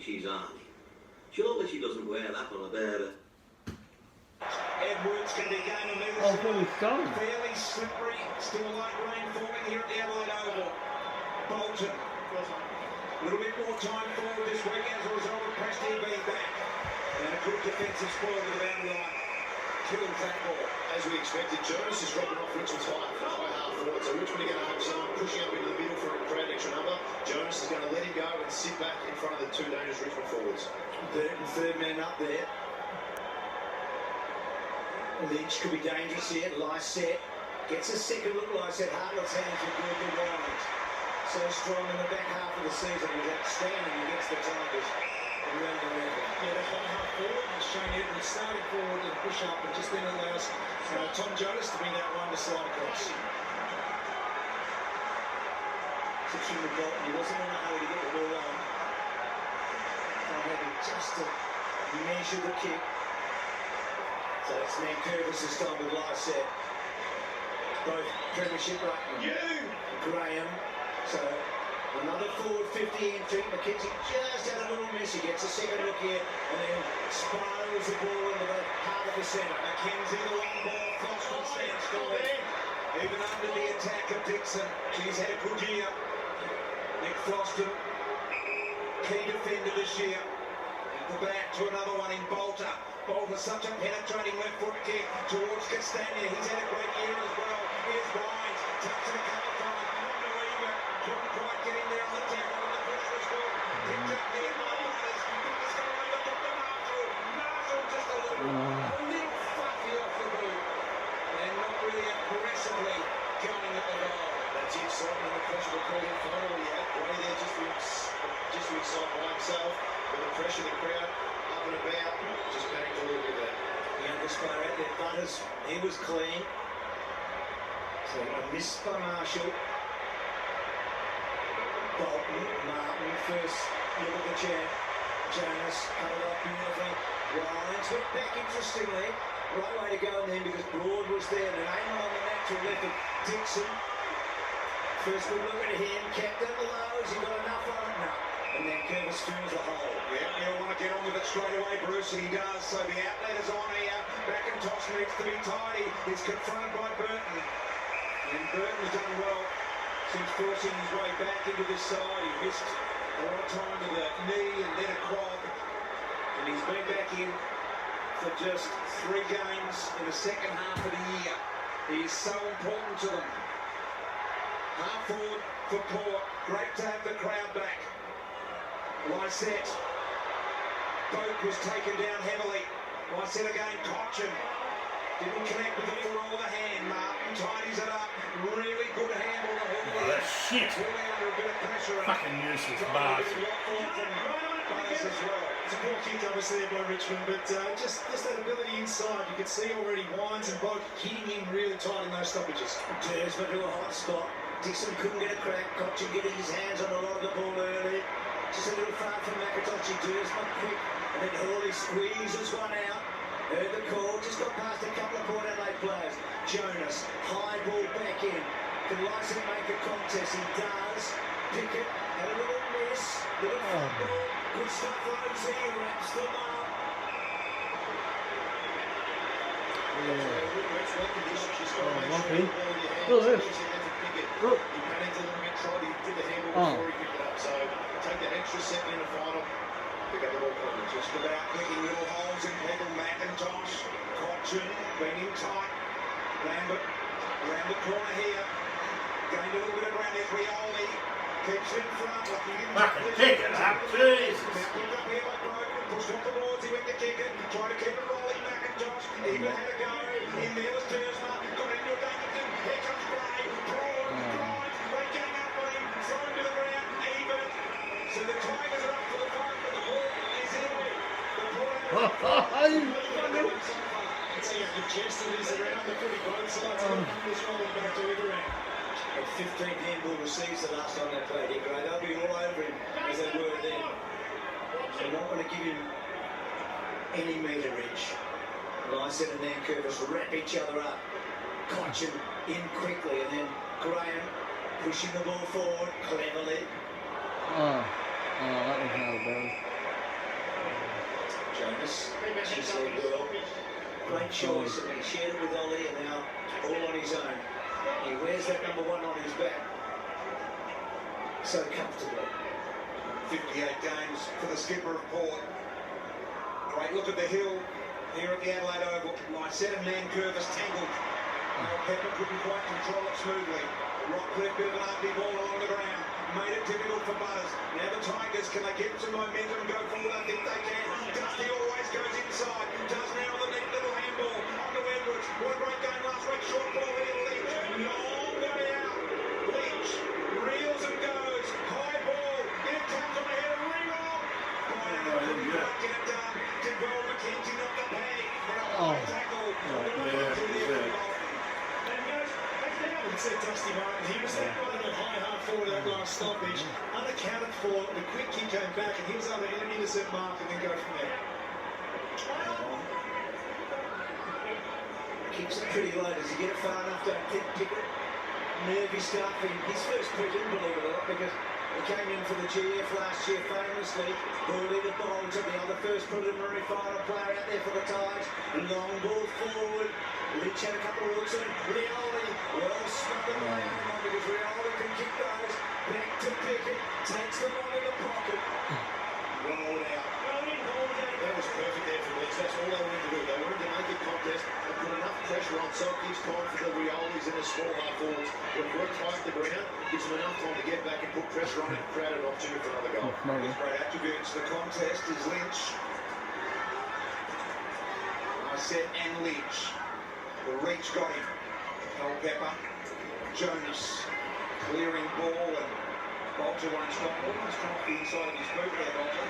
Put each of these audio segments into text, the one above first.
she's on. Surely she doesn't wear that on a bearer. Edwards can be game of middle. Oh, fully gone. Fairly slippery. Still light rain forming here at the Adelaide Oval. Bolton. A little bit more time forward this week as a result of Preston being back. And a good defensive spoil to the boundary line. Kills that ball. As we expected, Jonas is dropping off Richmond's high half forward. So Richmond are going to have someone pushing up into the middle for a great extra number. Jonas is going to let him go and sit back in front of the two dangerous Richmond forwards. Third man up there. Lynch could be dangerous here. Lysette gets a second look. Lysette, Hartlett's hands are good. The Lions so strong in the back half of the season. He was outstanding against the Tigers. Around the level. Yeah, the high half forward has shown Edwards starting forward and push up, and just then allows Tom Jonas to bring that one to slide across. Switching the ball. He wasn't in a hurry to get the ball on. Maybe just to measure the kick. So it's Nankervis this time with Lysette. Both premiership ruckman. Graham. So another forward 50 entry. McKenzie just had a little miss. He gets a second look here and then spirals the ball into the heart of the centre. McKenzie, the long ball. Floston stands still there. Even under the attack of Dixon. She's had a good year. Nick Floston, key defender this year. At the back to another one in Bolter. Bolter, such a penetrating left foot kick towards Castagna. He's had a great year as well. Here's Bynes. Taps it a couple of times. Unbelievable. Couldn't quite get in there on the tackle when the push was good. Picked up there by Myers. It's going to overlook the Marshall. Marshall just a little fluffy off the boot. And not really aggressively going at the goal. That's the excitement and the pressure to call him finally. He had Gray there just to excite by himself. With the pressure, the crowd up and about, just panicked a little bit there. The youngest player out there, Butters, he was clean. So a miss by Marshall. Bolton, Martin, first look at the champ. Jonas cut it off beautifully. Ryans went back interestingly. Right way to go then because Broad was there. And Amon on the natural left of Dixon. First good look at him, kept it low. Has he got enough on it? No. And then Curtis fills the hole. Yeah, he'll want to get on with it straight away, Bruce, and he does. So the outlet is on here. McIntosh needs to be tidy. He's confronted by Burton. And Burton's done well since forcing his way back into this side. He missed a lot of time to the knee and then a quad. And he's been back in for just 3 games in the second half of the year. He is so important to them. Half forward for Port. Great to have the crowd back. Lysette. Boat was taken down heavily. Lysette again, Cochin. Didn't connect with the foot or the hand. Martin tidies it up. Really good handle to hold Oh, that's shit. Really under a bit of pressure. Fucking useless bastard. As well. It's a poor kick obviously there by Richmond, but just that ability inside, you can see already Wines and Boak hitting him really tight in those stoppages. Dersma to a hot spot. Dixon couldn't get a crack. Cochin getting his hands on a lot of the ball early. Just a little far from McIntosh. Dersma quick. And then Hawley squeezes one out. Heard the call. Just got past a couple of Port Adelaide players. Jonas. High ball back in. Can Lyson make a contest? He does. Pickett had a little miss. Little ball. Good stuff, Rosie. Wraps them up. Lucky. Look at this. Look. He panicked a little bit, tried to did the handle before he picked it up. So take that extra second in the final. Pick up the ball corner. Just about picking little holes in people. McIntosh. Cochin. Bring him tight. Lambert. Around the corner here. Gained a little bit of ground. There's Rioli. Keeps it in front. Like he didn't Fucking kick it up. Jesus. Picked up here by Broken. Pushed off the boards. He went to kick it. Tried to keep it rolling. McIntosh. Even had a go. In there was Dersma. Got into a Davidson. Here comes Gray. Broad. Grimes. They gang up on him. Thrown to the ground. Even. So the Tigers are up for the fight. But the ball is in. The ball It's a congested is around the footy both sides. It's rolling back to either end. And 15 handball receives the last time they played here, Gray. They'll be all over him as they were then. They not want to give him any meterage. Lyson and Nankervis wrap each other up. Cochin in quickly and then Graham pushing the ball forward cleverly. Oh, that was no bad. Jonas, she's a girl. Great choice, and he shared it with Ollie, and now all on his own. He wears that number 1 on his back so comfortably. 58 games for the skipper of Port. Great look at the hill here at the Adelaide Oval. My 7-man curve is tangled. Pepper couldn't quite control it smoothly. Rockcliffe, bit of an ugly ball along the ground. Made it difficult for Butters. Now the Tigers, can they get some momentum and go forward? I think they can. Dusty always goes inside. Does now with a neat little handball on to Edwards. What a great game last week. Short ball here, Lynch. Long way out. Lynch reels and goes. High ball. Here it comes on the head of Ringwell. Couldn't get it done. Did well. McKenzie knocked the peg. And a high tackle. Said Dusty Martin, he was that one at high half forward that last stoppage, unaccounted for. The quick kick came back, and he was able to intercept Mark and then go from there. Kicks it pretty low. Does he get it far enough? Don't pick it. Nervy stuff. His first cricket, believe it or not, because he came in for the GF last year famously. Hurley the ball to the other first preliminary final player out there for the Tigers. Long ball forward. Lynch had a couple of hooks in. Rioli, well smothered away because Rioli can kick those. Back to Pickett, takes the ball in the pocket. Rolled out. That was perfect there for Lynch. That's all they wanted to do. They wanted to make a contest and put enough pressure on, so it gives time for the Riolis and the small half forwards. When work tight the ground, gives them enough time to get back and put pressure on it and create an opportunity for another goal. His great attributes to the contest is Lynch. I said and Lynch. The reach got him. Pepper, Jonas, clearing ball, and Bolter won't stop. Almost come off the inside of his boot there, Bolter.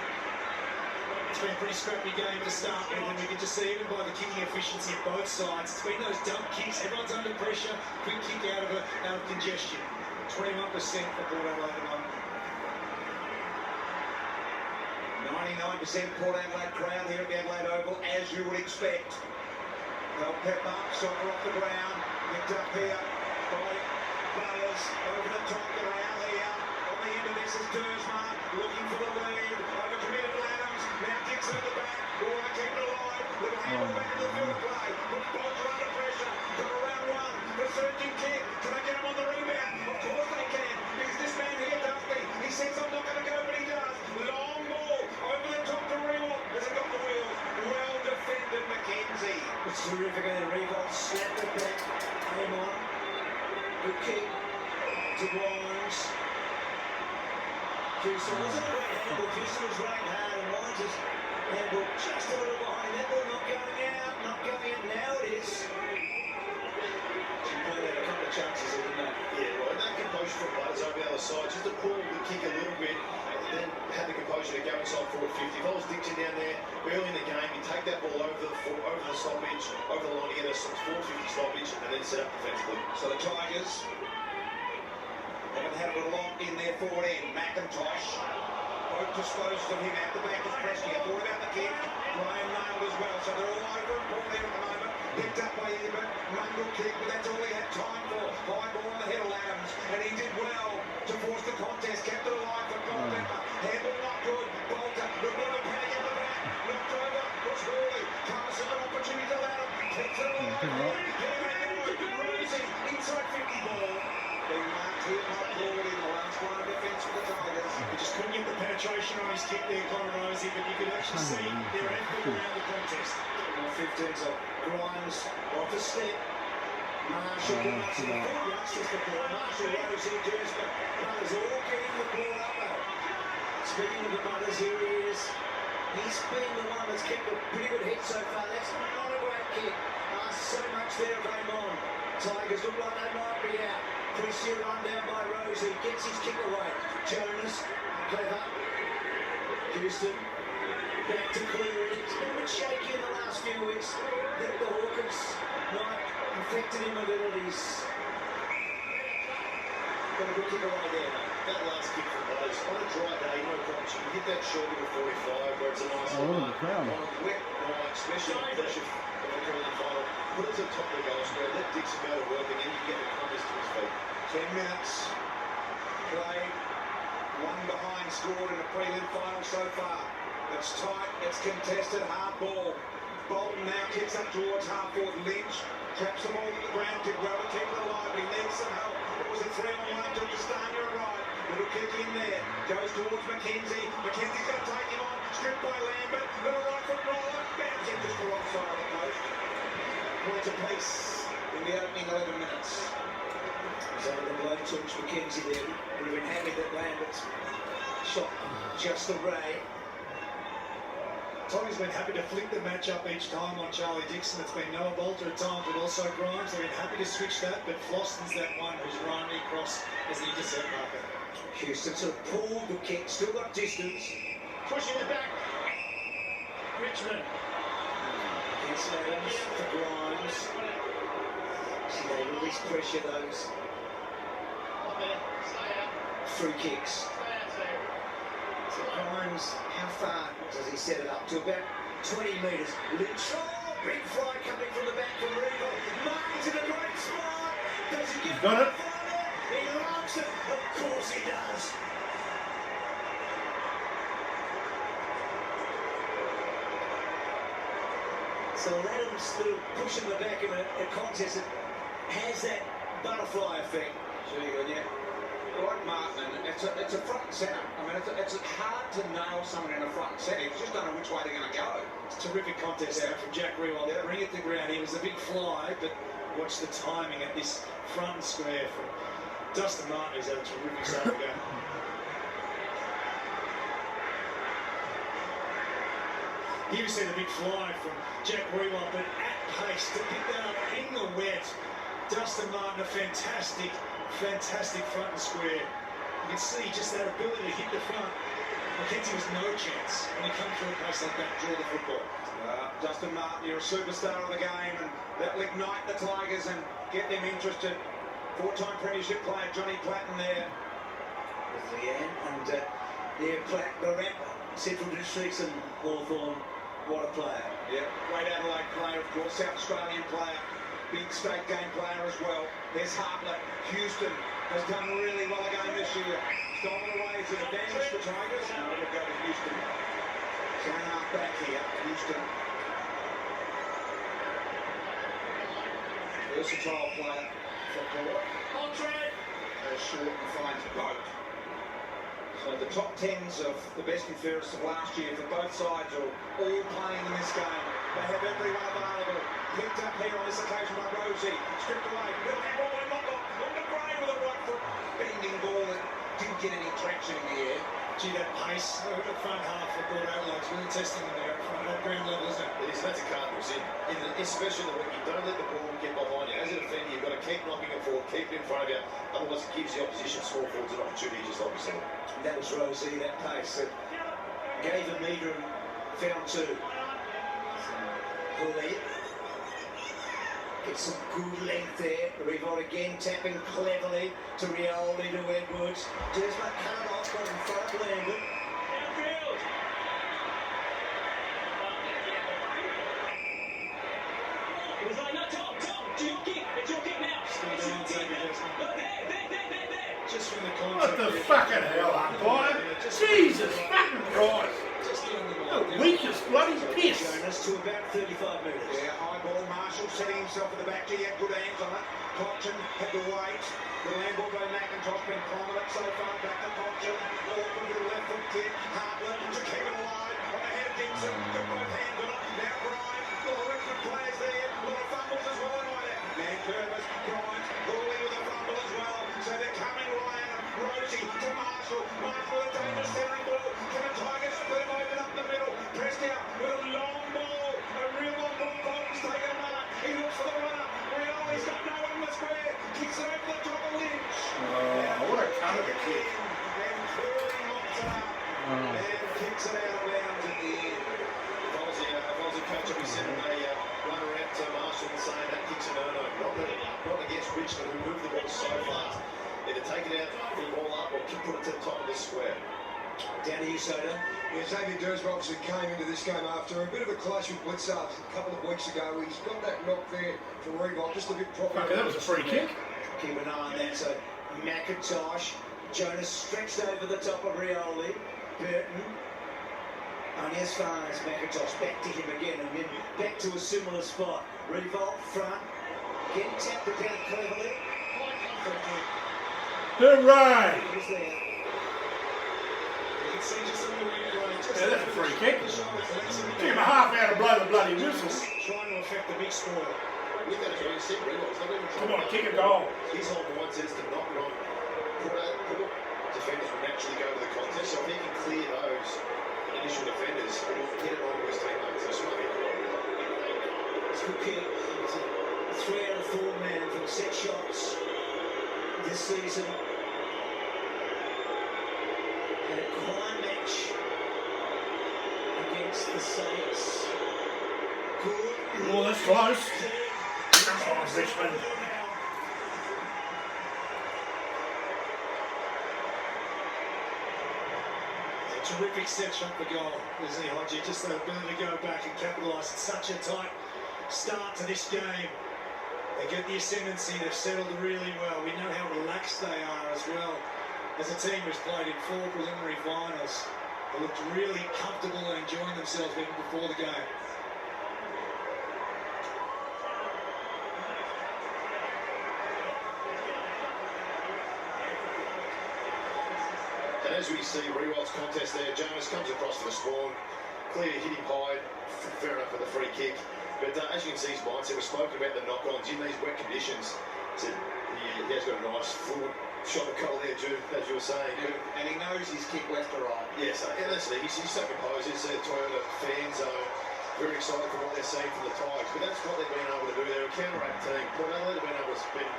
It's been a pretty scrappy game to start with, and we can just see even by the kicking efficiency of both sides. It's been those dump kicks, everyone's under pressure, quick kick out of congestion. 21% for Port Adelaide at the moment. 99% Port Adelaide crowd here at the Adelaide Oval, as you would expect. Pepper, soccer off the ground, picked up here by Butters, over the top, they're out here. On the end of this is Dersma, looking for the lead, over to Middle Adams, now Dixon at the back, all right, keep it alive, little handle back in the field of play, puts Bolter under pressure, got around one, the surging kick, can they get him on the rebound? Of course they can, because this man here, Dusty, he says I'm not going to go, but he does. Long ball, over the top to Rewalt, has it got the wheels? Well defended McKenzie. It's terrific, and Rewalt slapped it back, came on, good kick to Wines. Houston wasn't a great handle, Houston was running hard, and Wines is handle just a little behind that ball, not going out, now it is. She played out a couple of chances, didn't they? Yeah, well, and that composure from Butters over the other side, just to pull the kick a little bit, and then had the composure to go inside forward 50. If I was Dixon down there early in the game, you take that ball over the stoppage, over the line to get a 450 stoppage, and then set up defensively. So the Tigers haven't had a lot in their forward end. McIntosh, both disposed of him at the back of Presty. I thought about the kick. Ryan nailed as well. So they're all over and Paul there at the moment. Picked up by Hibbert. Mungle kick, but that's all he had time for. High ball on the head of Adams. And he did well to force the contest. Kept it alive for Paul Pepper. Handball not good. Bolter, the ball of panic at the back. Knocked over. Was Hawley. Comes an opportunity to Adam. Takes it alive. Rosie, inside 50 ball. Being marked here, not called in the last line of defence for the Tigers. He just couldn't get the penetration on his kick there, Conor Rosie, but you could actually see their effort around the contest. 15, so Grimes off a step. Marshall Grimes in the full youngsters for Port. Marshall Rosie, Dersma. Butters all getting the ball up though. Speaking of the Butters, here he is. He's been the one that's kept a pretty good hit so far. That's not a great kick. So much there game on. Tigers look like they might be out. Christian run down by Rosie, gets his kick away. Jonas, clever. Houston, back to Cleary. It's been a bit shaky in the last few weeks. The Hawkins might have affected him a little. He's got a good kick away there. That last kick from Butters, on a dry day, no problems. You can hit that short of a 45 where it's a nice Oh, the crown. on a wet night, especially on pressure in the curling final. Put it to the top of the goal square, let Dixon go to work, and then you get the contest to his feet. 10 minutes played, one behind scored in a prelim final so far. The It's tight, it's contested, hard ball. Bolton now kicks up towards half-forward. Lynch traps the ball to the ground, did well to keep it alive, but he needs some help. It was a 3-on-1 to Castagna right. Little kick in there, goes towards McKenzie. McKenzie's going to take him on, stripped by Lambert. Little right foot roller, bounce in just the wrong side of the post. Points apiece in the opening 11 minutes. So the blow touch McKenzie there. Would have been happy that Lambert's shot just the ray. Tommy's been happy to flick the match up each time on Charlie Dixon. It's been Noah Bolter at times, but also Grimes. They've been happy to switch that, but Floston's that one who's running across as the intercept marker. Houston sort of pulled the kick, still got distance. Pushing it back. Richmond. Against Adams for Grimes. See, they release pressure, those free kicks. So Grimes, how far does he set it up? To about 20 metres. Lynch, oh, big fly coming from the back from Regal. Martin's in a great spot. Does he get got it? He likes it. Of course he does. So Adams still pushing the back of a contest that has that butterfly effect. So you go, yeah. Like Martin, it's a front and centre. I mean, it's hard to nail someone in a front and centre. You just don't know which way they're going to go. It's a terrific contest there from Jack Rewald. Yeah. Bring it to ground. He was a big fly, but watch the timing at this front and square from Dustin Martin. He's had a terrific start to go. Here you see the big fly from Jack Rewald, but at pace to pick that up in the wet. Dustin Martin, a fantastic front and square. You can see just that ability to hit the front. McKenzie was no chance when he comes through a pace like that, draw the football. Dustin Martin, you're a superstar of the game, and that will ignite the Tigers and get them interested. Four-time premiership player Johnny Platten there. With Leanne and Platt, Barrett, Central Districts and Hawthorn. What a player. Yeah, great Adelaide player, of course, South Australian player. Big state game player as well. There's Hartlett. Houston has done really well again this year. Stolen away to the advantage for Tigers. No, it'll go to Houston. Second half back here, Houston. Versatile player. Footballer. Entree. Goes short and finds both. So the top tens of the best and fairest of last year for both sides are all playing in this game. They have everyone available. Picked up here on this occasion by Rosie. Stripped away. Little handball by Mockle. On the Gray with a right foot. Bending ball that didn't get any traction in the air. Gee, that pace over the front half of Port Adelaide's really testing them there at ground level, isn't it? It is. That's a Cardinals especially when you don't let the ball get behind you. As a defender, you've got to keep knocking it forward, keep it in front of you. Otherwise, it gives the opposition small forwards an opportunity, just like we said. That was Rosie, that pace that gave a metre and found two. Hooley gets some good length there. Revolt again tapping cleverly to Rioli to Edwards. Desmond cut off, got in front of Lambert. It was like, no, Tom, it's your kick now. Still down, take it, Desmond. Look, there. Just from the What contact. the fucking hell, umpire? Jesus fucking Christ! Just on the The line. weakest bloody piss! Showing us to about 35 metres. Yeah, high ball. Marshall setting himself at the back. He had good hands on it. Cochin had the weight. The land ball by McIntosh been prominent so far. Back to Cochin. Orton with a left foot kick. Hartlett to keep it alive. On the head of Dixon. Got both hands on it. Now Grimes. A lot of Richmond players there. A lot of fumbles as well. Man Curvis. Grimes. Hawley with a fumble as well. So they're coming Ryan. Rosie to Marshall. Marshall with a dangerous centering ball. Can the Tigers split him open up the middle? Pressed out with a long ball. A real long ball. Bolton's taken a mark. He looks for the runner. Rioli's got no one in the square. Kicks it over the top of Lynch. What a cunt of a kick. And clearly knocks it up. And kicks it out of bounds at the end. If I was a coach, I'd be sending a runner out to Marshall and saying that kick's a no-no. Not against Richmond, who moved the ball so fast. Either take it out, put the ball up, or put it to the top of the square. Down to you, Soda. Yeah, Xavier Dursby obviously came into this game after a bit of a clash with Blitzard a couple of weeks ago. He's got that knock there for Revolt, just a bit proper. Fuck, that was a free kick. Keep an eye on that. So McIntosh, Jonas stretched over the top of Rioli. Burton Only as far as McIntosh, back to him again, and then back to a similar spot. Revolt front, getting tapped it down cleverly. Hooray! He was there. You can see just a little bit. Yeah, that's a free kick. Took him a half hour to blow the bloody whistle. Trying to affect the big score. With that, you see, Reynolds not even Come on, kick a goal. His whole mindset is to knock it on. Poor defenders will naturally go to the contest, so if he can clear those initial defenders, he'll get it on to his teammates. So smart kick. It's a good kick. It's a 3 out of 4 man from set shots this season. And a crime match against the Saints. Good. Oh, that's close. Come on, Richmond. A terrific set shot for goal, isn't he, Hodgie? Just the ability to go back and capitalise. It's such a tight start to this game. They get the ascendancy, they've settled really well. We know how relaxed they are as well. As a team who's played in 4 preliminary finals, they looked really comfortable and enjoying themselves even before the game. And as we see Rewald's contest there, Jonas comes across to the spawn, clearly hit him high, fair enough for the free kick. But as you can see his mindset, we spoke about the knock-ons in these wet conditions. Said he has got a nice fluid shot of goal there, Jude, as you were saying. And he knows his kick left to right. Yes, and that's it. He's so composed. He's a Toyota fan zone. Very excited for what they're seeing from the Tigers. But that's what they've been able to do. They're a counteract team. Port Adelaide have been able to spend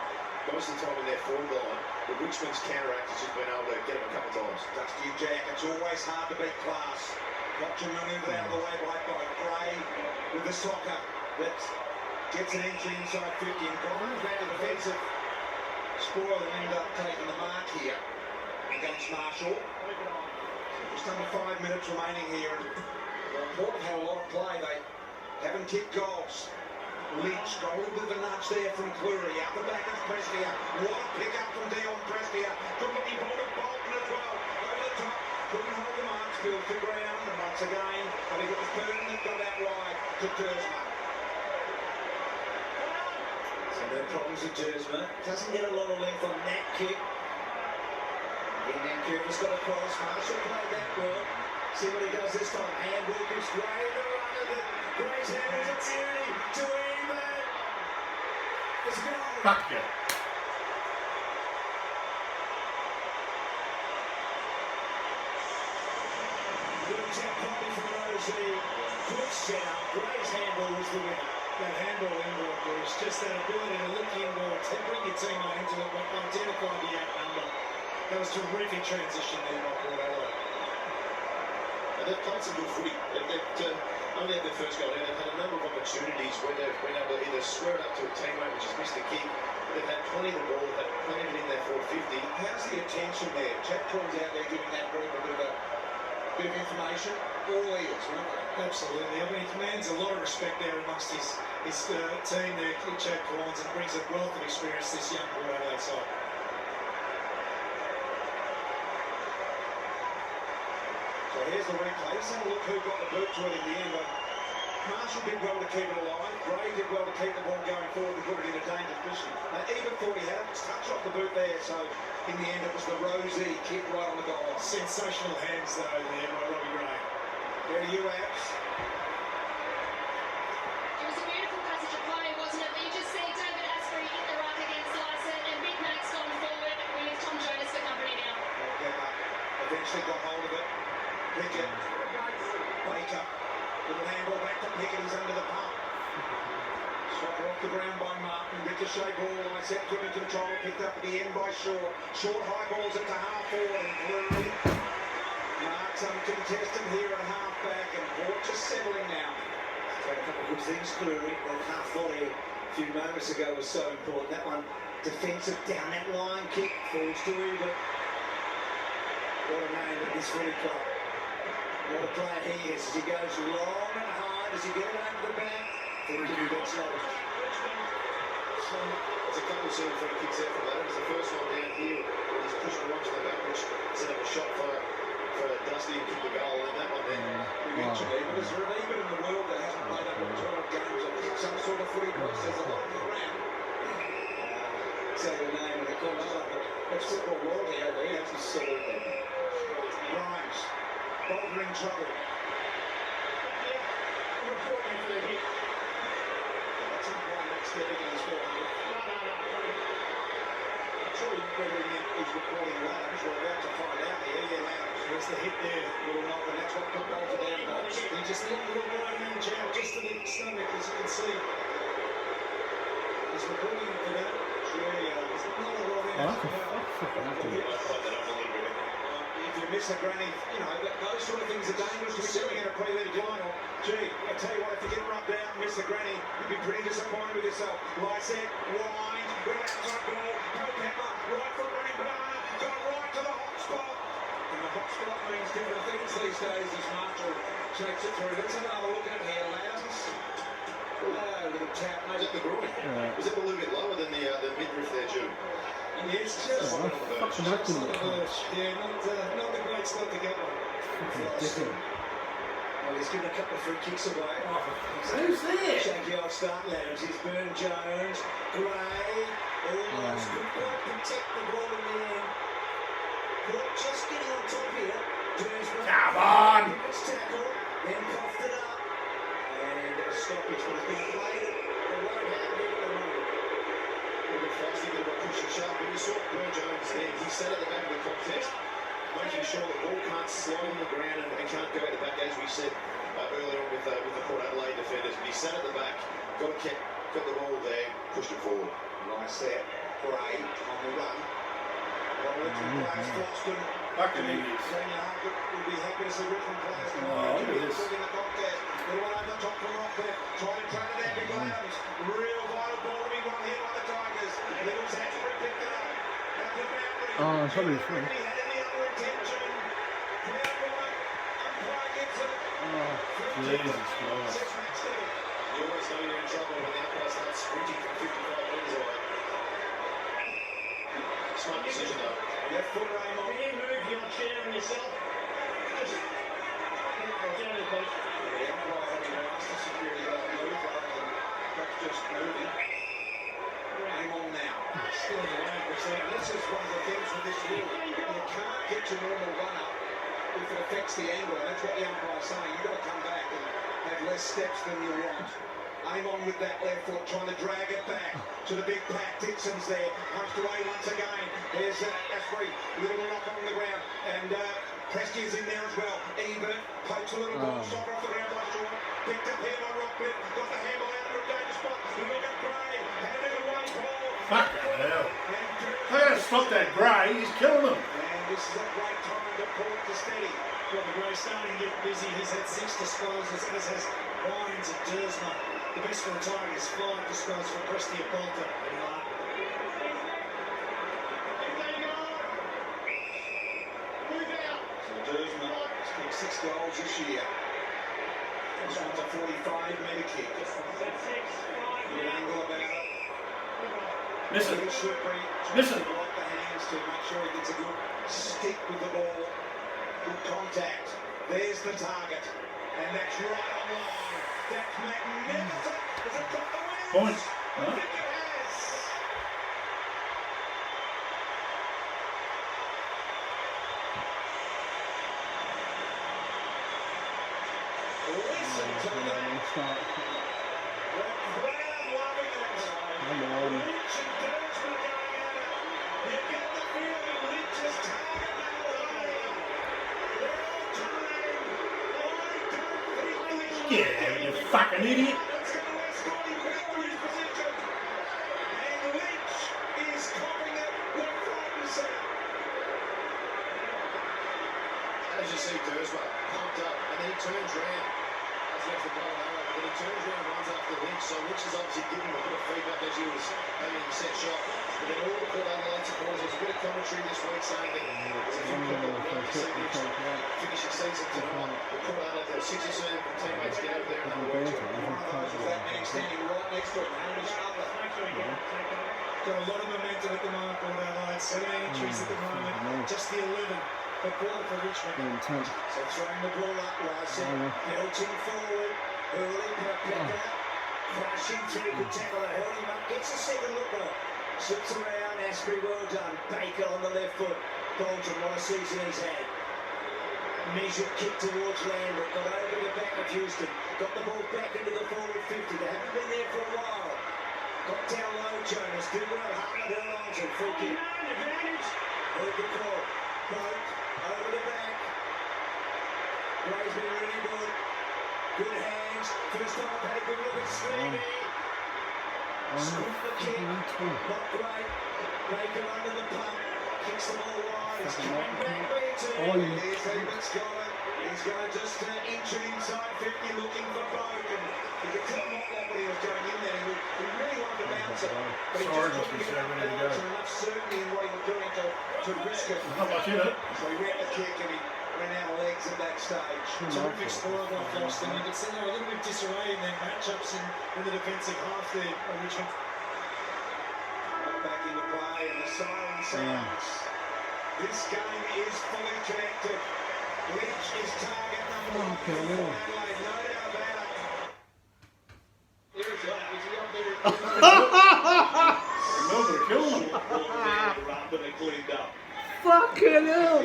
most of the time in their forward line. But Richmond's counteract has just been able to get them a couple of times. Dusty Jack, it's always hard to beat class. Watching manoeuvred out of the way by Gray with the soccer that gets an entry inside 50. And Grimes ran a defensive spoil and ended up taking the mark here against Marshall. Just under 5 minutes remaining here. Port have had a lot of play. They haven't kicked goals. Lynch got a little bit of a nudge there from Cleary. Out the back is Prestia. What a pick up from Dion Prestia. Good looking ball to Bolton as well. Over the top. Couldn't hold the mark. Still to ground. And once again, I think it was Burton that got out wide to Dersma. So no problems with Dersma. Doesn't get a lot of length on that kick. Again, then Cooper's got a cross. Marshall played that well. See what he does this time. And Wilkins Gray, the runner that Gray's handles it Tierney to Evan. It's a goal. Fuck you. Good tap copy from Rosie. Good shout. Gray's handle was the winner. That handball inboard, Bruce, just that ability to look inboard, to bring your teammate into it, identify the outnumber. That was terrific transition there by Port Adelaide. And they've played some good footy. They've only had their first goal. They've had a number of opportunities where they've been able to either square it up to a teammate which has missed the kick. They've had plenty of the ball, they've had plenty of it in their 450. How's the attention there? Jack Corn's out there giving that group a bit of information. All ears, aren't they? Absolutely. I mean, he commands a lot of respect there amongst his team there, Chad Corns, and brings a wealth of experience to this young Port Adelaide side. So here's the replay. Let's have a look who got the boot to it in the end. Marshall did well to keep it alive. Gray did well to keep the ball going forward and put it in a dangerous position. Now, even thought he had a touch off the boot there, so in the end it was the Rosie kick right on the goal line. Sensational hands, though, there by Robbie Gray. There to you, Abs. It was a beautiful passage of play, wasn't it? But you just see David Asprey in the ruck against Lycett, and Big Nate's gone forward with Tom Jonas for company now. Pepper eventually got hold of it. Pickett. Baker. With an handball back to Pickett. He's under the pump. Soccer off the ground by Martin. Ricochet ball. Lycett took in control. Picked up at the end by Shaw. Short high balls it to half forward and Cleary. Mark's uncontested here at half back, and Port just settling now. Tried a couple of good things, Cleary. That half volley a few moments ago was so important. That one defensive down that line kick falls to Uber. What a name at this footy club. What a player he is as he goes long and high. Does he get it over the back? Footy gets lost. There's a couple of silver free kicks out from that. It's the first one down here where he's pushed one to the back, which set up a shot for Dusty and kick the goal. And that one there, unfortunately, but is there even in the world that hasn't played over 200 games of some sort of footy cross? There's a lot on the ground. Say the name of the comes up. It's football royalty over here. Absolutely. Grimes, Boulder in trouble. Reporting for the hit. That's in one next to Higgins 400. I'm sure whether he's reporting Lambs. We're about to find out here. Yeah, Lambs. There's the hit there. Little knock, and that's what put Bolton down. He just let the little right hand jab just to the stomach, as you can see. He's reporting for that. There's not a lot in it. If you miss a granny, you know, those sort of things are dangerous to be doing in a pre-league final. Gee, I tell you what, if you get rubbed out and miss a granny, you'd be pretty disappointed with yourself. Lyset, wind, right outside ball, go Pepper, right for running banana, go right to the hot spot. And the hot spot means different things these days as Marshall takes it through. Let's have another look at it here, lads. Little tap, Was it the groin? Was it a little bit lower than the midriff there, Jude? Yes, just Oh, fucking just on happened. the verge. Yeah, not the great spot to get one. Well, he's given a couple of free kicks away. Who's there? Shaky old start, Lambs. He's Burn Jones, Gray, almost could quite protect the ball in the end. But just getting on top here. Come on! It's tackle, then coughed it up. And a stoppage would have been played at the right hand end of the moment. A little bit feisty, a bit of a push and shove. When you saw Burn Jones then, he sat at the back of the contest, making sure the ball can't slide on the ground and can't go at the back, as we said earlier on with the Port Adelaide defenders. But he sat at the back, got the ball there, pushed it forward. Nice set. Gray on the run. Richmond players, Floston. Fucking idiots. Senior Harker would be happy to see Richmond players come Oh, on. look at this. In the contest. Little one over the top from Rockcliffe. Trying to train it out. Big Lambs. Real vital ball to be won here by the Tigers. Little Zansbury picked it up. At the boundary. Oh, it's probably fun. He had any other intention. Clear right. Umpire gets it. Oh, Jesus Christ. Six match level. You always know you're in trouble when the umpire starts sprinting from 55 metres away. Smart decision though. Left foot aim on. Can you move your chair and yourself? Just down the beach. The umpire having asked the security guard to move rather than perhaps just moving. Aim on now. Still in the way for a second. This is one of the things with this rule. You can't get your normal run up if it affects the angle. And that's what the umpire's saying. You've got to come back and have less steps than you want. Aim on with that left foot, trying to drag it back to the big pack. Dixon's there, punched away once again. There's Asprey, little knock on the ground, and Presti's in there as well. Ebert pokes a little ball, shot off the ground by Shaw. Picked up here by Rockcliffe, got the handle out of a danger spot. Look at Gray, handed away ball. Fucking hell. They gotta stop that Gray, he's killing them. And this is a great time to pull it to steady. Well, the Grey starting to get busy. He's had 6 disposals, as has Ryans and Dersma. The best for the Tigers, 5 disposals for Presti at Bolton. So Dersma has kicked 6 goals this year. This one's a 45-metre kick. Good angle about it. Listen, Little slippery. Listen. Trying to block the hands to make sure he gets a good stick with the ball. Good contact. There's the target. And that's right on line. That's magnificent. Has it got the wins? Point. I think it has. Listen to that. Brown loving it. Come on. Lynch and Dersma going at it. You get the feeling Lynch is target number 1. They're all trying. I don't think Get out, you fucking idiot. Let's go, Scotty back to his position. And Lynch is copying it left, right and centre. As you see, Dersma pumped up, and then he turns round. That's left the ball narrow, but then he turns round and runs after Lynch. So Lynch is obviously giving him a bit of feedback as he was having a set shot. But then all the Port Adelaide supporters, there's a bit of commentary this week saying that there's a few people who want to see Lynch finish the season tonight. The Port Adelaide, there were 6 or 7 from teammates get over there and they watch it. One of those was that man standing right next to him, Hamish Butler. Got a lot of momentum at the moment, Port Adelaide. 7 entries at the moment, just the 11 a ball for Richmond. So throwing the ball up, Larson, belting forward, Hurley, pick out, crashing through, good tackle, Hurley up, gets a second look though, slips around, Asprey, well done, Baker on the left foot, Bolton, what a season he's had. Measured kick towards Lambert, got over the back of Houston, got the ball back into the forward 50, they haven't been there for a while. Got down low, Jonas, did well, Hartman, Erlington, free kick. Heard the call, Boat, over the back. Gray's been really good. Good hands. First time I've had a good look at Stevie. Scooped the kick. Not great. Baker under the pump. Kicks the ball wide. It's coming back B2. Here's Edmonds got it. He's going to just inch it inside 50 looking for Boat. And you could tell not like when he was going in there. He really wanted to bounce it. But he just couldn't get enough certainty in what he was doing to risk it. So he ran the kick and he ran out of legs at that stage. Terrific spoil by Foster. You could see a little bit disarray in their matchups in the defensive half there, Richmond. Back into play and the siren sounds. This game is fully connected. Lynch is target number one for Adelaide, no doubt about it. Here's that. Is he up there? Nobody killed him. But they cleaned up. Fucking hell.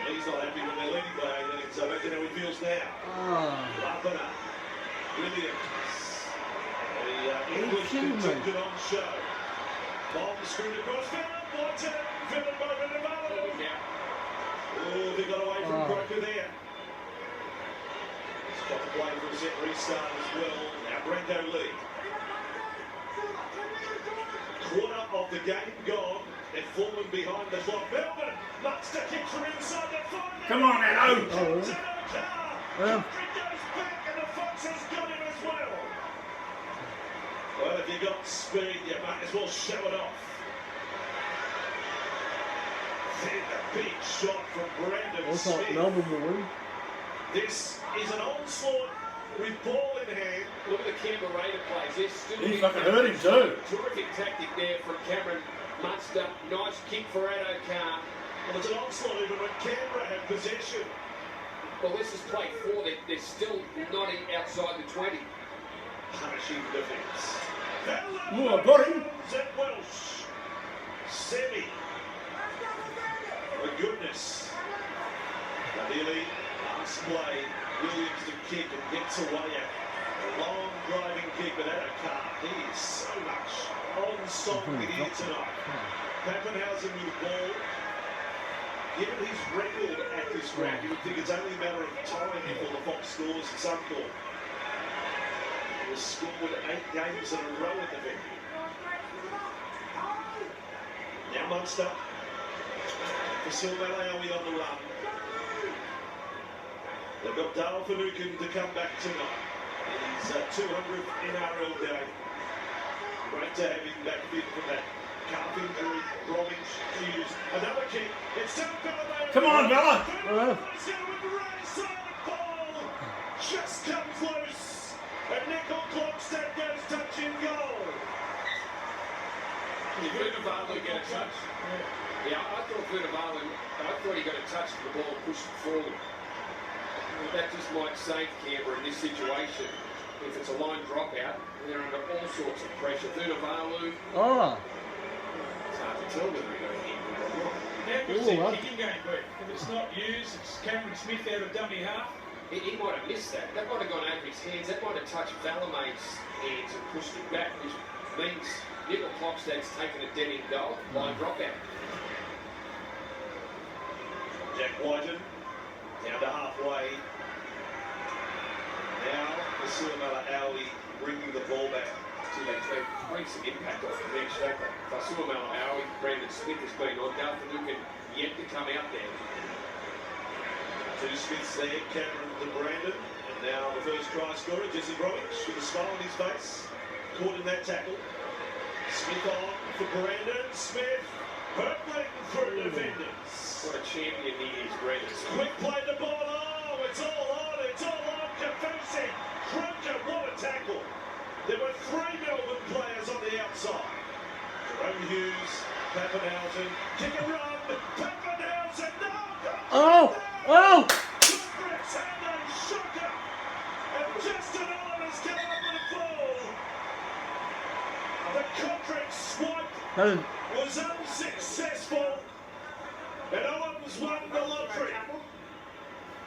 He's not happy when they're letting play, so imagine how he feels now. Up and up. Williams. The English contingent on show. Bomb screwed across field. Watson. Driven by Vinivalu. Oh, they got away from Croker there. He's got to play for a set restart as well. Now Brendo Lee. Quarter of the game gone. They're falling behind the clock. Melbourne. Munster kicks from inside the 5. Come on, Anno. Goes back and the Fox has got him as well. Well, if you got speed, you might as well show it off. Then a big shot from Brandon Smith. Melbourne will win. This is an onslaught with ball in hand. Look at the Canberra Raider plays. They're still He fucking hurt him too. Terrific tactic there from Cameron Munster. Nice kick for Addo-Carr. Well, it's an onslaught even when Canberra have possession. Well, this is play 4. They're still not outside the 20. Punishing defence. Oh, I got him. At Welsh. Semi. My goodness. Nearly last play. Williams to kick and gets away at a long driving kick, but Addo-Carr, he is so much on song here tonight. Pappenhausen with the ball. Given his record at this ground, you would think it's only a matter of time before the Fox scores at some point. He has scored 8 games in a row at the venue. Now Munster. Fasil Malawi on the run. They've got Dale Finucane to come back tonight. He's 200th NRL day. Great to have him back fit from that calf injury. Bromwich Hughes. Another kick. It's still Bella. Come on, Bella. Just comes loose. And Nickel Klopstad goes touching goal. Did Vunivalu get a touch? Yeah, I thought Vunivalu, I thought he got a touch to the ball and pushed it forward. That just might save Canberra in this situation. If it's a line dropout, they're under all sorts of pressure. Vunivalu. Oh. It's hard to tell whether he got a hit or not. How good's their kicking game been? If it's not used, it's Cameron Smith out of dummy half. He might have missed that. That might have gone over his hands. That might have touched Valame's hands and pushed it back, which means Nickel Klopstad's taken a dead-end goal. Line dropout. Jack Whiten down to halfway. Now, Fasil Malawi bringing the ball back. See, they bring some impact off the bench, don't they? Fasil Malawi, Brandon Smith has been on. Dale Finucane yet to come out there. 2 Smiths there, Cameron to Brandon. And now the first try scorer, Jesse Bromwich, with a smile on his face. Caught in that tackle. Smith on for Brandon. Smith hurtling through defenders. What a champion he is, Brandon Smith. Quick play the ball. Oh, it's all on. It's all on. Kafusi. Croker, what a tackle. There were 3 Melbourne players on the outside. Jerome Hughes, Pappenhausen, kick and run, Pappenhausen, no! Oh! Oh! Brits and a shocker! And Justin Oliver's coming up with a ball. The Cochrane swipe was unsuccessful. And Owens won the lottery.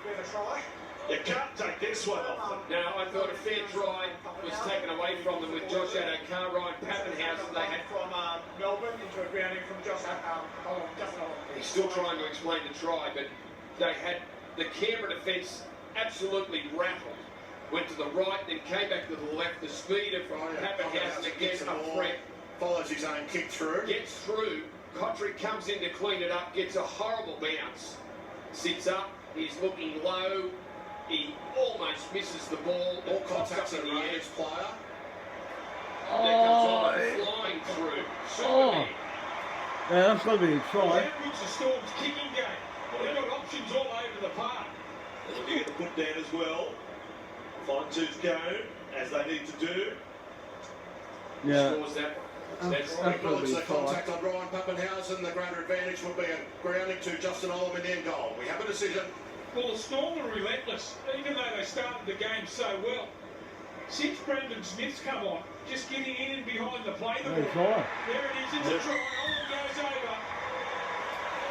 With a try. You can't take this one off them. Now, I thought a fair try was taken away from them with Josh Adokar, Ryan Pappenhausen. They had from Melbourne into a grounding from Justin Oliver. He's still trying to explain the try, but they had the Canberra defence absolutely rattled. Went to the right, then came back to the left. The speed of Pappenhausen again, a threat. Follows his own kick through. Gets through. Cotterick comes in to clean it up, gets a horrible bounce. Sits up, he's looking low. He almost misses the ball. All contacts in the Raiders player. There comes Oliver flying through. Superman. Yeah, that's got to be a try. How good's the Storm's kicking game? They've got options all over the park. They're looking at the put down as well. Fine tooth comb, as they need to do. Yeah. Scores that. That's Acknowledge the contact on Ryan Pappenhausen. The greater advantage would be a grounding to Justin Oliver in the end goal. We have a decision. Well, the Storm are relentless, even though they started the game so well. Since Brendan Smith's come on, just getting in and behind the play the ball. Try. There it is, it's a try. Oliver goes over.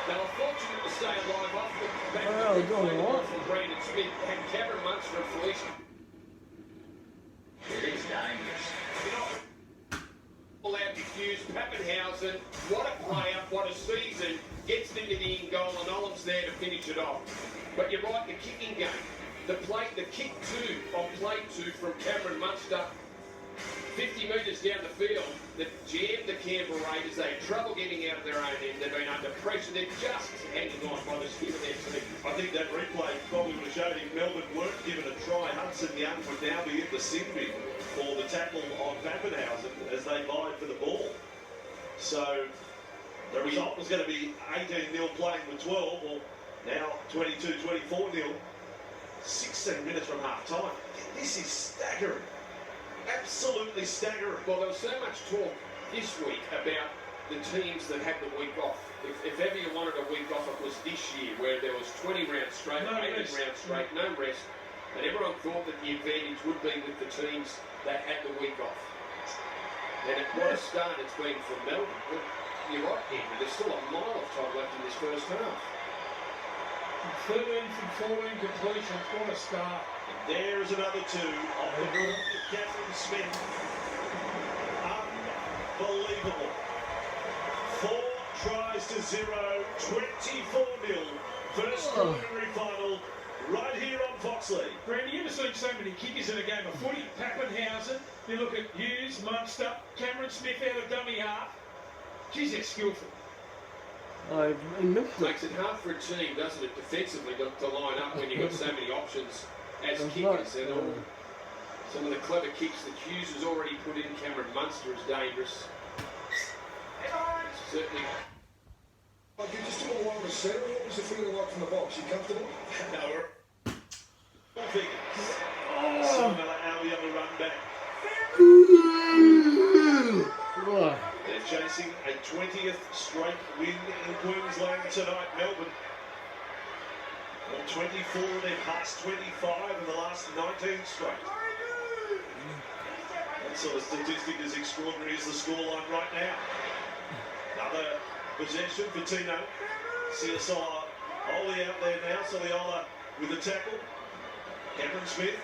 They were fortunate to stay alive off the back Oh, of the going play right. from Brandon Smith and Cameron Munster and Felicia. It is dangerous. All out diffused. Pappenhausen, what a player, what a season, gets into the in goal and Olam's there to finish it off. But you're right, the kicking game, the kick two on play two from Cameron Munster, 50 metres down the field, that jammed the Canberra Raiders. They had trouble getting out of their own end. They've been under pressure. They're just hanging on by the skin of their teeth. I think that replay probably would have showed if Melbourne weren't given a try, Hudson Young would now be in the sin bin for the tackle on Pappenhausen as they vied for the ball. So the result was going to be 18-0 playing with 12, or now 22-24-0, 16 minutes from half-time. This is staggering. Absolutely staggering. Well, there was so much talk this week about the teams that had the week off. If ever you wanted a week off, it was this year, where there was 20 rounds straight, 18 rounds straight, no rest. And everyone thought that the advantage would be with the teams that had the week off. And what a start it's been for Melbourne. Well, you're right, Andrew. There's still a mile of time left in this first half. 13 from 14 completions. What a start. And there is another two off the ball of Cameron Smith. Unbelievable. 4 tries to 0, 24-0. First preliminary final right here on Foxley. Brandy, you ever seen so many kickers in a game of footy? Pappenhausen, you look at Hughes, Munster, Cameron Smith out of dummy half. Geez, they're skillful. Makes it hard for a team, doesn't it, defensively to line up when you've got so many options as kickers. And all, some of the clever kicks that Hughes has already put in, Cameron Munster is dangerous. Certainly. You just took a wide receiver. What was the feeling like from the box? You comfortable? No, similar how young a run back. They're chasing a 20th straight win in Queensland tonight, Melbourne. On 24, they've passed 25 in the last 19 straight. That sort of statistic is extraordinary as the scoreline right now. Another possession for Tino. Siasola Oli out there now. Soliola with the tackle. Cameron Smith.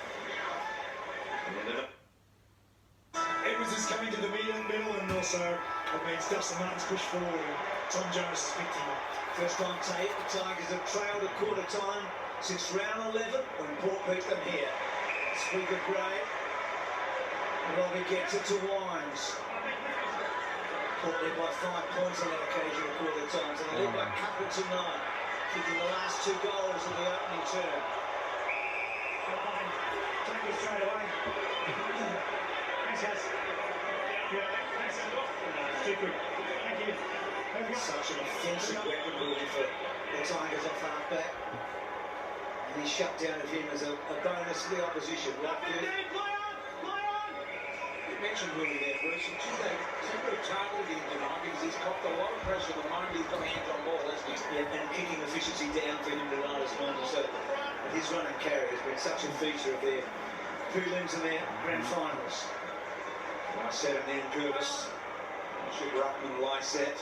Edwards is coming to the middle, and also it means Dustin Martin's pushed forward and Tom Jones is picked him up. First on tape, the Tigers have trailed at quarter time since round 11 when Port beat them here. Speaker Gray. Robbie gets it to Wines. Port led by 5 points on that occasion at quarter times, and they led by a couple tonight, kicking the last 2 goals of the opening term. Take it straight away. Thanks, guys. Yeah, thanks, stupid. Thank you. Such an offensive weapon really for the Tigers off half-back. And his shutdown of him as a bonus for the opposition. Right good. mentioned Willie there, Bruce. And they seem to have targeted him tonight because he's copped a lot of pressure at the moment. He's got hands on ball, hasn't he? Yeah, and kicking efficiency down for him tonight as well. So his run and carry has been such a feature of their prelims and their grand finals. Lysette and then Curvis. Should Ruckman, Lysette.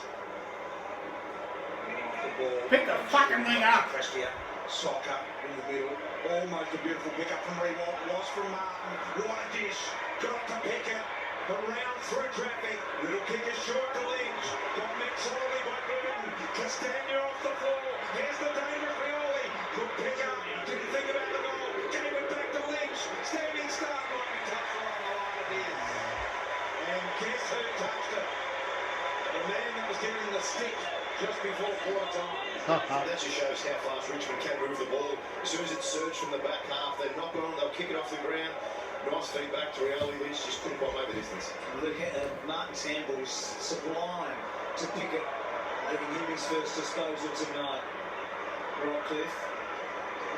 Off the ball. Pick the fucking thing up. Prestia, Soccer in the middle. Almost a beautiful pick up from Rewalt. Lost from Martin. What a dish. Got to Pickett. Around through traffic. Little kick is short to Lynch. Got met solidly by Burton. Castagna off the floor. Here's the dangerous Rioli. Good pick up. Didn't think about the goal. Gave it back to Lynch. Standing start. Might be tough for on the line it is. And guess who touched it? The man that was getting the stick just before quarter time. That just shows how fast Richmond can move the ball. As soon as it's surged from the back half, they knock it on, they'll kick it off the ground. Nice feedback to Rioli. Lynch just couldn't quite make the distance. Look at Martin's handball was sublime to Pickett, giving him his first disposal tonight. Rockcliffe,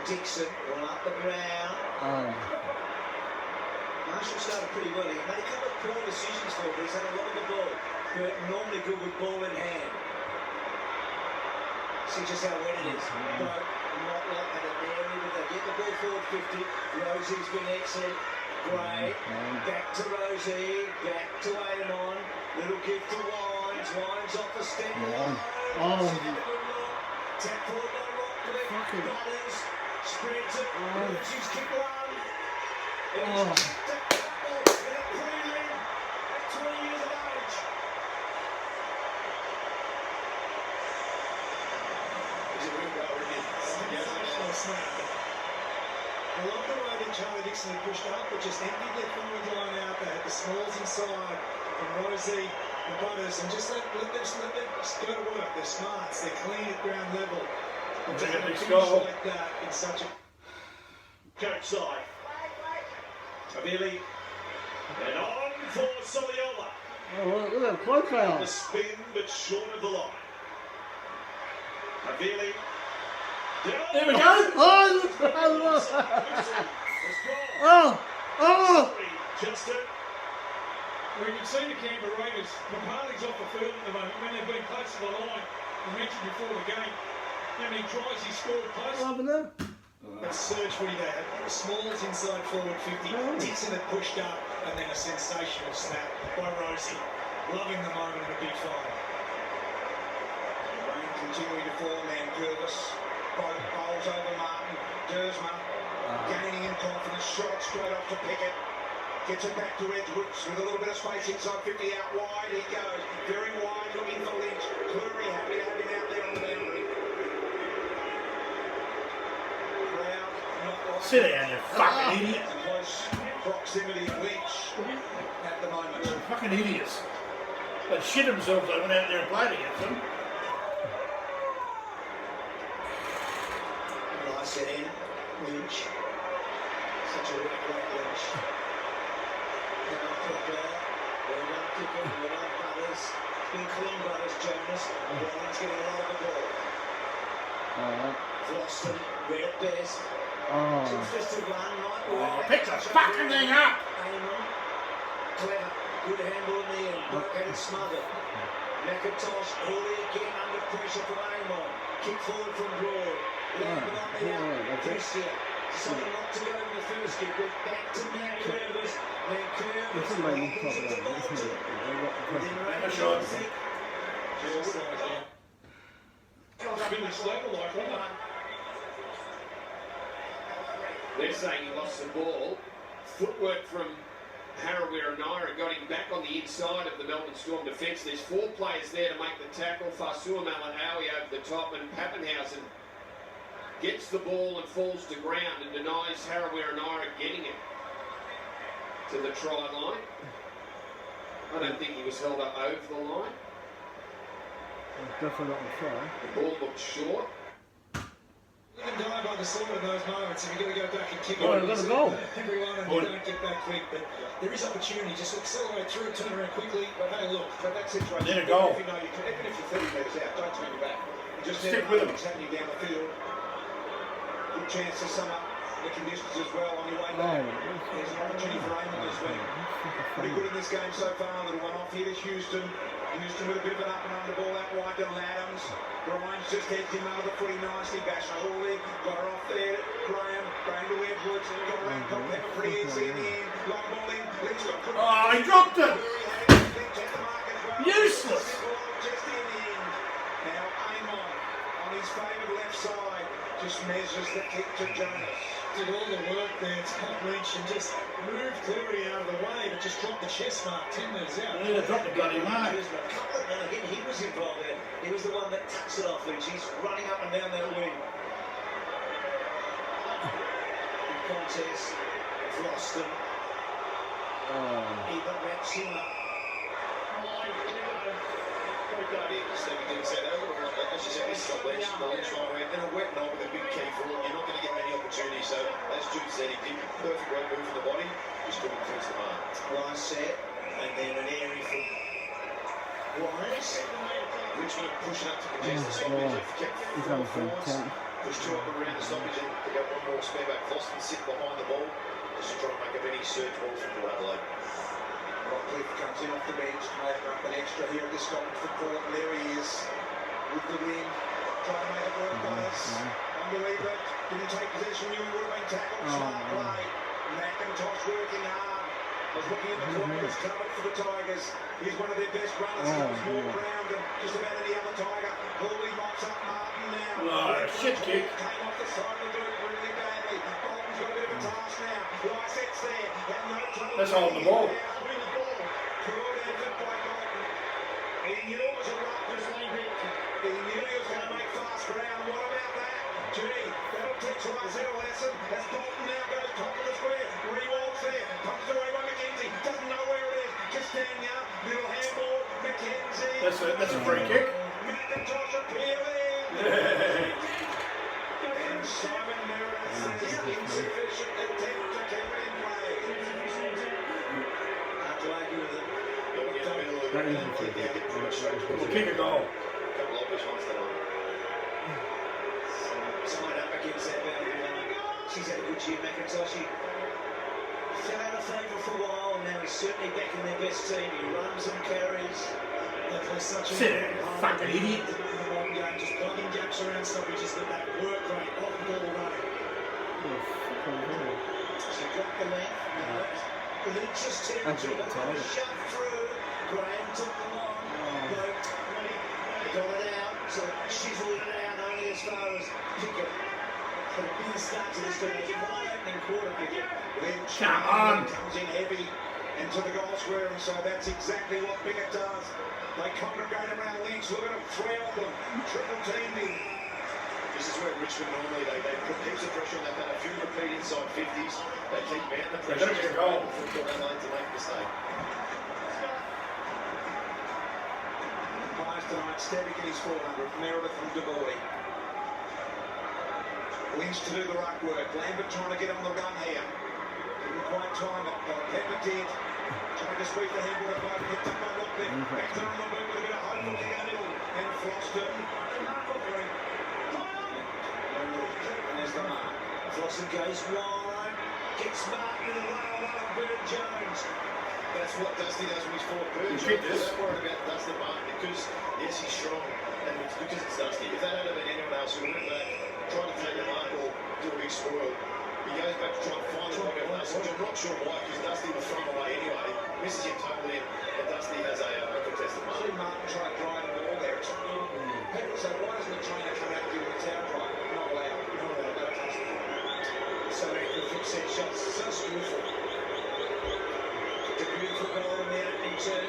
Dixon, all up the ground. Marshall started pretty well. He made a couple of poor decisions for him. He's had a lot of the ball, but normally good with ball in hand. See just how wet it is. No, not like that in there, but they get the ball forward 50. Rosie's been excellent. Gray, back to Rosie, back to Amon. Little give to Wines. Wines off the step. Tap forward by Rockcliffe. Butters spreads it. Rosie's kick one. Prelim at 20 years of age. He's a real goal, isn't he? Sensational snap. I love the way that Charlie Dixon had pushed up, but just emptied their forward line out. They had the smalls inside from Rosie and Butters, and just let them go to work. They're smarts, they're clean at ground level. And to have a finish like that in such a Coach side. Avili. And on for Soliola. Oh, look at close they are. The spin, but short of the line. Avili. There we go. Justin. Well, you can see the Canberra Raiders. Papali's off the field at the moment. When they've been close to the line, we mentioned before the game how many tries he scored close. That surge footy they had. Smalls inside forward 50. Dixon had pushed up, and then a sensational snap by Rosie. Loving the moment in a big fight. Rain continuing to form, and Curvis bowls over Martin. Dersma gaining in confidence. Shot straight off to Pickett. Gets it back to Edwards with a little bit of space inside 50 out wide. He goes very wide, looking for Lynch. Cleary happy to have him out there on the boundary. Crowd not like Sit down, you fucking idiot. close proximity of Lynch at the moment. Fucking idiots. They shit themselves. They went out there and played against them. Lysette in. Lynch. Such a great Lynch. Well done Pickett, well done Butters. It's been clean Butters, Jonas. Ryan's getting a lot of the ball. Vlosten, red best. Two-fisted one, right? Pick the fucking thing up. Amon, clever, good handball in the end. Broke smothered. McIntosh, early again under pressure from Amon. Kick forward from Broad. Prestia. Decided not to go in the first kick, but back to Matt Curvis. Then Curvis to Bolton. Finish level like that. They're saying he lost the ball. Footwork from Harawira and Naira got him back on the inside of the Melbourne Storm defence. There's 4 players there to make the tackle. Fasua Malanawi over the top, and Pappenhausen gets the ball and falls to ground and denies Harawira and Naira getting it to the try line. I don't think he was held up over the line. Definitely not the try. The ball looked short. You can die by the sword in those moments if you're going to go back and kick Oh, it. they've got a goal. Everyone and you don't get back quick, but there is opportunity. Just accelerate through, turn around quickly. But hey, look, but that situation, Then a goal. If you know you can, even if you're 30 metres out, don't turn your back. You just Stick never with know them. what's happening down the field. Good chance to sum up the conditions as well on your way back. There's an opportunity for Eamon who's been pretty good in this game so far. A little one off here to Houston. Houston with a bit of an up and under ball out wide to Adams. Grimes just heads him under the footy nicely. Bash Hawley got her off there. Graham to Edwards. Got around Culpepper pretty easy in the end. Long ball in. Lynch got good. Oh, he dropped it! Useless! Just in the end. Now Eamon on his favoured left side just measures the kick to Jonas. Did all the work there, top Lynch, and just moved Cleary out of the way, but just dropped the chest mark 10 metres out. Yeah, dropped the bloody mark. Again, he was involved there. He was the one that touched it off, Lynch. He's running up and down that wing. Good contest. Floston. Even Maxima. As you said, this is the Lynch line where in a wet night with a big key for it, you're not going to get many opportunities. So, as Jude said, he did perfect right move from the body, just couldn't finish the mark. Line set, and then an airy from Grimes. Richmond pushing up to contest the stoppage. They've kept four forwards, pushed two up around the stoppage, and they got one more spare back. Floston sit behind the ball, just to try and make up any surge ball from Port Adelaide. Rockcliffe comes in off the bench, making up an extra here at this Scotland football, and there he is with the win, trying to make it work by us. Unbeliever, didn't take possession, knew he would have been tackled. Smart play. McIntosh working hard. Was looking in the corner, was covered for the Tigers. He's one of their best runners. He was more ground than just about any other Tiger. Hawley mops up Martin now. Oh, shit kick. Came off the side of the dirt really badly. Bolton's got a bit of a task now. Lysette's there. Had no trouble. That's holding the ball. Good effort by Bolton. He knew it was a rough position. He knew he was going to make fast ground. What about that? Gee, that'll teach Lycett a lesson. As Bolton now goes top of the square. Rewalks there. Punched away by McKenzie. Doesn't know where it is. Castagna. Little handball. McKenzie. That's a free kick. McIntosh appealing. And Simon Merritt says insufficient attempt to keep it in play. Hard to argue with it. We'll kick a goal. Side up against that boundary line. She's had a good year, McIntosh. He fell out of favour for a while, and now he's certainly back in their best team. He runs and carries. They play such a Sit there, fucking idiot. in the modern game, just plugging gaps around stoppages, but that work rate, off ball running. So got the length. Lynch's territory. They want to shut through. Graham took them on. They got it out. So chiseled it out only as far as Pickett. But a big start to this game. Wide opening quarter, Pickett. Lynch Come on. comes in heavy into the goal square, and so that's exactly what Pickett does. They congregate around Lynch, looking to trail them, triple teamed him. This is where Richmond normally they put heaps of pressure on that. Had a few repeat inside 50s. They keep mounting the pressure. They're gonna get a goal. For Port Adelaide to make a mistake. Pies tonight, Stevick in his 400, Meredith from DeBoy. Lynch to do the ruck work. Lambert trying to get on the run here. Didn't quite time it. Pepper did. Trying to sweep the handball at both. Picked up by Rockcliffe. Back to on the boot with a bit of hope looking at middle. And Floston. And there's the mark. Flosson goes wide. Gets Martin in a one-on-one on Bernard Jones. That's what Dusty does when he's forward Burge. You pick this. Don't worry about Dusty Martin because, yes, he's strong, and it's because it's Dusty. If that had been anyone else who went back, trying to take a mark or do a big spoil, he goes back to try and find the body of Dusty, which I'm not sure why, because Dusty was thrown away anyway. Misses him totally in, and Dusty has a contested mark. See Martin try to drive the ball there. People say, why doesn't the trainer come out and give it a town drive? Not allowed. Not allowed. Don't touch it. So many good set shots. So skillful. It's a beautiful goal in the opening turn.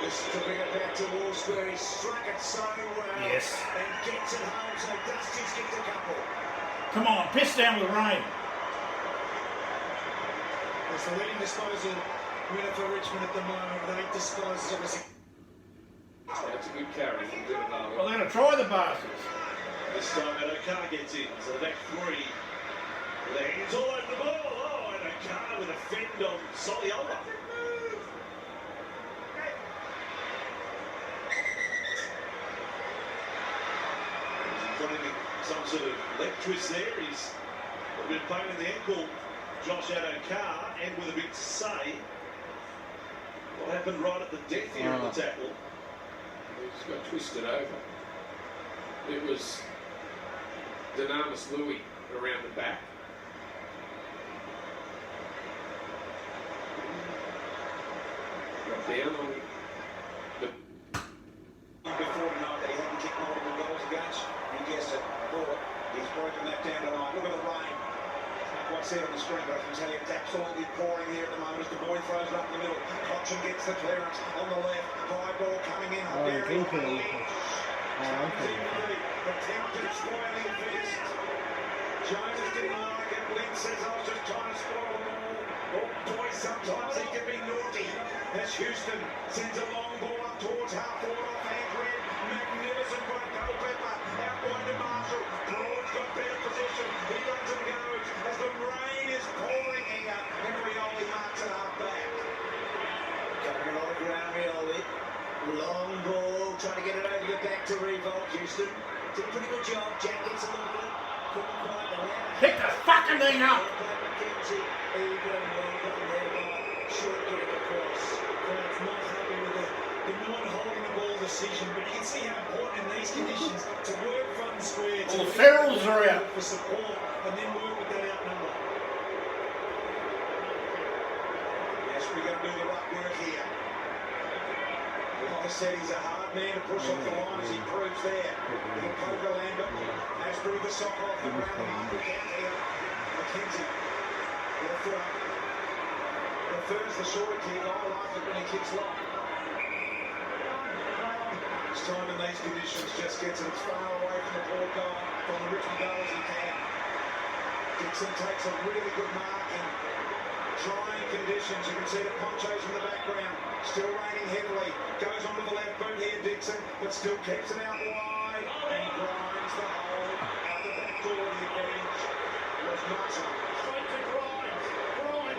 This to bring it back to Wall Square. He struck it so well. Yes. And gets it home. So Dusty's kicked a couple. Come on, piss down with rain. It's the leading disposal winner for Richmond at the moment, with 8 disposals, obviously. That's a good carry from Villanova. Well, they're going to try the bastards. This time Adokar gets in, so the next three. Lanes all over the ball. Oh, Adokar with a fend on Soliola. He's putting some sort of leg twist there. He's A bit of pain in the ankle, Josh Adokar, and with a bit to say. What happened right at the death here of the tackle? He just got twisted over. It was Dynamis Louis around the back. Got down on the before tonight that he hadn't kicked multiple goals against. He guessed it. Bought. He's broken that down tonight. Look at the rain. Can't quite see it on the screen, but I can tell you it's absolutely pouring here at the moment as the boy throws it up in the middle. Cotchin gets the clearance on the left. High ball coming in. Attempted spoiling fist. Jones didn't like it. Lynch says, I was just trying to spoil the ball. Oh boy, sometimes he can be naughty. As Houston sends a long ball up towards half forward off Andrew. Magnificent by Culpepper. Out wide to Marshall. Broad's got better position. He runs and goes as the rain is pouring here. And Rioli marks it half back. Covering a lot of ground, Rioli. Long ball, trying to get it over the back to Revolt. Houston did a pretty good job. Jack gets a little bit. Couldn't quite land. Pick the fucking thing up! McKenzie, even well done there by short getting across. Crowd's not happy with the non-holding the ball decision, but you can see how important in these conditions to work front and square. All the ferals are out. For support and then work with that outnumber. Yes, we're going to do the right work here. Like I said, he's a hard man to push off the line as he proves there. Little poker Lambert, Asbury the sock off the round the mark again here. McKenzie, left foot up. Prefers the shorter kick. I like it when he kicks long. This time in these conditions just gets it as far away from the ball goal, from the Richmond goal as he can. Dixon takes a really good mark in trying conditions. You can see the ponchos in the background. Still raining heavily. Goes onto the left boot here, Dixon, but still keeps it out wide. And grinds the hole out the back door of the bench. Was Martin. Straight to Grimes.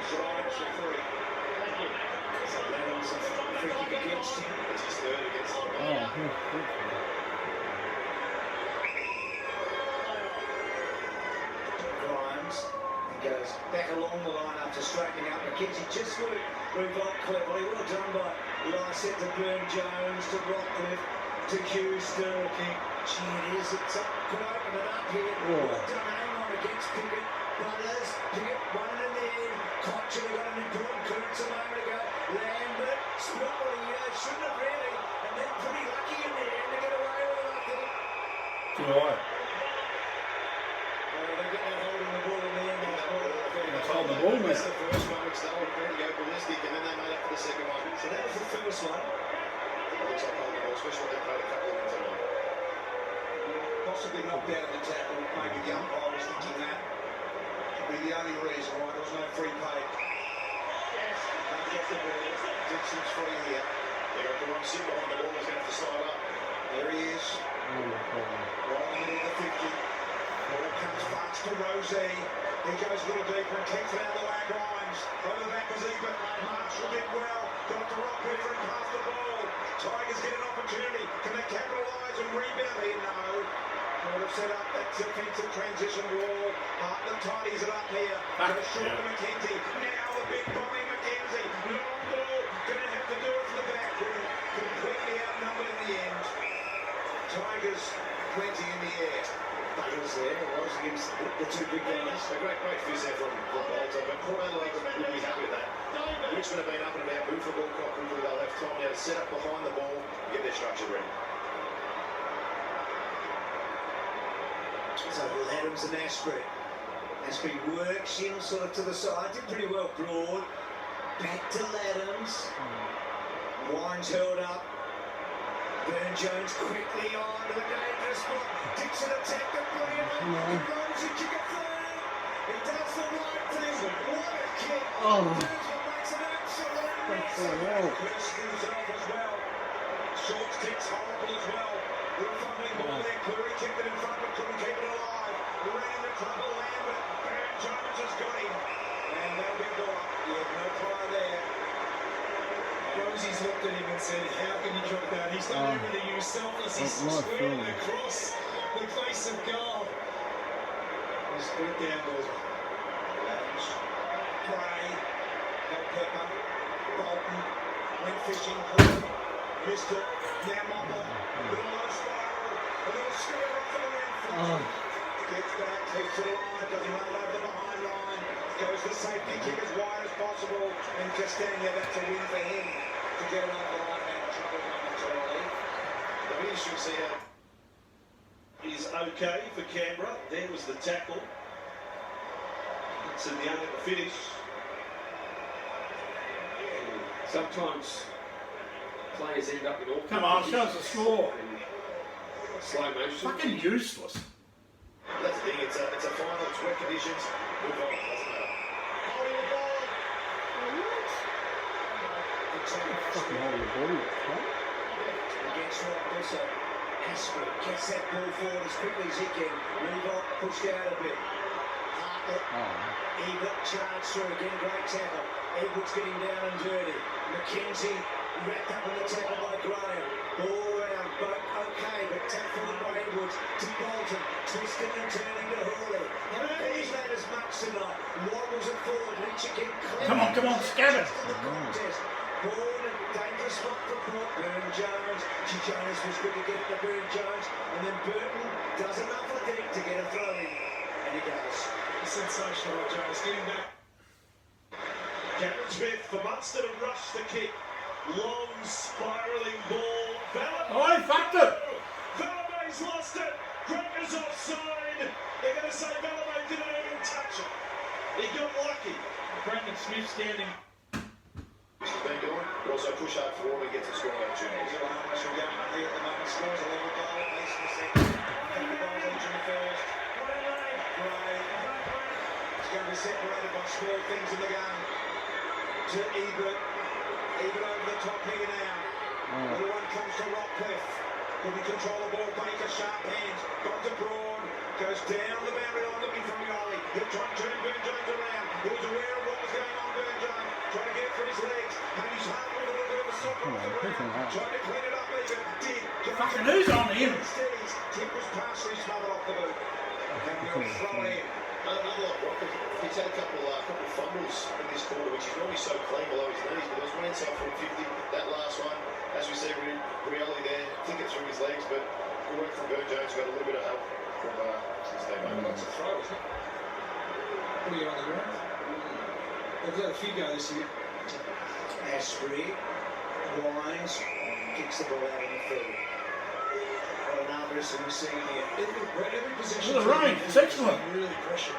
Grimes for free. Thank you. So Adams a free kick against him. It's his third against him. Grimes. He goes back along the line after straightening up. McKenzie just would Revolt cleverly. Well done by Lysette to Burn Jones to Rockcliffe to Houston. Gee, it is. It's up. Could open it up here. Well done. Hang on against Pickett. Butters. Pickett running in the end. Cotchin got an important clearance a moment ago. Lambert. Spotty. Shouldn't have really. And then pretty lucky in the end to get away with it, I think. Too high. They get that holding the ball in the end. That's holding the ball, mate. That's the first one which they were ready to go ballistic, and then they made up for the second one. So that was the first one. It looks like holding the ball, especially when they played a couple of them tonight. Possibly knocked out of the tackle. Maybe the umpire was thinking that. Could be the only reason why there was no free pay. Can't get the ball. Dixon's free here. They got the one sitting behind the ball, he's going to have to slide up. There he is. Right in the middle of the 50. Ball comes fast to Rosie. He goes a little deeper and kicks it out of the way. Grimes. Over the back was Ebert. Marshall did well. Got to Rockcliffe and passed the ball. Tigers get an opportunity. Can they capitalise and rebound here? No. Would have set up that defensive transition wall. Hartland tidies it up here. Goes short to McKenzie. Now the big bombing McKenzie. Long ball. Going to have to do it from the back. Completely outnumbered in the end. Tigers plenty in the air. Butters there. It was against the two big guys. A great fizz there from Bolter, but Port Adelaide would be happy with that. Richmond have been up and about, move the ball cocked, they'll have time now to set up behind the ball, get their structure ready. So Adams and Asprey. Asprey works in sort of to the side. Did pretty well. Broad. Back to Adams. Warren's held up. Burn Jones quickly on to the dangerous spot. Dixon attacked it brilliantly. He runs it, kick it through. He does the right thing. What a kick. Makes an absolute mess. Chris himself as well. Shorts kicks horrible as well. Little fumbling ball there. Cleary kicked it in front but couldn't keep it alive. Ran into trouble. Lambert. Burn Jones has got him. And that'll be a ball up. Yeah, no try there. Rosie's looked at him and said, how can you drop that? He's done everything. He was selfless. He's squaring across the face of goal. Just put it down, boys. Adams, Gray, Pepper, Bolton, went fishing, missed it, now Mopper, little low spiral, a little square off and around. Gets back, takes it line, doesn't run it over the behind line, goes the safety kick as wide as possible, and just standing there, that's a win for him to get it over the line and trouble momentarily. The ministry will see how Is okay for Canberra. There was the tackle. It's in the end of the finish. Sometimes players end up in awkward Come on, show us the positions score. in slow motion. Fucking useless. that's the thing. It's a final. It's wet conditions. Move on. Doesn't matter. Holding the ball. Fucking hold the ball. Against Rock also. Asprey gets that ball forward as quickly as he can. Reebok pushed out a bit. Hartlett, Ebert charged through again, great tackle. Edwards getting down and dirty. McKenzie wrapped up in the tackle by Graham. Ball around, both okay, but tap forward by Edwards to Bolton. Twisting and turning to Hawley. He's had as much tonight. Wobbles it forward, reach again. Come on, scatter. Ball in a dangerous spot for Burn-Jones. Jones was good to get it to Burn-Jones, and then Burton does enough, I think, to get a throw in. And he goes. Sensational, Jones. Getting back. Cameron Smith for Munster to rush the kick. Long spiralling ball. Oh, he fucked it. Valamay's lost it. Crocker's offside. They're going to say Valamay didn't even touch it. He got lucky. Brandon Smith standing. This has been doing. Also push hard forward and get to scoring opportunities. Bahamas are going up here at the moment. Scores a level goal. Mason the second. Couple goals each in the first. Gray. It's going to be separated by small things in the game. To Ebert. Ebert over the top here now. The one comes to Rockcliffe. Couldn't control the ball. Baker sharp hands. Got to Broad. Goes down the boundary line looking for Mioli. He'll try and turn Burn-Jones around. He was aware of what was going on. Burn-Jones trying to get it for his legs. And he's hard with a little bit of a sock off the ground. Trying to clean it up even. Did. Fucking who's on him? Tip was partially smothered off the boot. And we'll throw it in. Unlike Rocker, he's had a couple fumbles in this quarter, which is normally so clean below his knees, but there was one inside from 50, that last one, as we see reality there, flick it through his legs, but good work from Burn-Jones, got a little bit of help from his teammate. That's a throw, isn't it? Putting it on the ground. They've let a few go this year. Asprey winds, kicks the ball out in the field. What an arborist we're seeing here. Every possession. Look at the range, it's excellent. Really pressure.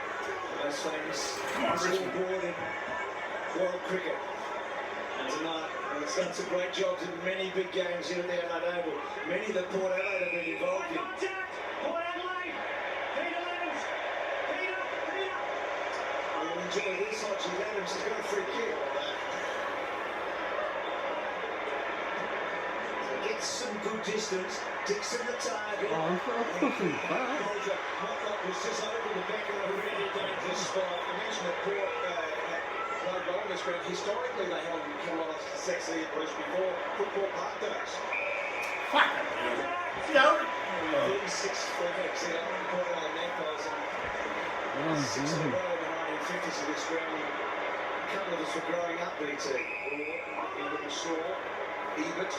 Those things Come on, Richmond. board in world cricket. And tonight, it's done some great jobs in many big games here at the Adelaide Oval. Many that Port Adelaide have been involved in. Port Adelaide. Peter Adams. Peter. I'll enjoy this. Archie Adams has got a free kick. Gets some good distance, Dixon the target. Fucking bad. Motlop was just over the back of a really dangerous spot. I mentioned that Port played well on this ground. Historically, they haven't come on sexy at Bruce before football park days. Fuck it. No. 36 fullbacks here, Port Adelaide Magpies, and 6 in a row in the 1950s of this ground. A couple of us were growing up, BT. Broad, in Little Shaw, Ebert.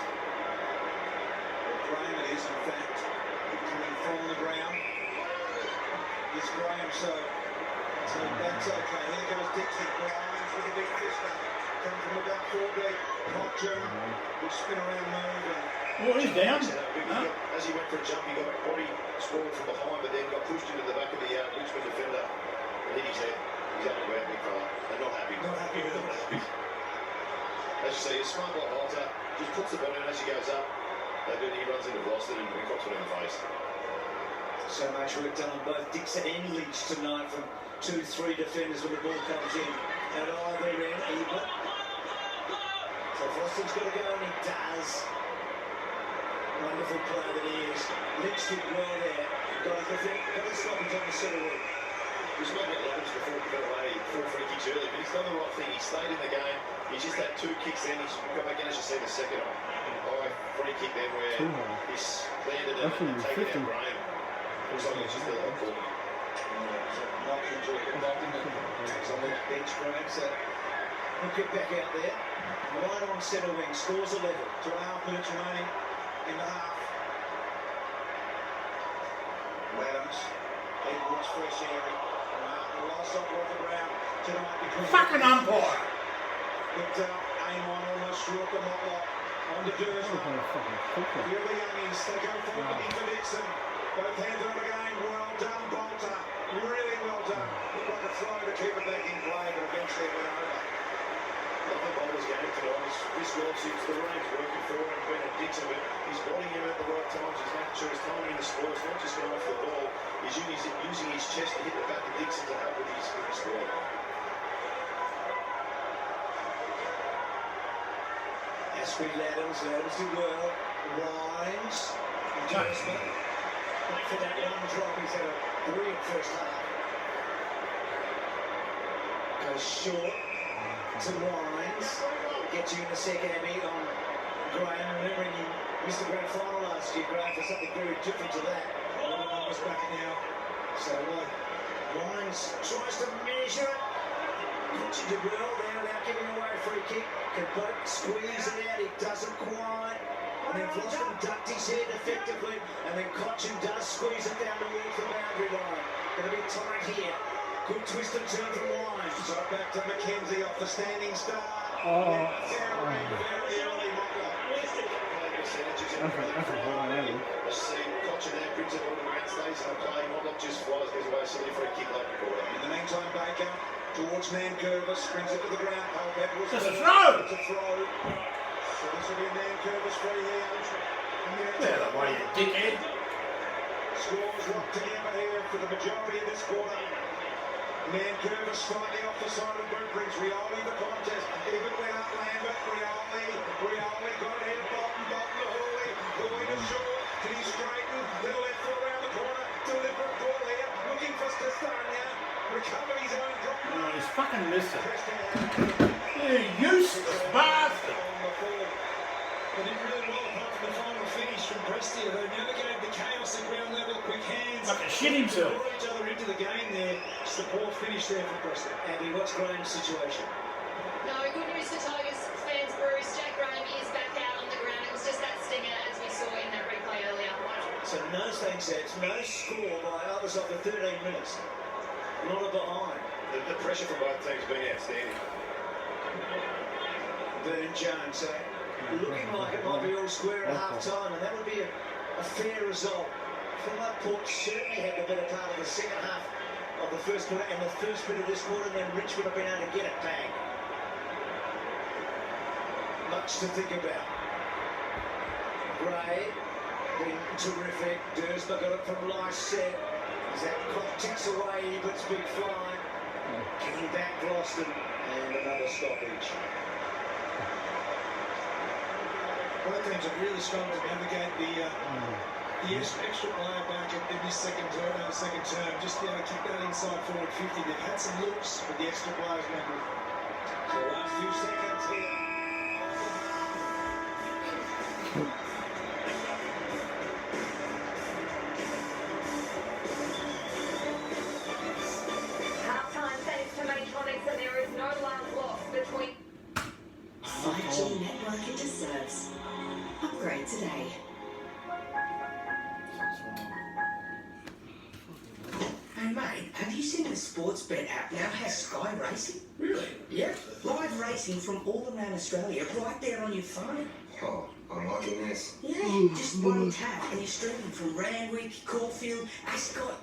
Graham it is, in fact, coming from the ground. It's Graham, so that's okay. Here goes Dixon. Grimes with a big fist up. Comes from about 4 deep. Hodgson will spin around move. Oh, he's down. As he went for a jump, he got body sprawled from behind, but then got pushed into the back of the Richmond defender and hit his head. He's up and about, big fella, and not happy. Not happy with him. As you say, a smart like Halter just puts the body on as he goes up. Then he runs into Boston and he cops it in the face. So much work done on both Dixon and Leach tonight from 2-3 defenders when the ball comes in. At either end, Ebert. So Foster's got to go, and he does. Wonderful player that he is. Leach did well there. Got to stop him on the center wing. He's not got levels before he got away 4 free kicks early, but he's done the right thing. He stayed in the game. He's just had 2 kicks then. He's got back in, as you see, the second free kick then where he's landed and taken out Graham. Looks like it's just a lot for him. Knock into it, it's on the bench, Graham, so he'll get back out there. Right on centre wing, scores a level. 2.5 minutes remaining in the half. Adams, Edwards, fresh area. Martin lost off the ground tonight because Fucking umpire! But Amon almost drew up the knock on the Dursman. Here the youngies, they go forward into Dixon. Both hands on the game, well done, Bolter. Really well done. Looked like a throw to keep it back in play, but eventually it went over. Nothing Bowler's game tonight is Chris Wilson's the range working for him, Bennett Dixon, but he's bodying him at the right times. He's making sure he's timing in the score. It's not just going off the ball. He's using his chest to hit the back of Dixon to help with his score. Asprey Adams did well. Wines. Adjustment. For that one drop, he's had a brilliant first half. Goes short to Wines. Gets you in the second Emmy on Graham. Remembering you missed the grand final last year, Graham, for something very different to that. Numbers back now. So Wines tries to measure it. Puts it to well there without giving away a free kick. Can both squeeze it out. He doesn't quite. And then Vlossman ducked his head effectively. And then Cochin does squeeze it down towards the boundary line. Going to be tight here. Good twist and turn from Wines. So back to Mackenzie off the standing start. Very early knock-off. Cochin there brings it all around, stays in play. Motlop just flies, goes away, silly for a kick like before. In the meantime, Baker towards Nankervis, brings it to the ground. Edwards. It's a throw! It's a throw. So this will be a Nankervis free here. Get out of the way, you dickhead. Scores locked together here for the majority of this quarter. Nankervis slightly off the side of the boot, brings Rioli the contest. Even without Lambert, Rioli got it here. Bolton, Hooley to short. Can he straighten? To the left foot around the corner. Deliberate ball here. Looking for Castagna. Recover his own drop. Oh, he's fucking missing. You useless bastard! They did really well apart from the final finish from Prestia. They navigated the chaos at ground level, quick hands. Fucking shit himself. Brought each other into the game there. Just a poor finish there for Prestia. Andy, what's Graham's situation? No, good news for Tigers fans, Bruce. Jack Graham is back out on the ground. It was just that stinger as we saw in that replay earlier. So no thanks, no score by others after 13 minutes. Not a behind. The pressure from both teams has been outstanding. Burn Jones, so looking like it might be all square at half time, and that would be a fair result. Port certainly had the better part of the second half of the first quarter and the first bit of this quarter, and then Richmond have been able to get it back. Much to think about. Gray been terrific. Dursma got it from Lycett. As that clock ticks away, he puts big fly. Getting back Gloston, and another stoppage. Both teams have really struggled to navigate the extra player back in this second term. Just be able to kick that inside forward 50. They've had some looks, but the extra players not good. So last few seconds here. Half-time thanks to Matronics, and there is no love lost between... 5G network it deserves. Upgrade today. Hey mate, have you seen the sports bet app now has Sky Racing? Really? Yeah, live racing from all around Australia right there on your phone. Oh, I'm liking this. Yeah, just one tap and you're streaming from Randwick, Caulfield, Ascot.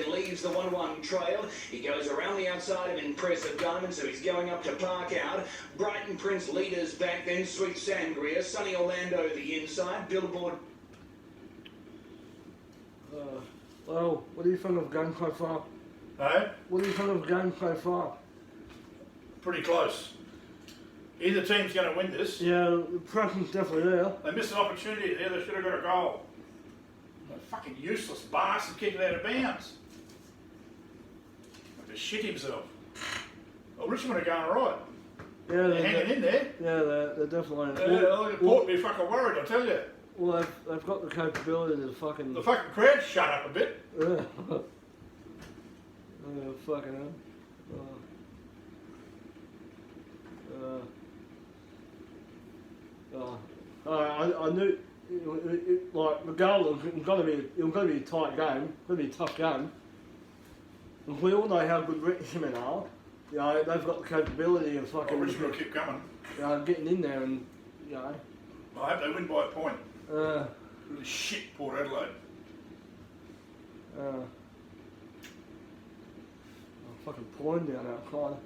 Leaves the 1-1 trail. He goes around the outside of Impressive Diamond, so he's going up to Park Out. Brighton Prince leaders back, then Sweet Sangria. Sunny Orlando the inside. Billboard. Well, what do you think of the game so far? Hey? What do you think of the game so far? Pretty close. Either team's going to win this. Yeah, the pressure's definitely there. They missed an opportunity there. They should have got a goal. A fucking useless bastard kicking it out of bounds. Like to shit himself. Well, Richmond are going alright. Yeah, they're hanging in there. Yeah, they're definitely. Port be fucking worried, I tell you. Well, they've got the capability to fucking. The fucking crowd shut up a bit. Yeah. Fucking hell. I knew, like, the goal, it was going to be a tight game, going to be a tough game. And we all know how good Richmond are. You know, they've got the capability of fucking... Richmond will keep coming. You know, getting in there and, you know... I hope they win by a point. Really shit, Port Adelaide. Fucking pouring down out kind.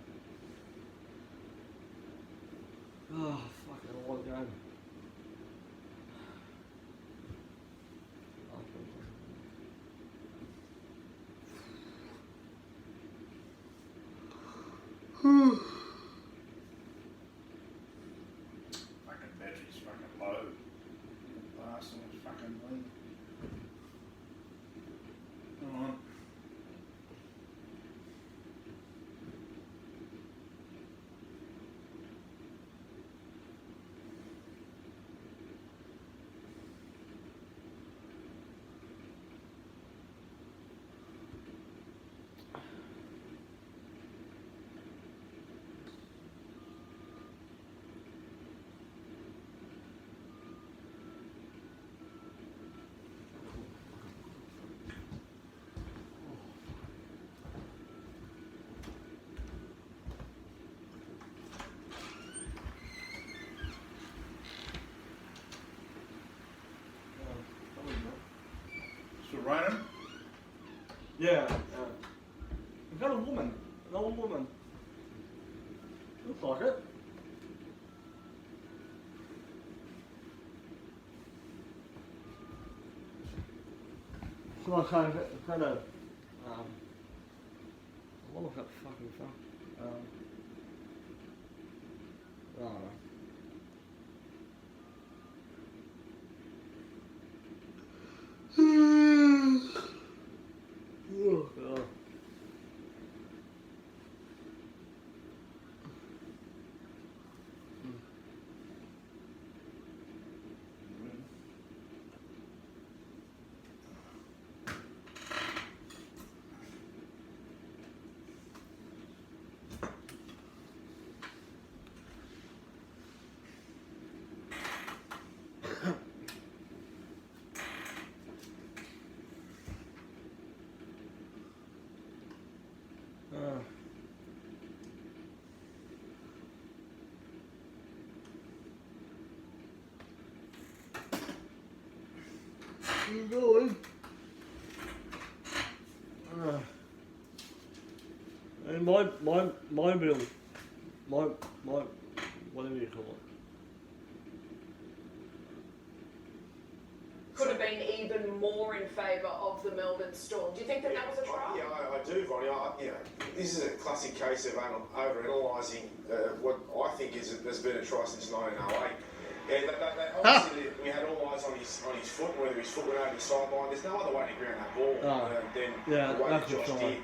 Oh, fucking what a game. Fucking battery's fucking low. Last one's fucking lean. Come on. Ryan? Yeah. We've got a woman. An old woman. Looks like it. So I kind of, I want to look at fucking fuck. I don't know. Oh, God. Keep going. And my bill, whatever you call it. Could have been even more in favour of the Melbourne Storm. Do you think that was a try? Yeah, I do, Ronnie. This is a classic case of over-analysing what I think has been a try since 1908. Yeah, obviously we had all eyes on his foot, whether his foot went over the sideline. There's no other way to ground that ball than the way that Josh did.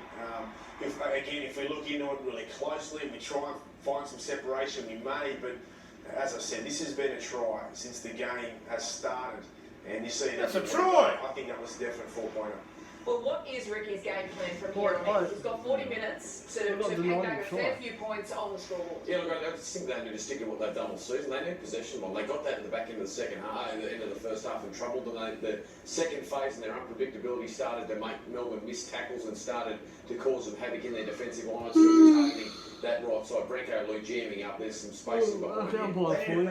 If we look into it really closely and we try and find some separation, we may, but as I said, this has been a try since the game has started. And you see that's a try! I think that was a definite 4-pointer. Well, what is Ricky's game plan from here on in? He's got 40 minutes to pick back a fair few points on the scoreboard. Yeah, look, I just think they need to stick to what they've done all season. They need possession. Well, they got that in the back end of the second half, the end of the first half, and troubled them. The second phase and their unpredictability started to make Melbourne miss tackles and started to cause them havoc in their defensive line. Still targeting that right side. Branko Lee jamming up. There's some spacing behind him.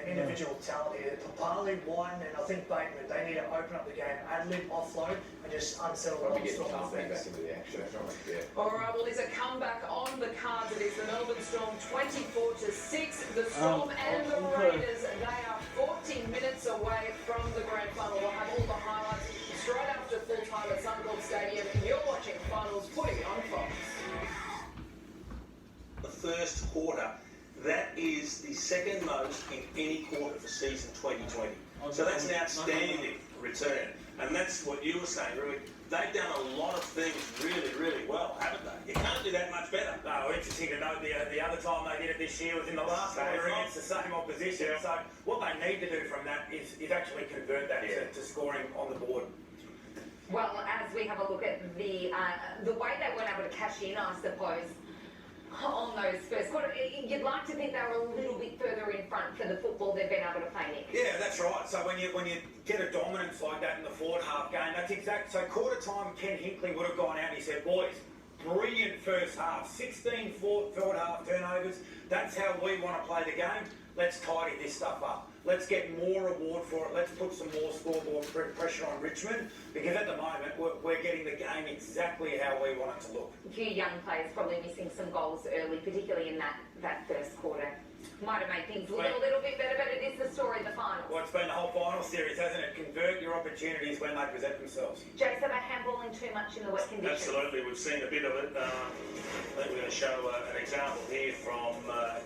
Individual talent here. Papali, White, and I think Bateman, they need to open up the game. Adelaide offload and just unsettle the Storm back into the action. All right, well, there's a comeback on the cards. It is the Melbourne Storm 24-6. The Storm and the Raiders, they are 40 minutes away from the grand final. We'll have all the highlights straight after full time at Suncorp Stadium. You're watching Finals Footy on Fox. The first quarter, that is the second most in any quarter for season 2020. So that's an outstanding return. And that's what you were saying, really. They've done a lot of things really, really well, haven't they? You can't do that much better. No, interesting to note the other time they did it this year was in the last quarter against the same opposition. Yeah. So what they need to do from that is actually convert that to scoring on the board. Well, as we have a look at the way they weren't able to cash in, I suppose, on those first quarter, you'd like to think they were a little bit further in front for the football they've been able to play, Nick. Yeah, that's right. So when you get a dominance like that in the forward half game, that's exact. So quarter time, Ken Hinkley would have gone out and he said, boys, brilliant first half, 16 forward half turnovers. That's how we want to play the game. Let's tidy this stuff up. Let's get more reward for it. Let's put some more scoreboard pressure on Richmond, because at the moment we're getting the game exactly how we want it to look. A few young players probably missing some goals early, particularly in that first quarter. Might have made things look a little bit better, but it is the story of the finals. Well, it's been the whole final series, hasn't it? Convert your opportunities when they present themselves. Jay, so they're handballing too much in the wet conditions? Absolutely, we've seen a bit of it. I think we're going to show an example here from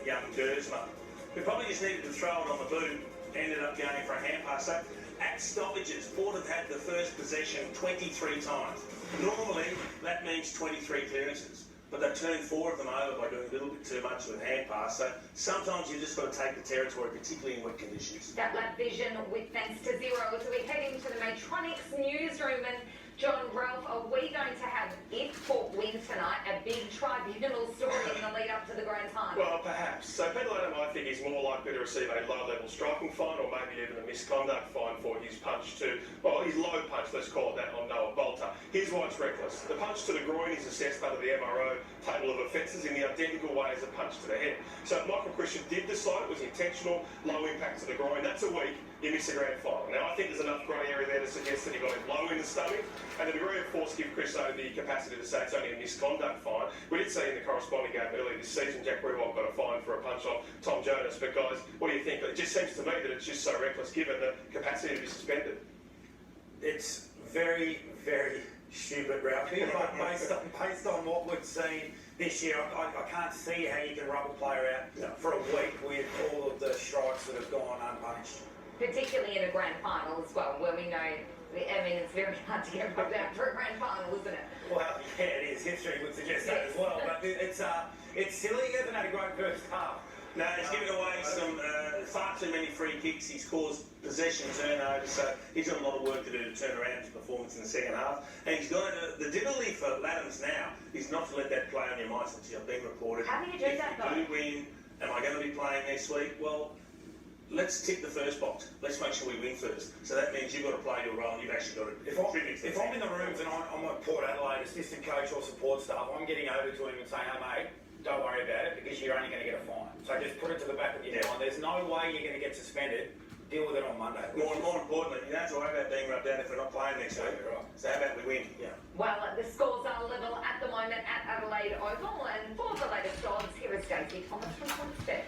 young Gersma, who probably just needed to throw it on the boot, ended up going for a hand pass. So at stoppages, Port have had the first possession 23 times. Normally, that means 23 clearances. But they've turned 4 of them over by doing a little bit too much with hand pass. So sometimes you've just got to take the territory, particularly in wet conditions. That lap vision with thanks to Zero. So we head into the Matronics newsroom, and John, Ralph, are we going to have, if Port win tonight, a big tribunal story in the lead up to the grand final? Well, perhaps. So Peter Ladham, I think, is more likely to receive a low-level striking fine, or maybe even a misconduct fine for his punch to, well, his low punch, let's call it that, on Noah Bolter. Here's why it's reckless. The punch to the groin is assessed under the MRO table of offences in the identical way as a punch to the head. So if Michael Christian did decide it was intentional, low impact to the groin, that's a week, you miss the grand final. Now, I think there's enough grey area there to suggest that he got him low in the stomach, and the degree of force give Chris the capacity to say it's only a misconduct fine. We did see in the corresponding game earlier this season, Jack Rewalt got a fine for a punch on Tom Jonas. But guys, what do you think? It just seems to me that it's just so reckless given the capacity to be suspended. It's very, very stupid, Ralphie, but based on what we've seen this year, I can't see how you can rub a player out for a week with all of the strikes that have gone unpunished. Particularly in a grand final as well, where we know, I mean, it's very hard to get rubbed out for a grand final, isn't it? Well, yeah, it is. History would suggest that as well, but it's silly. He hasn't had a great first half. No, he's given away some far too many free kicks. He's caused possession turnovers, so he's got a lot of work to do to turn around his performance in the second half. And he's got the difficulty for Ladhams now is not to let that play on your mind since you've been reported. How do you do that, though? If you do win, am I going to be playing next week? Well, let's tick the first box. Let's make sure we win first. So that means you've got to play your role and you've actually got to contribute. If I'm in the rooms and I'm at Port Adelaide, assistant coach or support staff, I'm getting over to him and saying, hey mate, don't worry about it because you're only going to get a fine. So just put it to the back of your mind. There's no way you're going to get suspended. Deal with it on Monday. More importantly, you don't have to worry about being rubbed down if we're not playing next week. Right. So how about we win? Yeah. Well, the scores are level at the moment at Adelaide Oval, and for the latest odds, here is Stacey Thomas from PointsBet.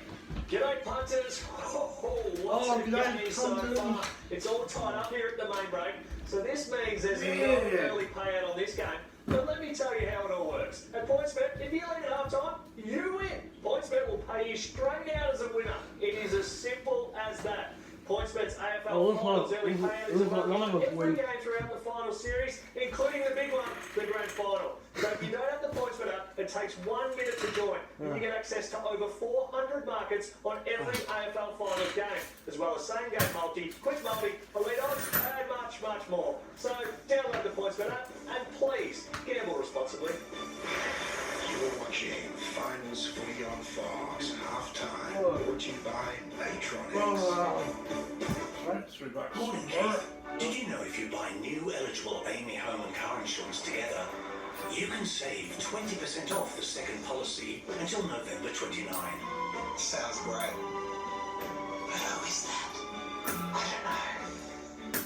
G'day punters! What's the game so far? It's all tied up here at the main break, so this means there's no early payout on this game. But let me tell you how it all works. At PointsBet, if you lead at half time, you win. PointsBet will pay you straight out as a winner. It is as simple as that. PointsBet's AFL Finals early payout is available every game throughout the final series, including the big one, the grand final. So if you don't have the PointsBet app, it takes 1 minute to join. And you get access to over 400 markets on every AFL Finals game, as well as same-game multi, quick multi, elite odds, and much, much more. So download the PointsBet app, and please, gamble responsibly. You're watching Finals Footy on Fox, half-time, brought to you by Matronics. Morning, Keith. Did you know if you buy new eligible Amy home and car insurance together, you can save 20% off the second policy until November 29? Sounds great. But who is that? I don't know.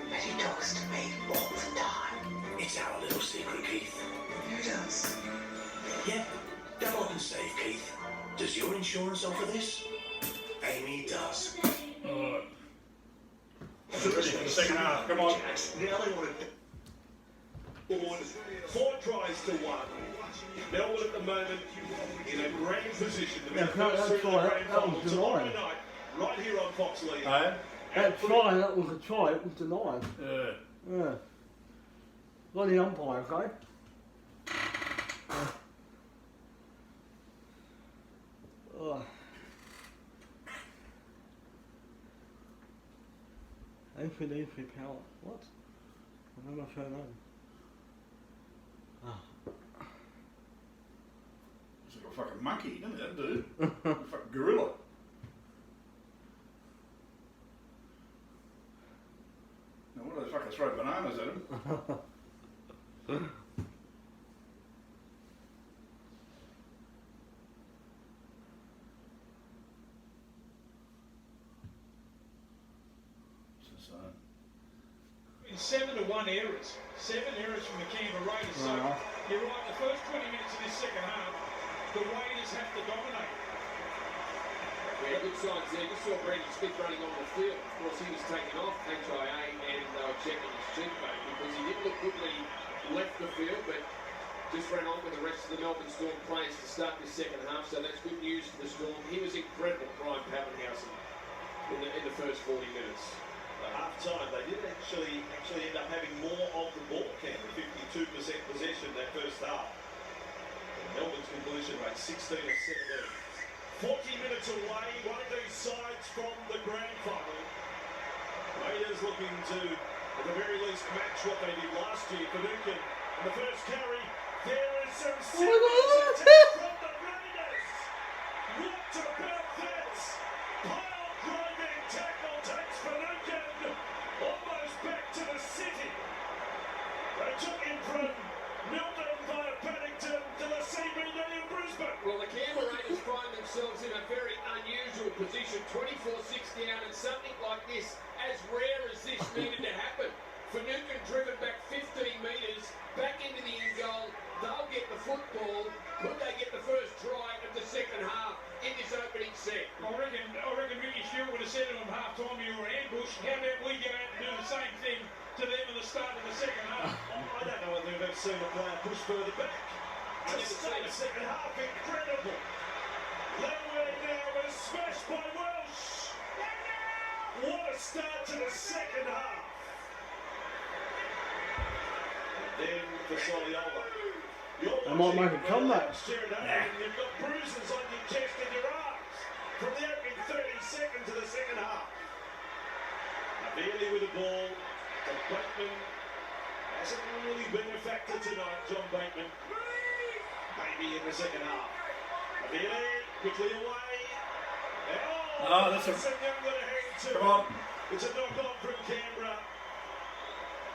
But he talks to me all the time. It's our little secret, Keith. Who does? Yeah, double up and save, Keith. Does your insurance offer this? Amy does. Ready for the second half, come on. Now they want to forward 4 tries to 1. Melbourne at the moment in a great position to be the first through the grand final tomorrow night, right here on Fox League. That try, that was a try, it was denied. Yeah. Not the umpire, okay? Infinite power. What? I'm not sure now. It's like a fucking monkey, doesn't it, that dude? A fucking gorilla. Now, what do they fucking throw bananas at him? In 7-1 errors. 7 errors from the Canberra Raiders. So you're right, the first 20 minutes of this second half, the Raiders have to dominate. Yeah, good signs there. You saw Brandon Smith running on the field. Of course, he was taken off HIA and they were checking his cheekbone because he didn't look good when he left the field, but just ran on with the rest of the Melbourne Storm players to start this second half, so that's good news for the Storm. He was incredible, Brian Pappenhausen, in the first 40 minutes. At half-time, they did actually end up having more of the ball, Canberra, 52% possession that first half. And Melbourne's completion rate, 16 of 17. 40 minutes away, one of these sides from the grand final. Raiders looking to, at the very least, match what they did last year for Newcombe. And the first carry, there is some serious attack from the Raiders. What about that? Pile-driving tackle takes for Newcombe, almost back to the city. They took him from Milton via Paddington to the CBD in Brisbane. Well, the Canberra Raiders find themselves in a very unusual position, 24-6 down, and something like this, as rare as this, needed to happen. For Newcombe driven back 15 metres, back into the end goal, they'll get the football. Could they get the first try of the second half in this opening set? I reckon Mickey Stewart would have said to him half-time, you were ambushed. How about we go out and do the same thing to them at the start of the second half? I don't know whether we've ever seen a player push further back. To start the second half, incredible. Langway now is smashed by Welsh. What a start to the second half. And then for Soliola. I might make a comeback. You've got bruises on your chest and your arms from the opening 30 seconds of the second half. Barely with the ball. But Bateman hasn't really been a factor tonight, John Bateman. Maybe in the second half. Barely quickly away. Oh, that's a... Come on. It's a knock-on from Canberra.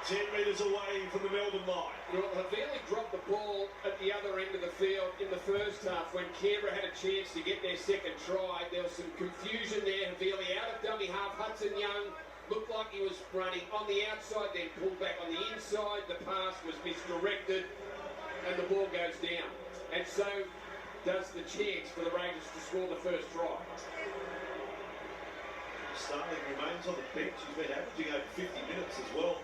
10 metres away from the Melbourne line. Well, Havili dropped the ball at the other end of the field in the first half when Canberra had a chance to get their second try. There was some confusion there. Havili out of dummy half. Hudson Young looked like he was running on the outside, then pulled back on the inside. The pass was misdirected and the ball goes down. And so does the chance for the Raiders to score the first try. Starling remains on the bench. He's been averaging over 50 minutes as well.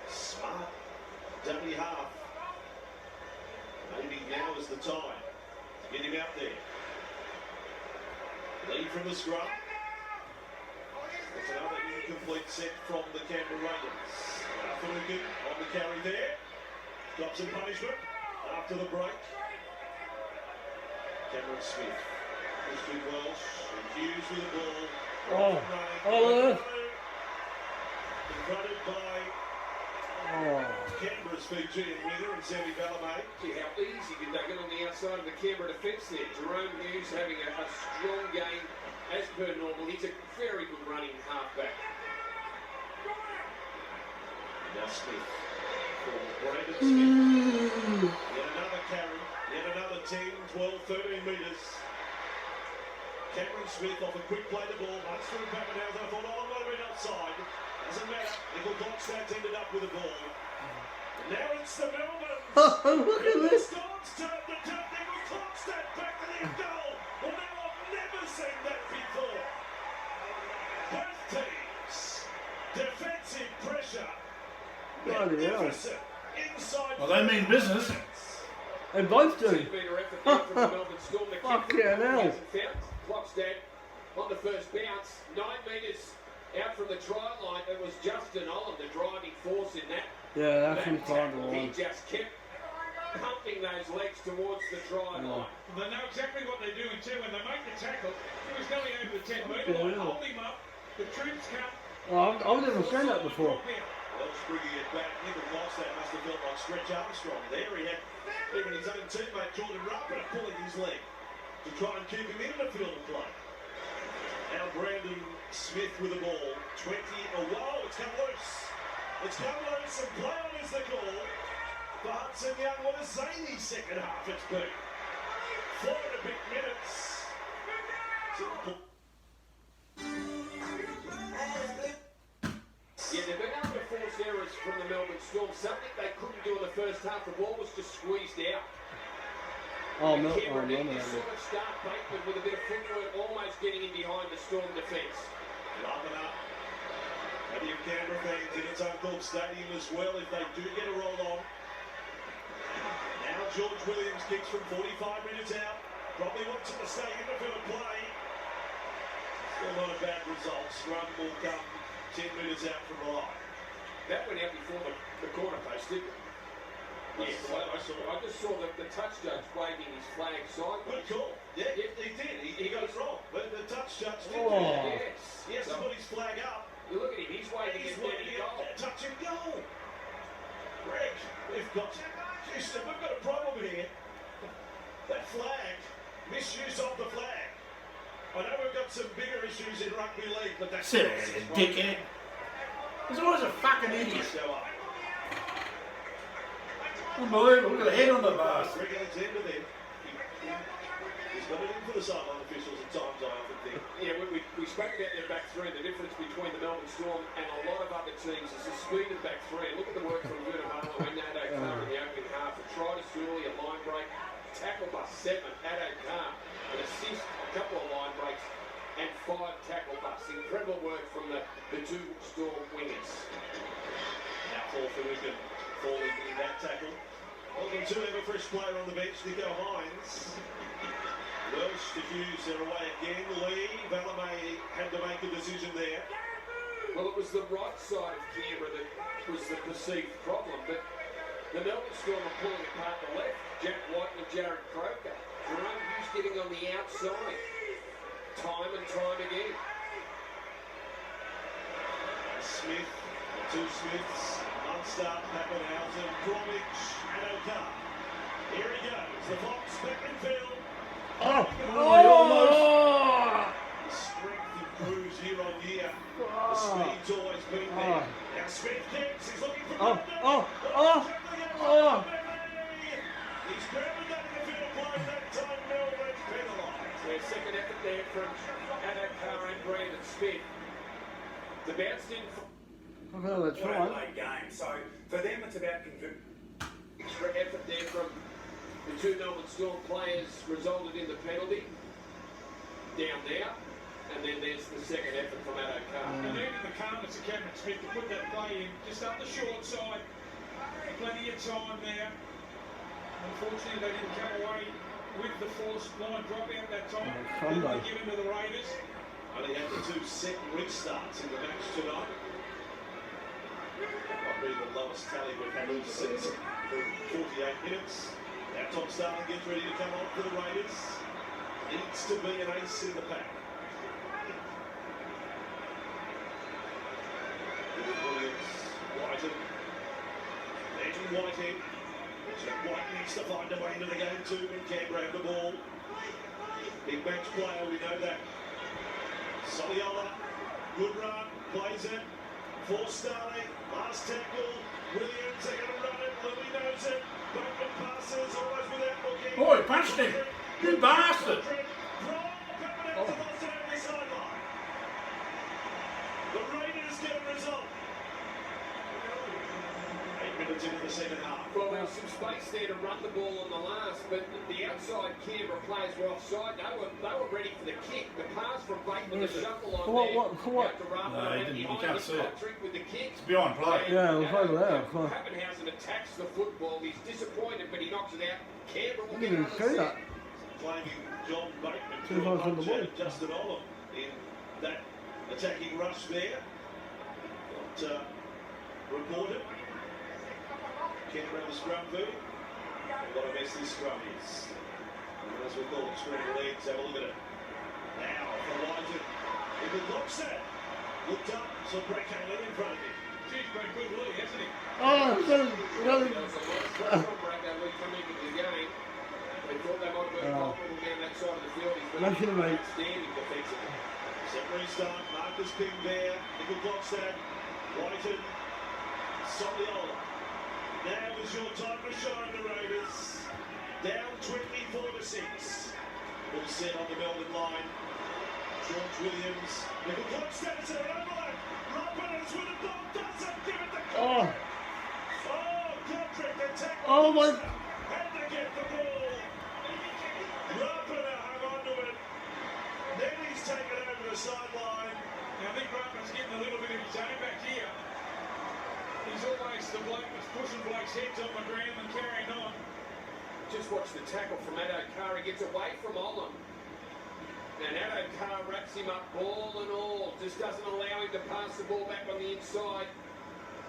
Smart, dummy half. Maybe now is the time to get him out there. Lead from the scrum. That's another incomplete set from the Canberra Raiders. Funugan on the carry there. Got some punishment after the break. Cameron Smith. Christian Welsh. Hughes with the ball. Confronted by Canberra's Fijian winger and Sammy Balame. See how easy they get on the outside of the Canberra defence there. Jerome Hughes having a strong game as per normal. He's a very good running halfback. Now Smith for Brandon Smith. Yet another carry. Yet another 10, 12, 13 metres. Cameron Smith off a quick play the ball. Much through Pappenhausen. I thought, I might have been outside. Doesn't matter. Nickel Dockstad's ended up with the ball. And now it's the Melbourne. Look at this. Storm's turn to turn. Nickel Dockstad back to the end goal. Well, now I've never seen that before. Both teams. Defensive pressure. Bloody hell. Inside. Well, they mean business. They both do. Fucking hell. Dockstad on the first bounce. 9 metres out from the try line. It was Justin Olam, the driving force in that. Yeah, that's inside the He line. just kept pumping those legs towards the try line. They know exactly what they're doing too. When they make the tackle, he was going over the 10 metre line. Hold him up. The troops come. Oh, I've never seen that before. Welsh bringing it back. Even whilst that must have felt like Stretch Armstrong there. He had even his own teammate Jordan Ruppert pulling his leg to try and keep him in the field of play. Now Brandon Smith with the ball. 20. Oh, whoa, it's come loose. It's come loose and play on is the call. For Hudson Young, what a zany second half it's been. 4 and a bit minutes. Yeah, they've been able to force errors from the Melbourne Storm. Something they couldn't do in the first half. The ball was just squeezed out. Oh, and no, Canberra no, did no, this no. sort of start Bateman with a bit of footwork, almost getting in behind the Storm defence. Laughing up. Plenty of Canberra fans in its Uncork Stadium as well if they do get a roll on. Now George Williams kicks from 45 minutes out. Probably wants him to stay in the field of play. Still not a bad result. Scrum will come 10 metres out from the line. That went out before the corner post, didn't it? Yes, I just saw the touch judge waving his flag sideways. Good call. Yeah, he did. He got it wrong. But the touch judge did Oh. that. Yes. He has to put his flag up. You look at him, he's waving his goal. Touch and goal. Greg, we've got a problem here. That flag, misuse of the flag. I know we've got some bigger issues in rugby league, but that's Sit down, dickhead. There's always a fucking idiot. Unbelievable. Look at the head on the bus. Greg Alexander then. He's got it in for the sideline officials at times, I often think. Yeah, we spoke about their back three. The difference between the Melbourne Storm and a lot of other teams is the speed of back three. Look at the work from Vunivalu and Addo Carr in the opening half. A try to Sully, a line break, tackle by 7, Addo Carr, an assist, a couple of line breaks, and 5 tackle busts. Incredible work from the two Storm wingers. Now Paul Finucane falling in that tackle. Welcome to have a fresh player on the bench, Nico Hines. Welsh to Hughes, they're away again. Lee, Valamay had to make a decision there. Well, it was the right side of Canberra that was the perceived problem, but the Melbourne Storm are pulling apart the left. Jack White and Jared Croker. Jerome Hughes getting on the outside. Time and time again. Smith, the two Smiths, Munster, Pappenhausen, Bromwich, and O'Carr. Here he goes, the Fox back in field. Oh! The strength improves year on year. The speed's always been there. Now Smith kicks, he's looking for He's grabbing that in the field of play that time. Melbourne's penalised. Their second effort there from Addo Carr and Brandon Smith. The bounce in. That's What a right. late game. So for them, it's about conviction. Extra effort there from the two Melbourne Storm players resulted in the penalty down there, and then there's the second effort from Addo Carr. And even the calmness of Cameron Smith to put that play in just up the short side. Plenty of time there. Unfortunately, they didn't come away with the forced line drop out that time. Didn't give him to the Raiders. Only had the 2 set restarts in the match tonight. Might be the lowest tally we've had all season for 48 minutes. Now Tom Starling gets ready to come on for the Raiders. Needs to be an ace in the pack. Williams, Whiten, then Whitehead. So White needs to find a way into the game too when Canberra have the ball. Big match player, we know that. Soliola, good run, plays it. For Starling, last tackle. Williams, they're going to run it. Lily knows it. Bateman passes, almost without looking. Oh, he punched him. You bastard. The Raiders get a result. 8 minutes into the second half. Well, there was some space there to run the ball on the last, but the outside Canberra players were offside. They were ready for the kick. The pass from Bateman, the shuffle on What? out to Rafa, No, he didn't. You can't see it. Patrick with the kick. It's beyond play. Yeah, it was over there. Pappenhausen attacks the football. He's disappointed, but he knocks it out. Canberra will get didn't see that. Claiming John Bateman Two to a guys on the punch ball. at Justin Olam in that attacking rush there. Not reported. Canberra the scrum food. What a mess this scrum is. And as we call it, scrum legs, have a look at it. Now for Whiten. If it looks at, looked up, saw Brett Cayley in front of him. He's been good, Lee, hasn't he? Oh, There was a lot of break that week coming into the game. They thought they might have been vulnerable down that side of the field. He's been outstanding defensively. Set restart, Marcus King there, Nickel Blockstad, Whiten, Soliola. Now is your time to shine, the Raiders. Down 24-6. All set on the Melbourne line. George Williams, Nickel Blockstad to the overlap. Ruppiners with a ball, doesn't give it to Godric. Oh, Godric attack. Oh my. Had to get the ball. Ruppiner hung on to it. Then he's taken over the sideline. Now, I think Ruppin's getting a little bit of his own back here. He's always the bloke that's pushing blokes' heads on the ground and carrying on. Just watch the tackle from Addo Carr. He gets away from Olam. And Addo Carr wraps him up, ball and all. Just doesn't allow him to pass the ball back on the inside.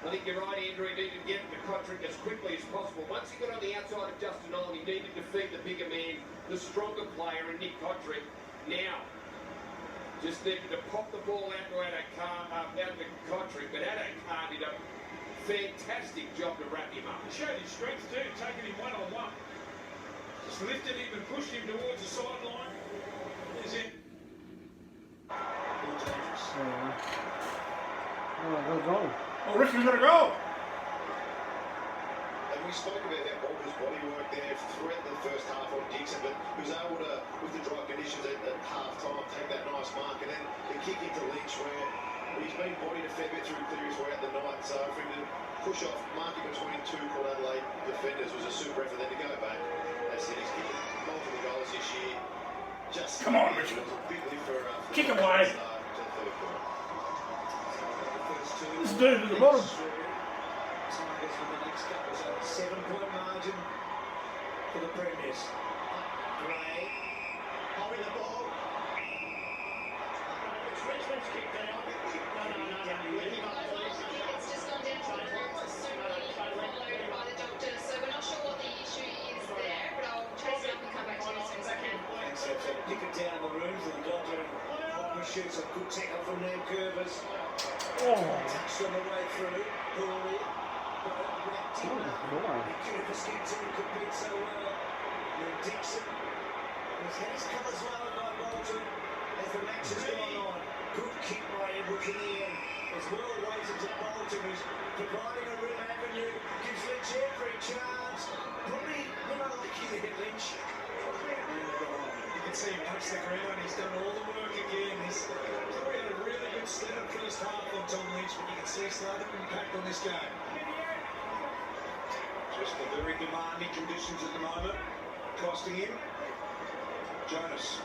I think you're right, Andrew. He needed to get to Kotrick as quickly as possible. Once he got on the outside of Justin Olam, he needed to feed the bigger man, the stronger player, and Nick Kotrick. Now, just needed to pop the ball out to Addo Carr, out to Kotrick. But Addo Carr did a fantastic job to wrap him up. He showed his strength too, taking him one-on-one. Just lifted him and pushed him towards the sideline. There's it. Oh, Richmond's got to go. And we spoke about that Walker's body work there throughout the first half on Dixon, but he was able to, with the dry conditions at half-time, take that nice mark, and then the kick into Lynch where he's been bodied a fair bit through clearies throughout the night, so for him to push off, marking between two Port Adelaide defenders was a super effort. Then to go back, as I said, he's kicked multiple goals this year. Just come on, Richmond. Big lift for kick away. This dude at the bottom. Tigers with the next couple, so 7-point margin for the Premiers. Gray, holding the ball. It's Richmond's kick down. No. It's just gone down to the floor, soonly followed by the doctor. So we're not sure what the issue is there, but I'll chase it up and come back to you as soon as I can. Thanks, so pick it down the room for the doctor, and Hopper shoots a good tackle from them curvers. Touched on the way through, poorly, but wrapped him up. He could have escaped him and compete so well. And then Dixon has had his colours lowered by Bolton as the match has gone on. Good kick by Edward Ian. As well weighted to Bolton, who's providing a real avenue, gives Lynch every chance. Probably not lucky to hit Lynch. You can see him touch the ground. He's done all the work again. He's probably had a really good stand first half on Tom Lynch, but you can see starting to impact on this game. Just the very demanding conditions at the moment, costing him. Jonas.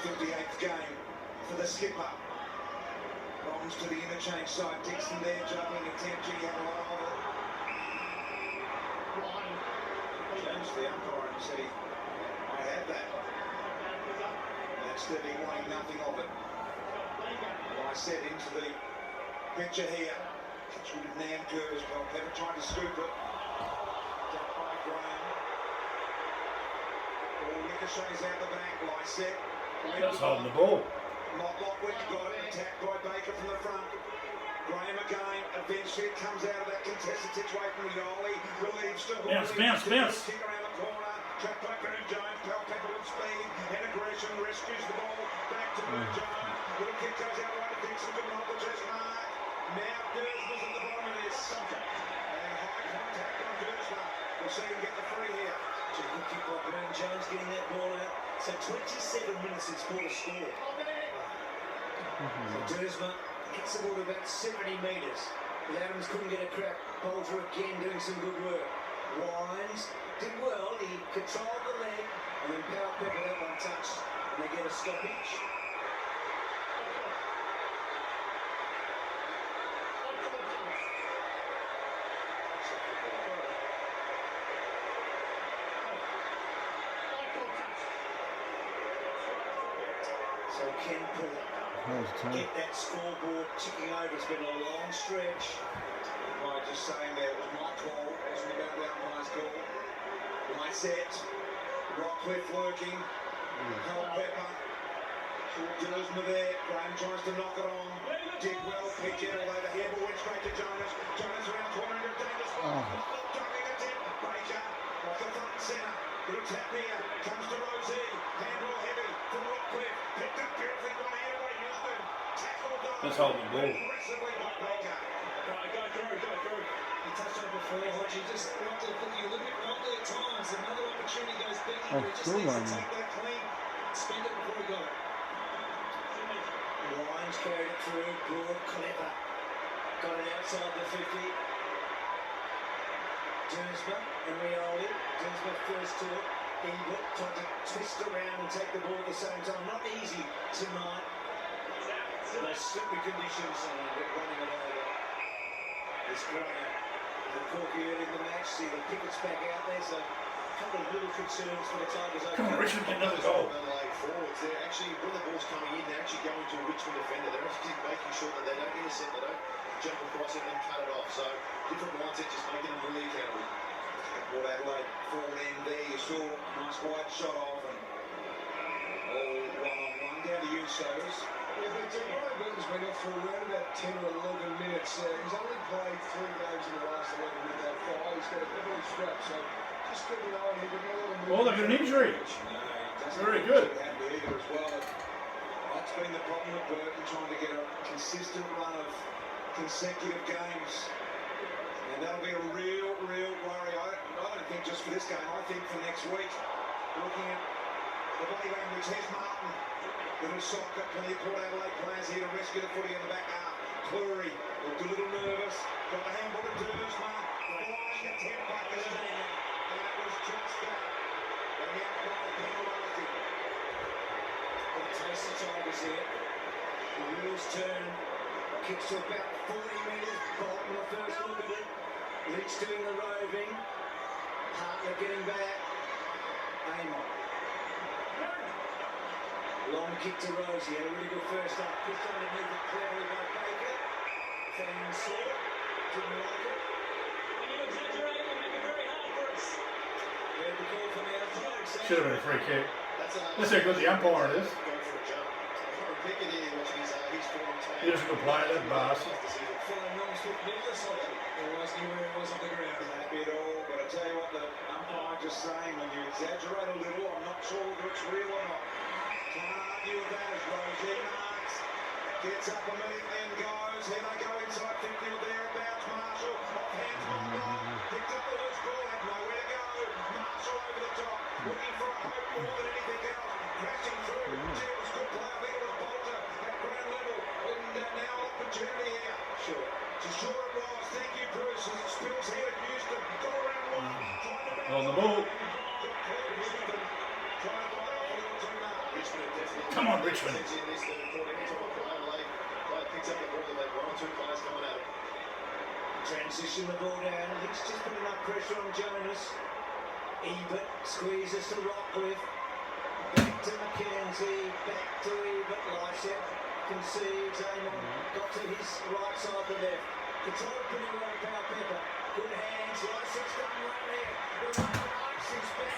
58th game for the skipper. Bonds to the interchange side. Dixon there, juggling attempt. He had a lot of it. James, the umpire, and said, I had that. And steadily wanting nothing of it. And I said into the picture here, catch with Nam curves, well, never tried to scoop it. Down by Graham. Ball ricochets out the back, Lysette. Just holding the ball. Lockwood got it, attacked by Baker from the front. Graham again, eventually it comes out of that contested situation. Yoli relieves to Bounce. Kick around the corner, trap Baker and Jones, Palpepper with speed and aggression, rescues the ball, back to Jones. Little kick goes out right to Dixon to Michael Chesmark. Now Dersma's at the bottom of this. And high contact on Dersma. We'll see him get the free here. Good kick by Brennan Jones getting that ball out. So 27 minutes since quarter score. So Dersma gets the ball to about 70 metres. But Adams couldn't get a crack. Bolter again doing some good work. Wines did well. He controlled the leg. And then Powell Pepper that one touched. And they get a stoppage. So Ken Paul get that scoreboard ticking over. It's been a long stretch. By just saying there, it was my call, it wasn't about the umpire's call. Lysette, Rockcliffe working, Culpepper, Dersma there. Graham tries to knock it on. Did well. Pitch it all over. Handball went straight to Jonas. Jonas around corner into a dangerous spot. Driving a tip. Baker off the front and centre. Little tap here. Comes to Rosie. Handball heavy from Rockcliffe. Picked up beautifully one hand by Houston. Tackled down. Let's hold the ball. Aggressively by Baker. Go through. He touched on it before, Hodgie just knocked it looking a little bit wobbly at times. Another opportunity goes Becky, Oh, but he just good needs one. to take that clean, spend it before he got it. Lyons carried it through, Broad, clever. Got it outside the 50. Dersma and Rioli. Dersma first to it. Ebert tried to twist around and take the ball at the same time. Not easy tonight. Those slippery conditions and they're running it over. It's Graham. The Corky early in the match. See the Pickett's back out there, so a couple of little concerns for the Tigers. Come on, Richmond, get another goal. Adelaide forwards, they're actually, when the ball's coming in, they're actually going to a Richmond defender. They're actually making sure that they don't intercept, they don't jump across it and then cut it off. So, different mindset, just making them really accountable. Port Adelaide forward end there. You saw a nice wide shot off and all one-on-one down to you, So's. Yeah, but Brian Burton's been off for around about 10 or 11 minutes. He's only played 3 games in the last 11 with that fire. He's got a heavily strapped, so just keep an eye on him. But not a lot of Oh, they've got an injury. Very good. Either as well. That's been the problem with Burton, trying to get a consistent run of consecutive games. And that'll be a real worry. I don't think just for this game, I think for next week. Looking at the body language, here's Martin. Little sock, got plenty of Port Adelaide players here to rescue the footy in the back half. Cleary looked a little nervous. Got the handball to Dersma. Flying attempt by Dersma. And that was just that. And the umpire penalised him. Got a taste of Tigers here. The wheels turn. Kicks to about 40 metres. Bolton the first look at it. Leach doing the roving. Hartley getting back. Amon. Long kick to Rosie. Had a really good first half. Pushed underneath it cleverly by Baker. Fans saw it. Didn't like it. When you exaggerate, you make it very hard for us. There's the call from outside. Should have been a free kick. That's how good the umpire is. Go for a jump. Pickett here watching his form take. He doesn't play that bastard. Follow non-stop Nicholas on it. Always knew where he was on the ground. Happy at all, but I tell you what, the umpire just saying when you exaggerate a little, I'm not sure whether it's real or not. Can't argue with that as Rosie marks. Gets up immediately and goes. Here they go inside 50 or thereabouts. Marshall off hands Montgomery. Picked up the loose ball, had nowhere to go. Marshall over the top, looking for a hope more than anything else. Crashing through. Gee, it was good play. I think it was Bolter at ground level. And now opportunity here. Sure. Sure it was. Thank you, Bruce. As it spills here at Houston. Got around one. On the ball. Come on, Richmond. Transition the ball down. He's just put enough pressure on Jonas. Ebert squeezes to Rockcliffe. Back to McKenzie. Back to Ebert. Lysett concedes. Amon got to his right side to left. Controlled pretty well. Power Pepper. Good hands. Lysett's done right there. The right arms is back.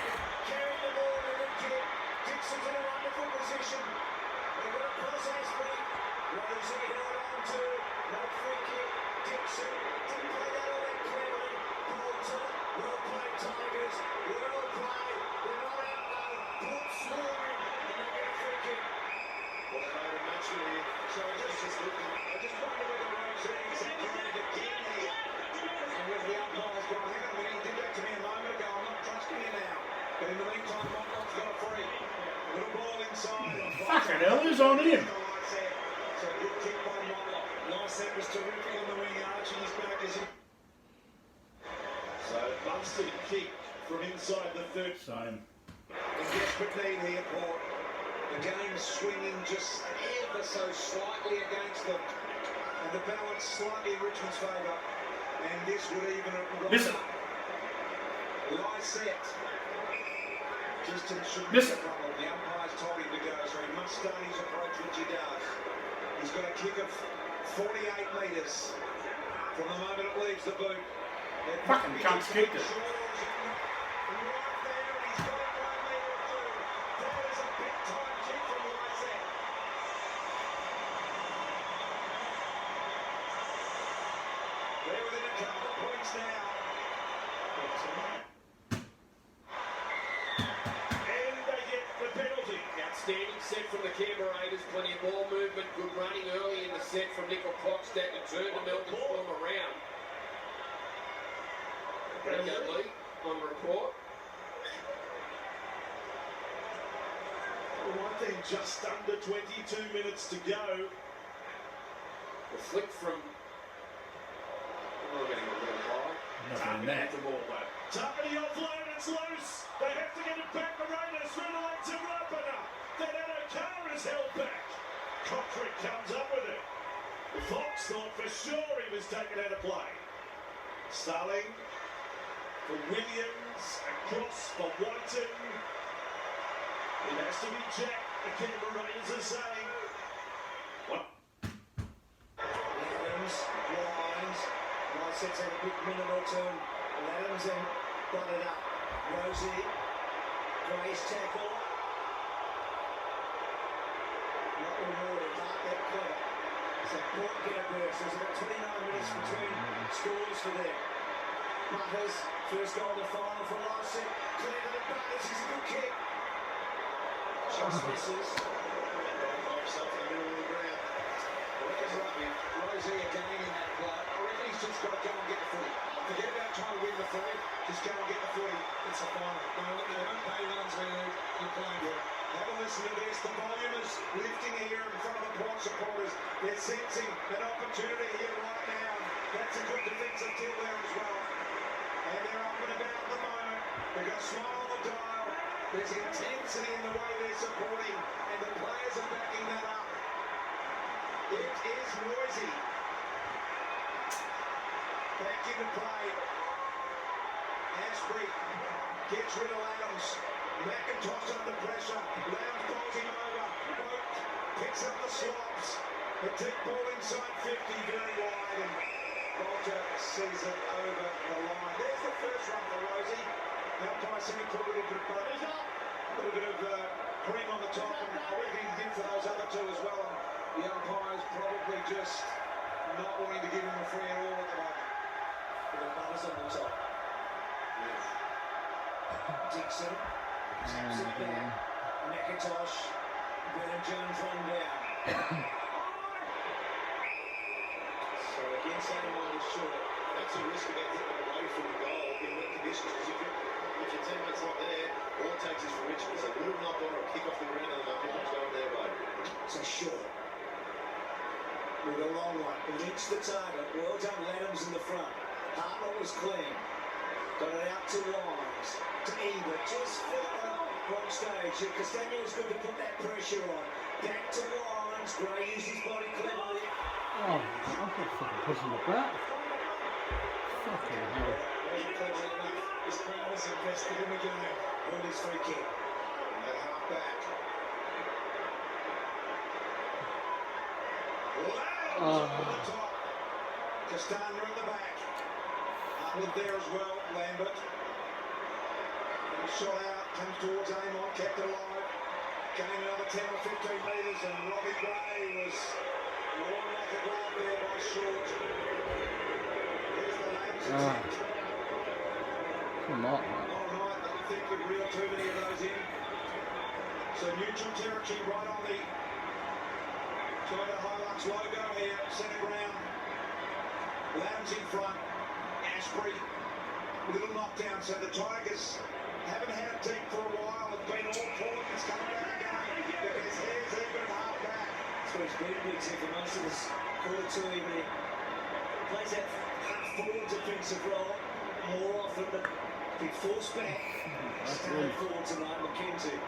Carrying the ball in the kick. Dixon's in a wonderful position. They've got a cross Asprey. Rosie held on to. No free kick. Dixon didn't play that all that cleverly. Bolter. Well played, Tigers. Well played. They're not out though. Port scoring. And they get a free kick. Well, they made a match of it. So I just looking. I just wonder whether Rosie is trying to get here. And with the umpire's gone, hang on a minute, he did that to me a moment ago. I'm not trusting you now. But in the meantime, Montgomery's got a free. Little ball inside. Fucking hell, who's on him? So good kick by Montgomery. Lysett was terrific on the wing, arching his back as he... So Munster kick from inside the third. Same. In desperate need here, Port. The game's swinging just ever so slightly against them. And the balance slightly in Richmond's favour. And this would even it Miss it. Lysett. Distance shouldn't Miss be a it. problem. The umpire's told him to go, so he must start his approach, which he does. He's got a kick of 48 metres from the moment it leaves the boot. Fucking cunts kicked it. set from the Canberra Raiders. Plenty of ball movement. Good running early in the set from Nickel Crockstadt to turn the Melbourne Storm around. Brando Lee on report. One thing, just under 22 minutes to go. The flick from... Oh, getting a little high. Nothing in that. The ball back. Tardy offload, it's loose. They have to get it back. The Raiders through the legs of Rapana. Then Adelaide is held back. Cotrick comes up with it. Fox thought for sure he was taken out of play. Starling for Williams, across for Whiten. It has to be Jack, the Canberra Raiders are saying. Adams, Wines. Wines sets out a big minimal turn. Adams then got it up. Rosie, Gray's tackle. Not rewarded, not that clever. So Port get a burst. There's about 29 minutes between scores for them. Butters, first goal in the final for last set. Clear to the Butters, he's a good kick. Just misses. Himself in the middle of the ground. Rosie again in that play. I reckon he's just got to go and get the footy. Forget about trying to win the footy. Just go and get the footy. It's a final. Don't pay runs when you're playing good. Have a listen to this. The volume is lifting here in front of the Port supporters. They're sensing an opportunity here right now. That's a good defensive kill there as well. And they're up and about at the moment. They've got a smile on the dial. There's intensity in the way they're supporting, and the players are backing that up. It is noisy. Back into play. Asprey gets rid of Adams. McIntosh under pressure. Lowndes bowls him over. Boat picks up the slops. The deep ball inside 50, very wide, and Bolter sees it over the line. There's the first run for Rosie. Umpire said he put a little bit of cream on the top, and I reckon he did for those other two as well. And the umpire's probably just not wanting to give him a free at all at the moment. With the Butters on the top. Yes. Dixon taps it back. McIntosh. Brennan Jones run down. So again, same one is short. That's a risk about getting away from the goal in wet conditions, because if your teammate's not there, all it takes is for Richmond. It's a little knock on or a kick off the ground, and the momentum's going their way. It's a short. With a long one. It reached the target. Well done, Adams in the front. Hartnell was clean. Got it out to Wines. To Ebert. Just for the wrong stage. Castagna was good to put that pressure on. Back to Wines. Gray used his body cleverly. Oh, I'm not fucking pushing it back. Fucking hell. Wasn't clever enough. His crowd is invested in the game. Early free kick. At half back. On the top. Castagna at the back. Hartnell there as well. Lambert. And shot out. Comes towards Amon. Kept it alive. Gained another 10 or 15 metres, and Robbie Gray was worn like a glove there by Short. There's the Labs attack. Come on. Not a night that we think would reel too many of those in. So neutral territory right on the Toyota Hilux logo here, centre ground. Lambs in front. Asprey, little knockdown. So the Tigers haven't had it deep for a while. It's been all Port. It's coming back again. There's hairs even at half back. That's what he's been big for most of this quarter two evening. Plays that half forward defensive role more often than big force back. Standing forward tonight, McKenzie.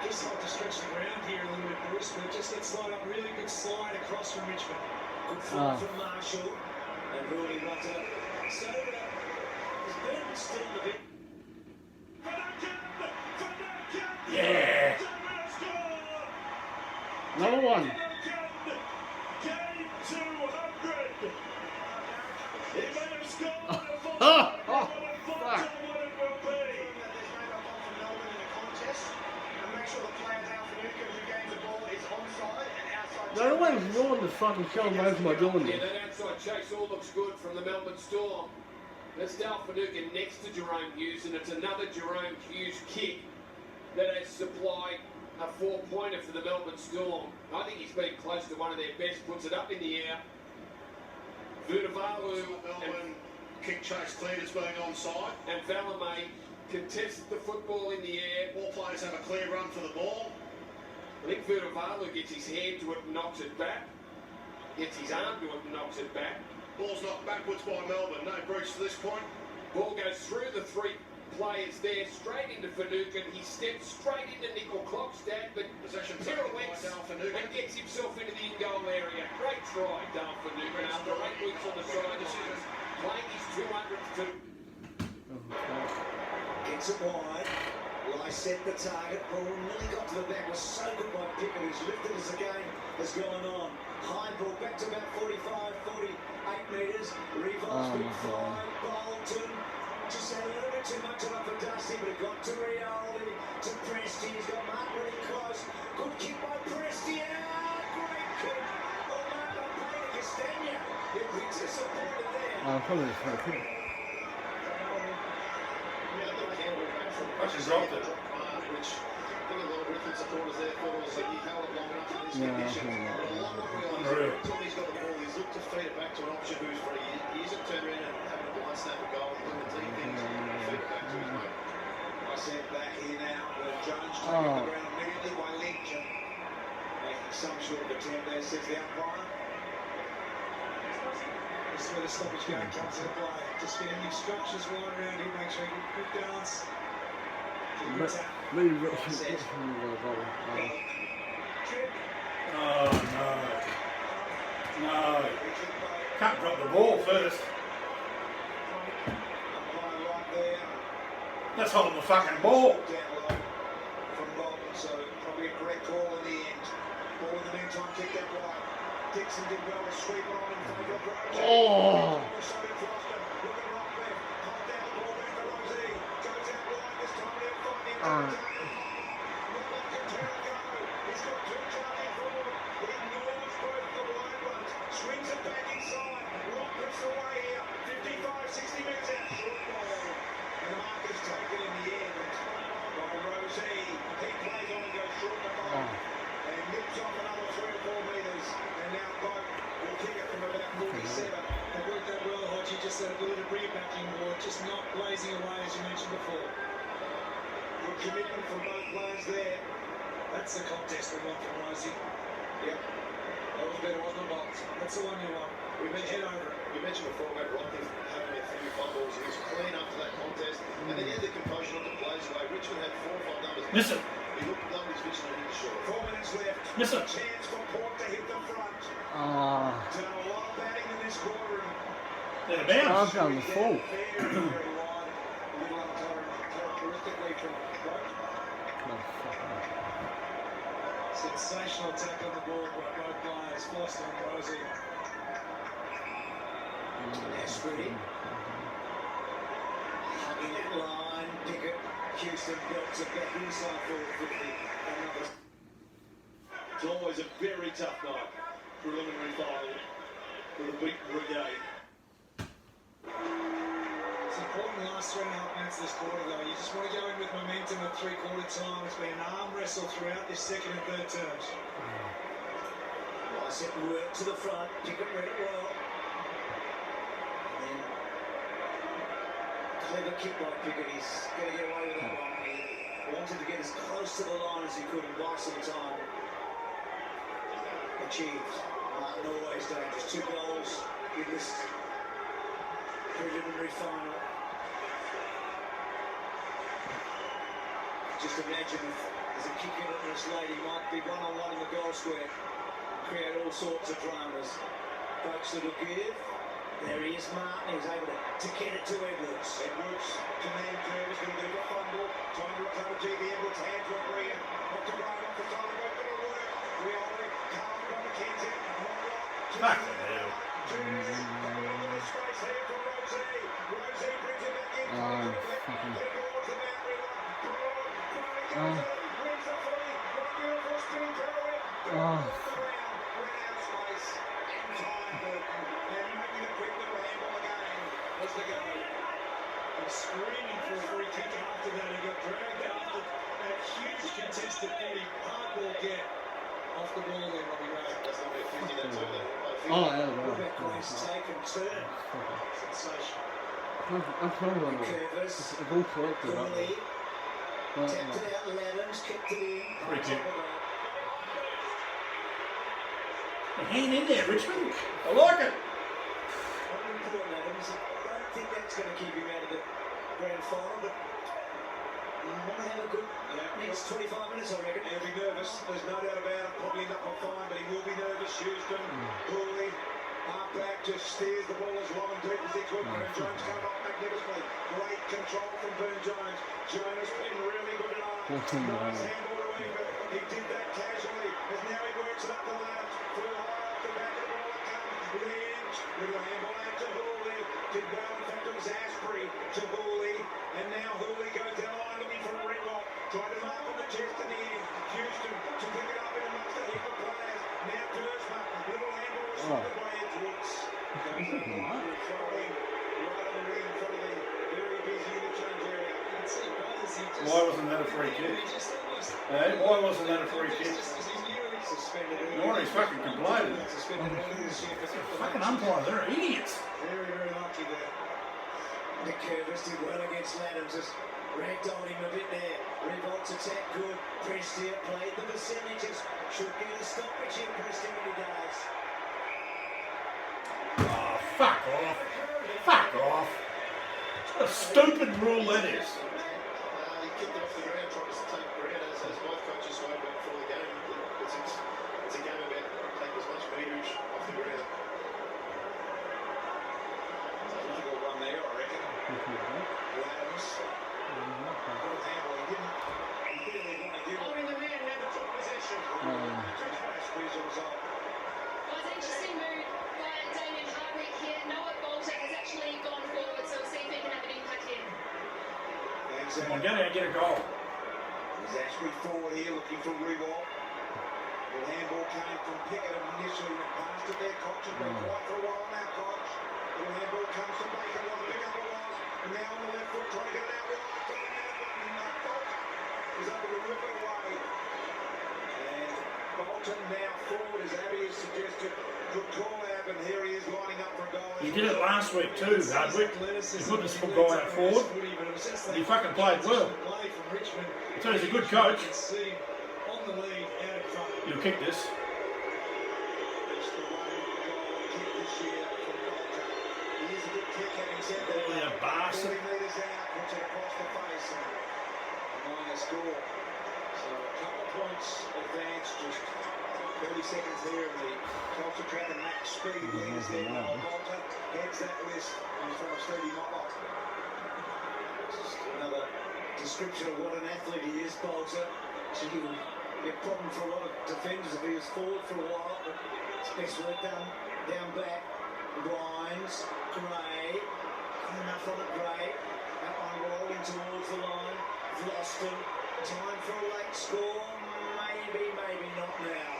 Just like to stretch the ground here a little bit, Bruce, but just that slide up, really good slide across from Richmond. Good fly from Marshall. And Rooney runs it up. So, is Burton still the bit? Yeah. Another one. Fuck. No one's ruined the fucking show most of my doing Yeah, this. that outside chase all looks good from the Melbourne Storm. That's Dalfanuka next to Jerome Hughes, and it's another Jerome Hughes kick. that has supplied a 4-pointer for the Melbourne Storm. I think he's been close to one of their best, puts it up in the air. Vunivalu Melbourne kick chase cleared as being onside. and Valame contest the football in the air. All players have a clear run for the ball. I think Vunivalu gets his hand to it and knocks it back. Gets his arm to it and knocks it back. Ball's knocked backwards by Melbourne. No breach to this point. Ball goes through the 3 players there, straight into Finucane. He steps straight into Nickel Klokstad, but Possession pirouettes taken by Finucane. and gets himself into the in-goal area. Great try, Dale Finucane, after 8 weeks on the sidelines, playing his 200th to... Gets it wide. Rice set the target. Ball nearly got to the back. Was so good by Pickett, who's lifted as the game has gone on. High ball back to about 45, 48 metres. Revolves big fly. Bolton just had a little bit too much of it for Dusty, but it got to Rioli, to Presti. He's got Mark really close. Good kick by Presti. Great kick. Oh, Mark by Peter Castagna. It was disappointed there. Probably just no kidding. That's his dropped it. Which I think a lot of Richmond supporters there thought it was like he held it long enough in this condition. But a lot of guys, until he's got the ball, he's looked to feed it back to an option who's free. He isn't turned around and having a blind snap a goal and doing the team things. Feed it back to his mate. I said back here now, Jones taking the ground immediately by Lynch and making some sort of attempt there, says the umpire. This is where the stoppage game comes into play. Just getting instructions right around here, make sure you get good balance. Oh no. No. Can't drop the ball first. That's holding the fucking ball. From Bolton, so probably a correct call in the end. Ball in the meantime kicked out wide. Dixon did well to sweep on in favour of Rosie. Oh. Looking right left. Popped out the ball back to Rosie. Goes out wide this time. They'll find him. Not like a turn go. He's got 2 charging forward. He ignores both the wide ones. Swings it back inside. Rock puts away here. 55, 60 metres out. Short ball. And the mark is taken in the end by Rosie. He plays on and goes short the ball. And nips off another 3 or 4 metres. And now Boat will kick it from about 47. They worked that well, Hodgie, just that ability to bring it back inboard, just not blazing away as you mentioned before. Good commitment from both players there. That's the contest we want from Rosie. Yep. That was better, wasn't it, Bolts? That's the one you want. We mentioned before about Rockcliffe having a few fumbles. He was clean after that contest. And then he had the composure not to blaze away. Richmond had 4 or 5 numbers. Listen. He looked low his vision and he was short. 4 minutes left. Listen. A chance for Port to hit the front. Done a lot of batting in this quarter. They're bounce. I'm going to fall. Very, very wide. A little uncharacteristically from Boat. Sensational attack on the ball by both players, Foster and Rosie. Asprey. Hugging that line. Pickett. Houston belts it back inside forward 50. Another. It's always a very tough night. Preliminary final for the beaten brigade. It's important the last 3.5 minutes of this quarter though. You just want to go in with momentum at 3/4 time. It's been an arm wrestle throughout this second and third terms. Nice work to the front. Pickett read it well. And then clever kick by Pickett. He's going to get away with that one. He wanted to get as close to the line as he could and buy some time. Achieved. Martin always dangerous. 2 goals in this preliminary final. Just imagine if there's a kick in it and this lady might be one-on-one in the goal square. Create all sorts of dramas. Folks little give. There he is, Martin. He's able to get it to Edwards. Edwards to man curve. He's going to do a fumble. Trying to recover GB. Edwards hands were brilliant. Off to Brian, off the time. Going to work. Rioli. Carl from McKenzie. Fuck the hell. Space here for Rosie. Rosie brings it back in. Fucking. Screaming for a free kick after that. He got dragged after that contested footy. Hard ball get off the ball there, Robbie Ray. That's not about 50 that too. Oh, yeah, What about Grace take and turn? Sensational. I'm trying to remember. Curvis. It's all collected up Gooley. there. Tapped it out, Laddams kicked it in. Free kick. Hang in there, Richmond. I like it. Unimportant, Adams. I don't think that's going to keep him out of the grand final, but he might have a good next 25 minutes, I reckon. He'll be nervous, there's no doubt about it. Probably not on fine, but he will be nervous. Houston, Gooley, half back, just steers the ball as long and deep as he could. Burn Jones came up magnificently. Great control from Burn Jones. Jonas been really good at arm. Nice handball to England. He did that casually, as now he works it up the left. Full high off the back of the ball it comes. Lynch, little handball out to Hooley. Did well, in fact it was Asprey to Hooley. And now Hooley goes down the line looking for a ring-lock. Trying to mark on the chest in the end. Houston to pick it up in amongst the heap of players. Now Dersma, little handball responded by Edwards. Goes up the throwing right on the ring in front of the very busy interchange area. You can see brothers here just... Why wasn't that a free kick? Hey, why wasn't that a free kick? No one is fucking complaining. Fucking umpires, they're idiots. Very, very lucky there. Nick Curvis did well against Laddams. Just ragdolled him a bit there. Revolt's attack good. Prestia played the percentages. Should get a stoppage here, Prestia, when he does. Oh, fuck off. Fuck off. What a stupid rule that is. He kicked it off the ground, trying to take ground as both coaches spoke about before the game. It's a game about taking as much meterage off the ground. Difficult one there, I reckon. Laddams. Good handle. He barely won. He did. Oh, in the man never took possession. Asprey's a result. Guys, interesting move by Damien Hardwick here. Noah Bolter has actually gone forward, so we'll see if he can have an impact here. Come on, get out, get a goal. There's Asprey forward here looking for Rewalt. The handball came from Pickett initially, went past it there. Koch has been quiet for a while now, Koch. The handball comes to Baker, what a big up it was. And now on the left foot, trying to get it out wide. Bolton is able to rip it away. And Bolton now forward, as Abby has suggested. Good call out, and here he is lining up for a goal. He did it last week too, Hardwick. He put this guy out forward. He fucking played well. So he's a good coach. On the lead, out in front. You'll kick this. Oh, you bastard. 40 metres out, puts it across the face, and a minor score. So a couple of points advanced, just 30 seconds here, and the Culture Track and max speed leaders there. Noah Bolter heads that list in front of Stevie Motlop. Just another description of what an athlete he is, Bolter. So he will be a problem for a lot of defenders if he was forward for a while, but it's best work done down back. Wines, Gray, got enough on it, Gray. That one rolling towards the line. Vlosten, time for a late score. Maybe, maybe not now.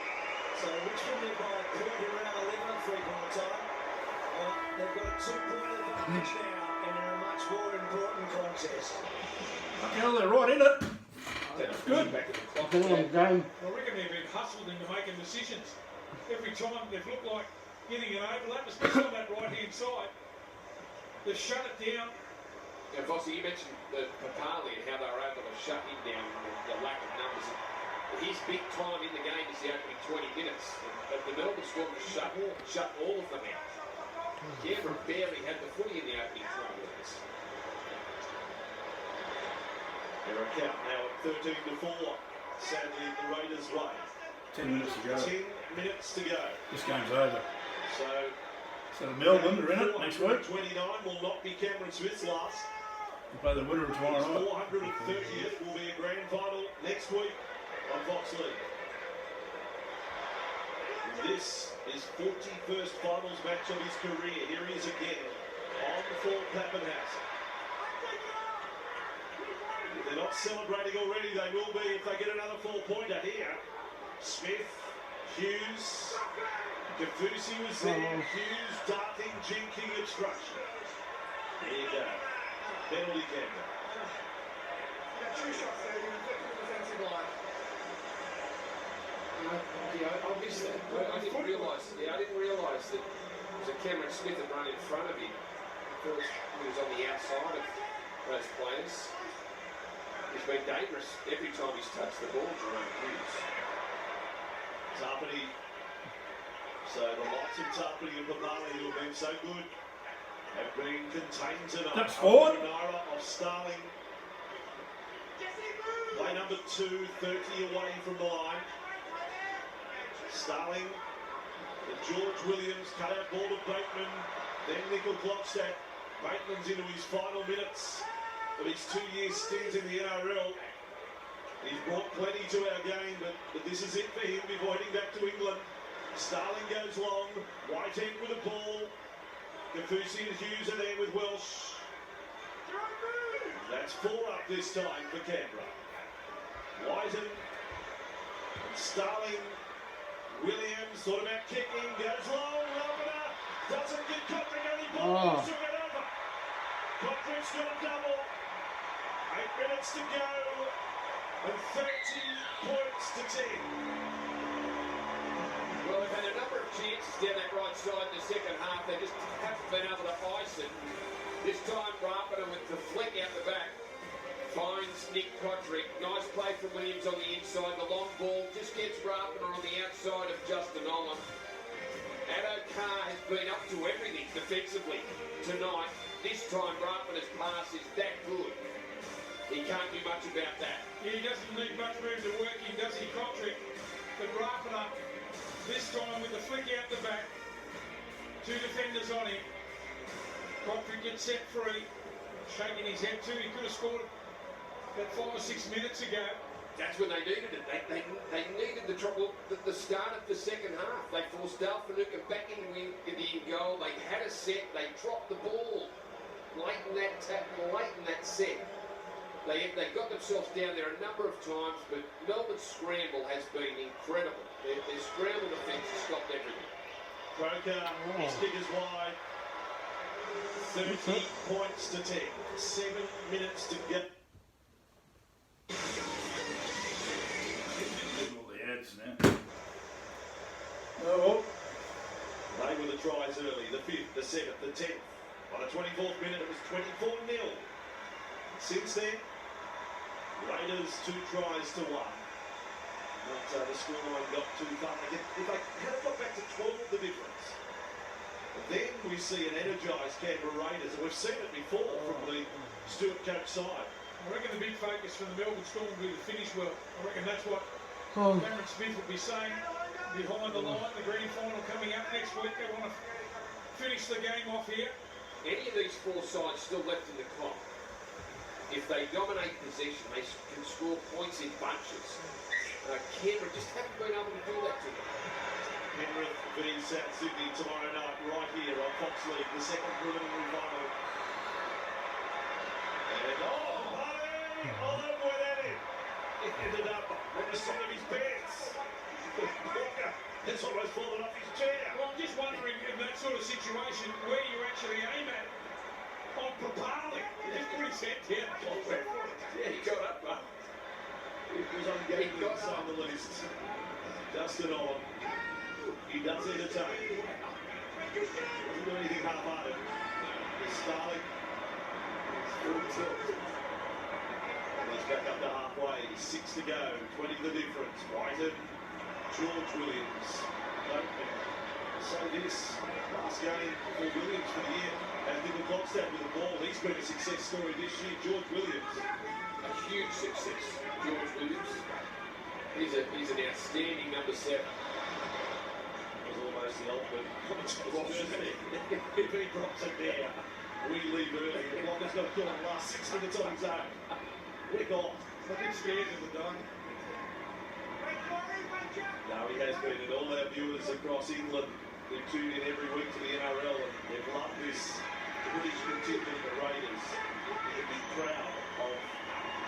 So Richmond led by a point around 11 at three-quarter time. They've got a 2-point advantage now and in a much more important contest. Fucking hell, they're right in it. That's good. I reckon they've been hustled into making decisions. Every time they've looked like getting an overlap, especially on that right-hand side. They've shut it down. Now, Vossi, you mentioned the Papali and how they were able to shut him down with the lack of numbers. His big time in the game is the opening 20 minutes. And the Melbourne Storm shut all of them out. Canberra barely had the footy in the opening 20 minutes. They're a count now at 13-4. Sadly, the Raiders' way. 10 minutes to go. 10 minutes to go. This game's over. So Melbourne are in it next week. 29 will not be Cameron Smith's last. We'll play the winner tomorrow night. 430th will be a grand final next week on Fox League. This is 41st finals match of his career. Here he is again on for Pappenhausen. If they're not celebrating already, they will be if they get another 4-pointer here. Smith, Hughes, Kafusi was there. Hughes darting, jinking, obstruction. There you go. Penalty Canberra. Two shots there, you inflicted the defensive line. I missed that. I didn't realise. Yeah, I didn't realise that it was a Cameron Smith had run in front of him. I thought he was on the outside of those players. He's been dangerous every time he's touched the ball, Jerome Hughes. Tarpany. So the likes of Tarpany and Papali, who have been so good, have been contained tonight. That's forward. Naira of Starling. Play number 2, 30 away from the line. Starling, the George Williams cut out ball to Bateman, then Nickel Klokstad. Bateman's into his final minutes of his 2-year stint in the NRL. He's brought plenty to our game, but this is it for him before heading back to England. Starling goes long, Whitehead with the ball. Kafusi and Hughes are there with Welsh. That's 4 up this time for Canberra. Whiten, Starling, Williams thought about kicking, goes long, Robiner, doesn't get Cotrick any ball, took it over. Cotrick's got a double, 8 minutes to go, and 30 points to 10. Well, they've had a number of chances down that right side in the second half, they just haven't been able to ice it. This time, Rapiner with the flick out the back. Finds Nick Cotrick. Nice play from Williams on the inside. The long ball just gets Rapiner on the outside of Justin Olam. Addo Carr has been up to everything defensively tonight. This time Rapiner's pass is that good. He can't do much about that. Yeah, he doesn't need much room to work in, does he, Cotrick? But Rapiner, this time with the flick out the back. 2 defenders on him. Cotrick gets set free. Shaking his head too. He could have scored about 5 or 6 minutes ago. That's when they needed it. They needed the trouble at the start of the second half. They forced Dalfanuka back into the goal. They had a set. They dropped the ball late in that set. They got themselves down there a number of times, but Melbourne's scramble has been incredible. Their scramble defence has stopped everything. Croker, his kick is wide. 30 points to 10. 7 minutes to go. All the ads now. Oh. They were the tries early. The 5th, the 7th, the 10th. On the 24th minute, it was 24-0. Since then, Raiders 2 tries to 1. But the scoreline got too far. If they had got back to 12, the difference. Then we see an energised Canberra Raiders, and we've seen it before from the Stuart coach side. I reckon the big focus from the Melbourne Storm will be to finish well. I reckon that's what Cameron Smith will be saying behind the line. The grand final coming up next week. They want to finish the game off here. Any of these 4 sides still left in the comp, if they dominate possession, they can score points in bunches. Canberra just haven't been able to do that to them. Penrith v South Sydney tomorrow night, right here on Fox League, the second preliminary final. And that went at him. It ended up on the side of his pants. Walker has almost fallen off his chair. Well, I'm just wondering in that sort of situation where you actually aim at on Papali. Just put his head down. Yeah, he got up, but it was on game inside the list. Justin Olam. He does entertain. Doesn't do anything half-hearted. Starling. He's back up to halfway. 6 to go. 20 the difference. Whiten. George Williams. So this last game for Williams for the year. As Nickel Klokstad with the ball. He's been a success story this year. George Williams. a huge success. George Williams. He's an outstanding number 7. Almost the ultimate if he drops it there, we leave early. The clock has got to kill the last 6 minutes on his own. We're gone. Nothing scared in the dog. No, he has been, and all our viewers across England who tune in every week to the NRL, and they've loved this British contingent, the Raiders. You can be proud of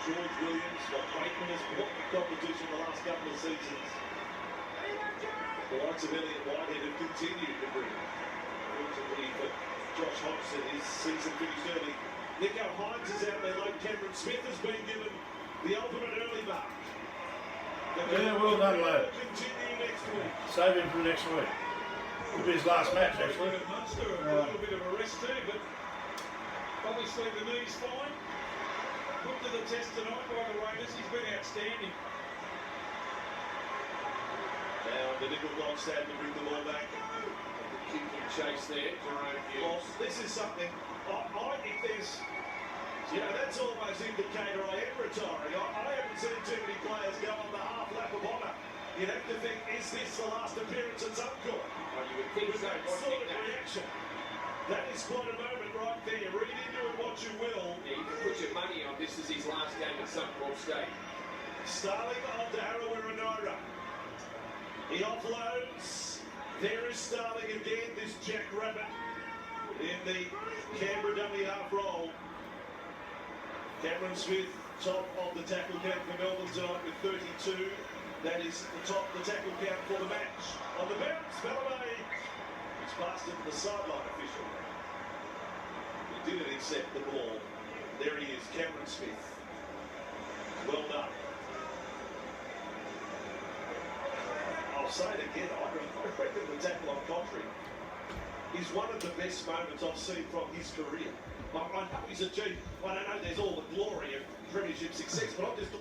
George Williams, what Bateman has brought the competition the last couple of seasons. The likes of Elliot Whitehead have continued to bring. Fortunately for Josh Hodgson, his season finished early. Nico Hines is out there late. Cameron Smith has been given the ultimate early mark. Yeah, well done, lad. Continue next week. Save him for next week. It'll be his last match, actually. Munster, a little bit of a rest too, but obviously the knee's fine. Put to the test tonight by the Raiders. He's been outstanding. Now the nickel Longstaff to bring the ball back. The kicking chase there, Jerome Well, Hughes. this is something. I think there's, you know, that's almost indicator I am retiring. I haven't seen too many players go on the half lap of honour. You'd have to think, is this the last appearance at Suncorp? Well, you would think With so. that sort of reaction. That is quite a moment right there. Read into it what you will. Yeah, you can put your money on this is his last game at Suncorp State. Starling on to Harawira. He offloads. There is Starling again, this Jack Rabbit in the Canberra dummy half roll. Cameron Smith, top of the tackle count for Melbourne tonight with 32. That is the top of the tackle count for the match. On the bounce, Bellamy. It's passed it to the sideline official. He didn't accept the ball. There he is, Cameron Smith. Well done. I'll say it again, I reckon the tackle on Contry is one of the best moments I've seen from his career. I know he's achieved, I don't know there's all the glory of premiership success, but I'm just...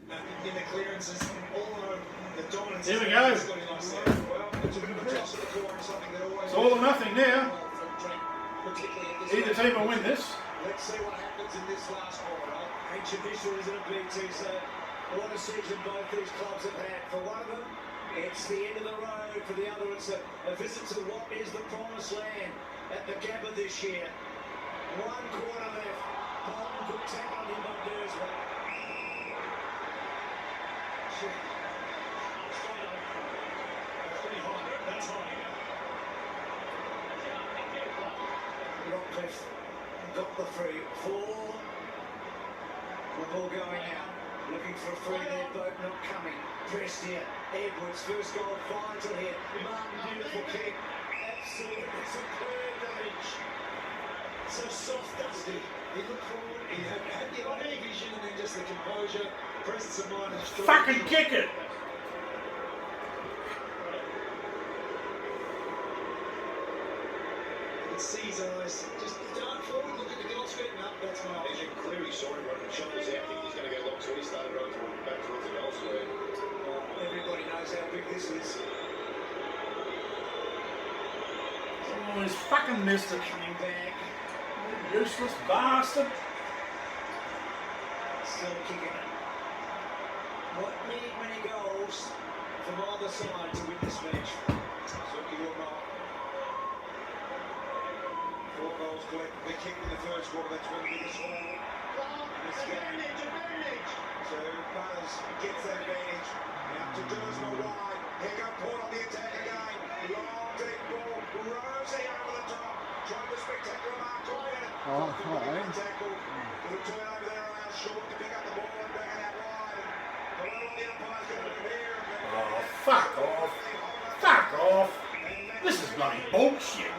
In the clearances, all of the dominance. Here we go. Well, it's a bit of a toss of the core and something that always... It's all or nothing now. Particularly at this Either team will win this. Let's see what happens in this last quarter. Ancient history, isn't it, BT? So, what a season both these clubs have had. For one of them, it's the end of the road. For the other, it's a visit to what is the promised land at the Gabba this year. 1 quarter left. Bolton good tap on him by Durswell. That's high. Rockcliffe got the free. 4. The ball going out. Looking for a free there, boat not coming. Pressed here. Edwards, first goal, vital here. Martin, beautiful kick. Absolutely superb damage. So soft, Dusty. He looked forward, he had the eye vision and then just the composure, presence of mind. Fucking kick it! See his eyes, just don't forward, look at the girl straighten up, that's my He's in clear, he saw him running shoulders out, think he's going to go long, so he started running back towards the goal square. Everybody knows how big this is. Oh, he's fucking missed it. Coming back. Useless bastard. Still kicking it. What need many goals from either side to win this match? Certainly will not. 4 goals collectively kicked in the first quarter. That's one of the biggest score in this game. So Butters gets that advantage. Out to Dursma wide. Here come Port on the attack again. Long deep ball. Rosie over the top. Trying to spectacular mark to win it. Oh, hi. Tackle. Little turnover there around short to pick up the ball and bring it out wide. The one on the umpire's going to move here. Oh, fuck off. Fuck off. This is bloody bullshit.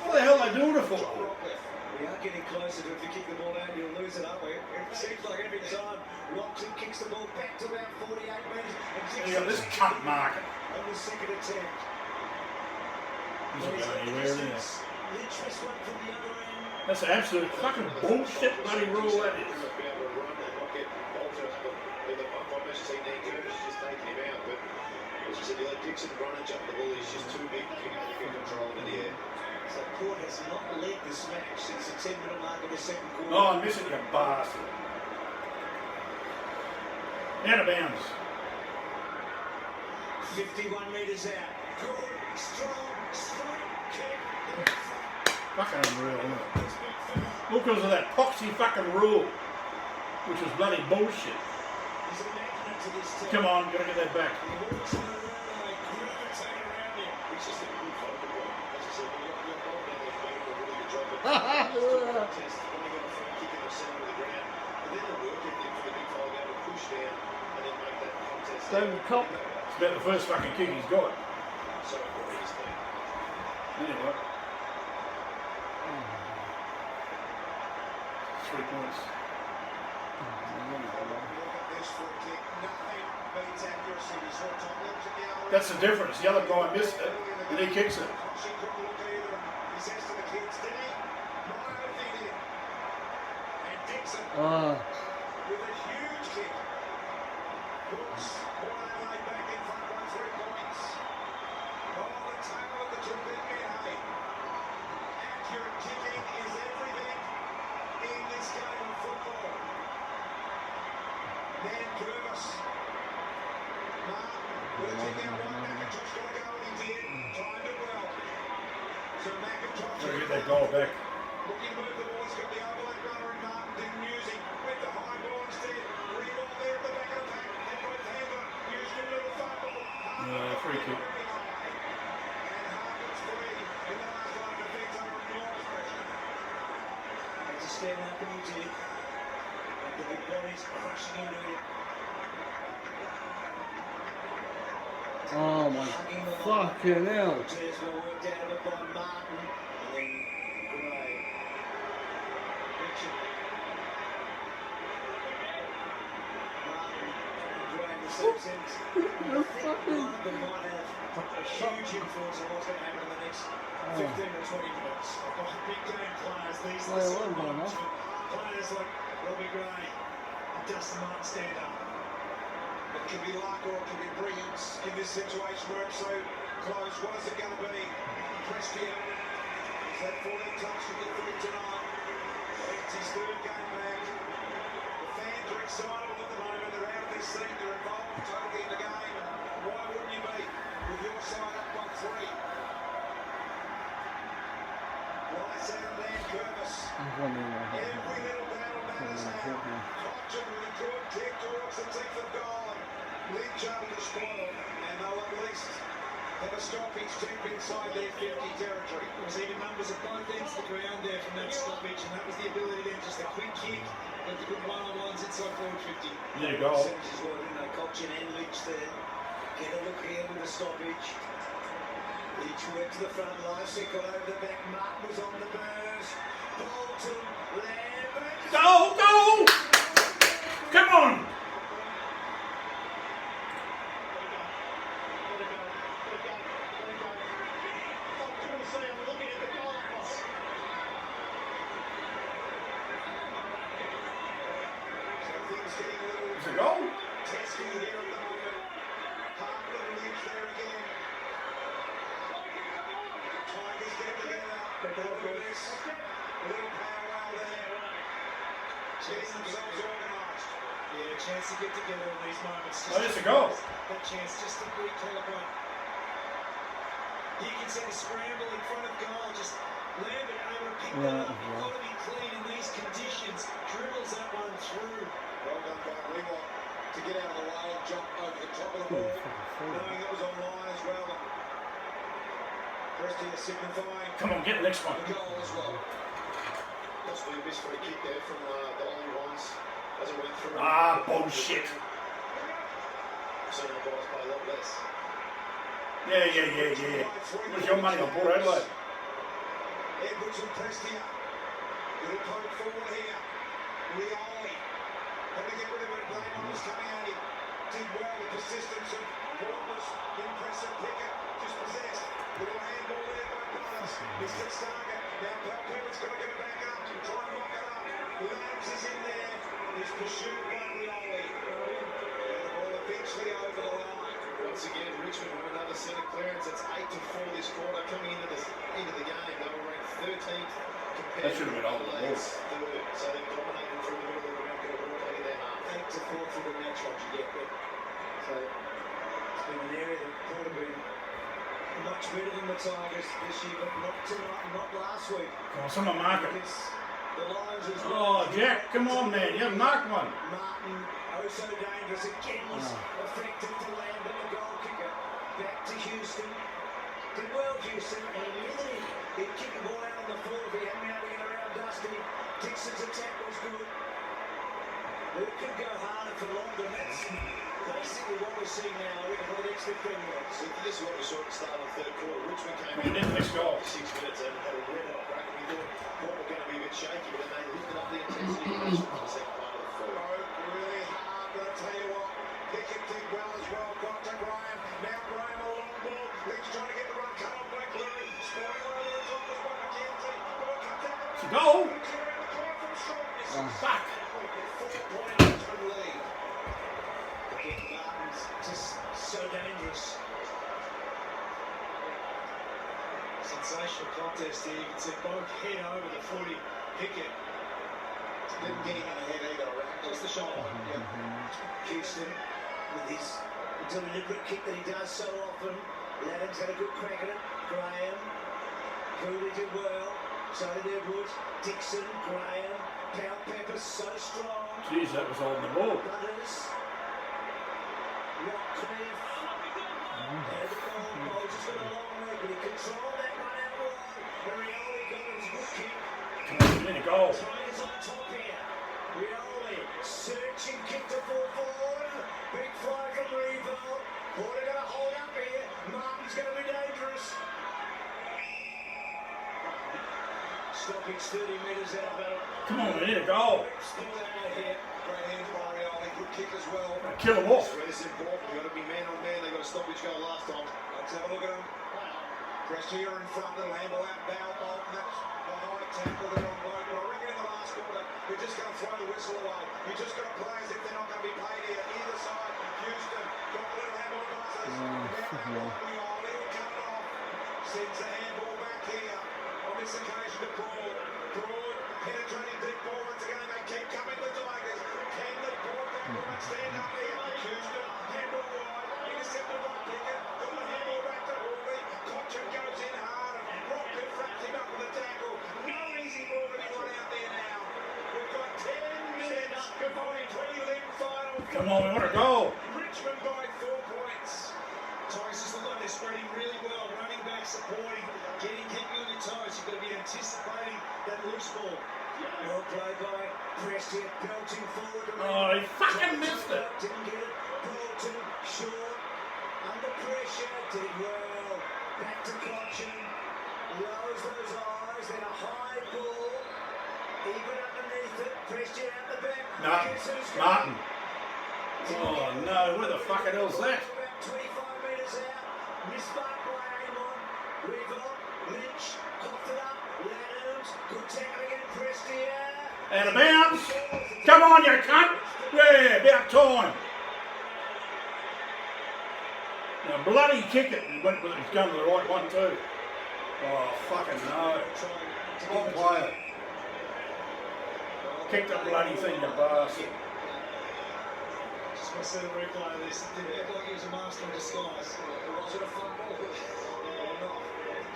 What the hell are they doing it for? We are getting closer to if you kick the ball out, you'll lose it, aren't we? It seems like every time Roxy kicks the ball back to about 48 metres and You got this cunt market. on the second attempt. This is going anywhere, isn't it? Lynch one from the other end. That's an absolute fucking bullshit bloody rule that is. Dixon run and jump the ball, he's just too big to control it in the air. So Port has not led this match since the 10-minute mark of the second quarter. Oh, I'm missing you bastard. Out of bounds. 51 metres out. Good, strong, straight kick. Fucking unreal, isn't it? All because of that poxy fucking rule, which was bloody bullshit. Come on, gotta get that back. It's just a good focal point. As I said, you're ball down there, making a really good job. But contest, when they got a free kick in the centre of the ground, and then the work ethic for the big fella to push down and then make that contest. David Copp. It's about the first fucking kick he's got. So important his team. Anyway. 3 points. This free kick, no That's the difference. The other guy missed it, and he kicks it. Ah. With a huge kick. Puts Port Adelaide back in front by 3 points. Oh, the tail of the Trevecca. Accurate kicking is everything in this game of football. Man Purvis. Martin with a kick out one. McIntosh got to go, and he did. Timed it well. So McIntosh. Gotta get that goal back. Looking to move the ball. He's got the overlap runner, and Martin didn't use him. Went the high ball instead. Reball there at the back of the pack. Had both hands up. Used a little fumble. Free kick. And Hartlett's free in the last line of defence under enormous pressure. Had to stand up and he did. And the big bodies crushing into him. Oh my fucking hell. There's well worked out of it by Martin. And then Gray. Richard. Martin and Gray in the same sense. I think one of them might have a huge influence on what's going to happen in the next 15 or 20 minutes. Big game players, these Well, well done, huh? players like Robbie Gray and Dustin Martin stand up. It can be luck or it can be brilliance in this situation where it's so close. What is it going to be? Prestia. Is that 14 touch to get for him tonight? It's his 3rd game back. The fans are excitable at the moment. They're out of their seat. They're involved totally in the game. And why wouldn't you be with your side up by 3? Lights out Dan Curvis. Every little battle matters now. Hodgson with a good kick towards the teeth of goal. Lynch able to spoil, and they'll at least have a stoppage deep inside their 50 territory. It was even numbers at both ends of the ground there from that stoppage, and that was the ability then just a quick kick, but the good one-on-ones inside forward 50. There you go. Percentages were, didn't they? Cochin and Lynch there. Get a look here with the stoppage. Lynch went to the front line, got over the back. Martin was on the burst. Bolton, Lambert. Go, go! Come on! Is it goal? Testing here at the moment. Hartland and Lynch there again. Tigers get together. A little powwow there. Getting themselves organised. Yeah, a chance to get together in these moments. Oh, there's a goal. That chance just to recalibrate. You can see the scramble in front of goal. Just Lambert able to pick that up. You've got to be clean in these conditions. Dribbles that one through. Well done by Rewalt to get out of the way and jump over the top of the ball, knowing it was online as well. Prestia signifying. Come on, get the next one. The goal as well. Possibly a missed free kick there from the Ollie ones as it went through. Ah, bullshit. So the guys play a lot less. Yeah. Where's your money on Port Adelaide? Edwards and Prestia. Little poke forward here. Rioli. Had to get rid of it. Raymond was coming at him. Did well. The persistence of Port was impressive. Pickett just possessed. Little handball there by Brothers. Missed its target. Now Pelpin's got to get it back up and try and lock it up. Lambs is in there. He's pursued by Rioli. And the ball eventually over the line. Once again, Richmond with another centre clearance. It's 8-4 this quarter coming into the game. They were ranked 13th compared That should have been over the ball. third. So they've dominated through the middle of the ground. Got a ball taken their half. 8-4 for the match, Roger. Yeah, but so it's been an area that Port have been much better than the Tigers this year, but not tonight, not last week. Come on, someone mark it. Because the Lions as well. Oh, Jack, come on, man. You haven't marked one. Martin, oh so dangerous again, was effective to Lambert, the goal kicker. Back to Houston. Did well, Houston, and he literally he'd kick the ball out on the floor if he hadn't been able to get around Dusty. Dixon's attack was good. Who could go harder for longer? That's basically what we're seeing now for the next 15 minutes. This is what we saw at the start of the third quarter. Richmond came Come on, get the next goal. 6 minutes and had a red hot crack. We thought Port were going to be a bit shaky, but then they lifted up the intensity of the second part of the fourth. Really hard, but I tell you what, Pickett did well as well. Got to Gray. contest here. You can see both head over the footy. Pickett Didn't get him in the head either, I reckon. just the shoulder. Houston with his deliberate kick that he does so often. Laddam's had a good crack at it. Graham. Cooley did well. So did Edwards. Dixon. Graham. Pepper so strong. Jeez, that was on the ball. Butters. Rockcliffe. And the ball just got a long leg, but he controlled that one out wide. And Rioli got his good kick. Come on, win a goal. Tigers on top here. Rioli searching kick to full forward. Big fly from Revo. Porter going to hold up here. Martin's going to be dangerous. Stoppage 30 metres out of it. Come on, we need a goal. Still out here. Great hands by Rioli. Good kick as well. Kill them off. It's important. You've got to be man on man. They got a stoppage goal last time. Let's have a look at him. Prestia in front, little handball out, Bow Bolton. That's a high tackle there on bloke. But I reckon in the last quarter, you're just going to throw the whistle away. You just got to play as if they're not going to be played here. Either side, Houston got a little handball passes. Now Rioli will cut it off. Sends the handball back here. On this occasion to Broad. Broad penetrating deep ball once again. They keep coming with the Tigers. Can the Broad stand up here? Houston, handball wide. Intercepted by Pickett. Got the handball back to Hawley. Cochin goes in hard. Rockcliffe wraps him up with a tackle. No easy ball to be won out there now. We've got 10 minutes before the 20-leg final. Come on, we want a goal. Richmond by 4 points. Tigers just look like they're spreading really well. Running back, supporting, keeping on your toes. You've got to be anticipating that loose ball. Well played by Prestia, belting forward. Oh, he fucking missed it. Didn't get it. Bolton, short, under pressure, did well. Back to Cochin, lowers those eyes, then a high ball, even underneath it. Prestia out the back. Martin. Oh no, where the fuck the hell's that? About 25 metres out, mismarked by Amon. Revolt, Lynch, coughed it up. Laddams, good tackle again, Prestia. Out of bounds. Come on, you cunt. Yeah, about time. Now bloody kick it. He went with his gun to the right one too. Oh fucking no. One player. Kick the bloody thing, you bastard. Just want to see the replay of this. It didn't look like he was a master in disguise. Was it a fumble? Or not?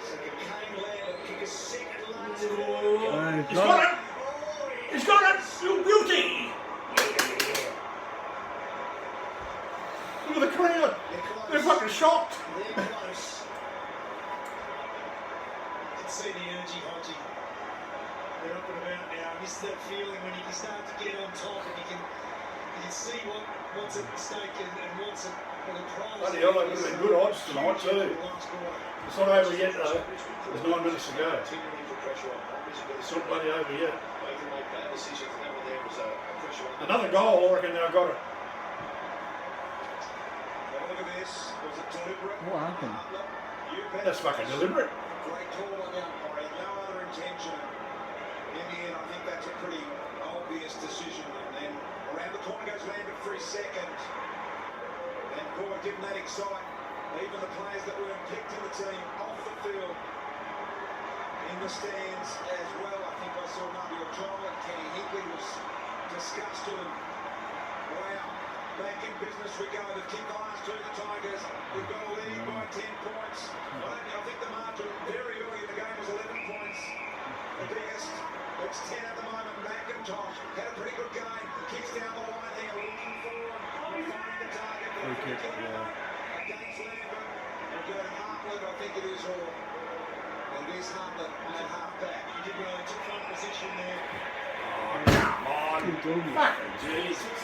So Kane Lander kick a second last He's got it! He's got it! You beauty! Look at the crowd! They're fucking shocked! They're close. You can see the energy, Hodgie. They're up and about now. This is that feeling when you can start to get on top and you can see what's at stake and what's at the prize. Bloody hell, they've been good odds tonight too. It's not over yet though. There's 9 minutes to go. It's not bloody over yet. Another goal, I reckon they've got it. Look at this. Was it deliberate? What happened? That's fucking deliberate. Great call on the umpire. No other intention. In the end, I think that's a pretty obvious decision. And then around the corner goes Lambert for his second. And boy, didn't that excite even the players that weren't picked in the team off the field. In the stands as well, I think I saw Nabil Joel and Kenny Hinkley was disgusted. Wow, back in business we go. The kick last to the Tigers. We've got a lead by 10 points. I think the margin very early in the game was 11 points. The biggest. It's 10 at the moment. McIntosh had a pretty good game. Kicks down the line here, looking forward. Finding the target. Free kick, yeah. Against Lambert. We'll go to Hartland, I think it is, or it is Hartland at half back. He did well. He took front position there. Oh, come on. Fucking Jesus.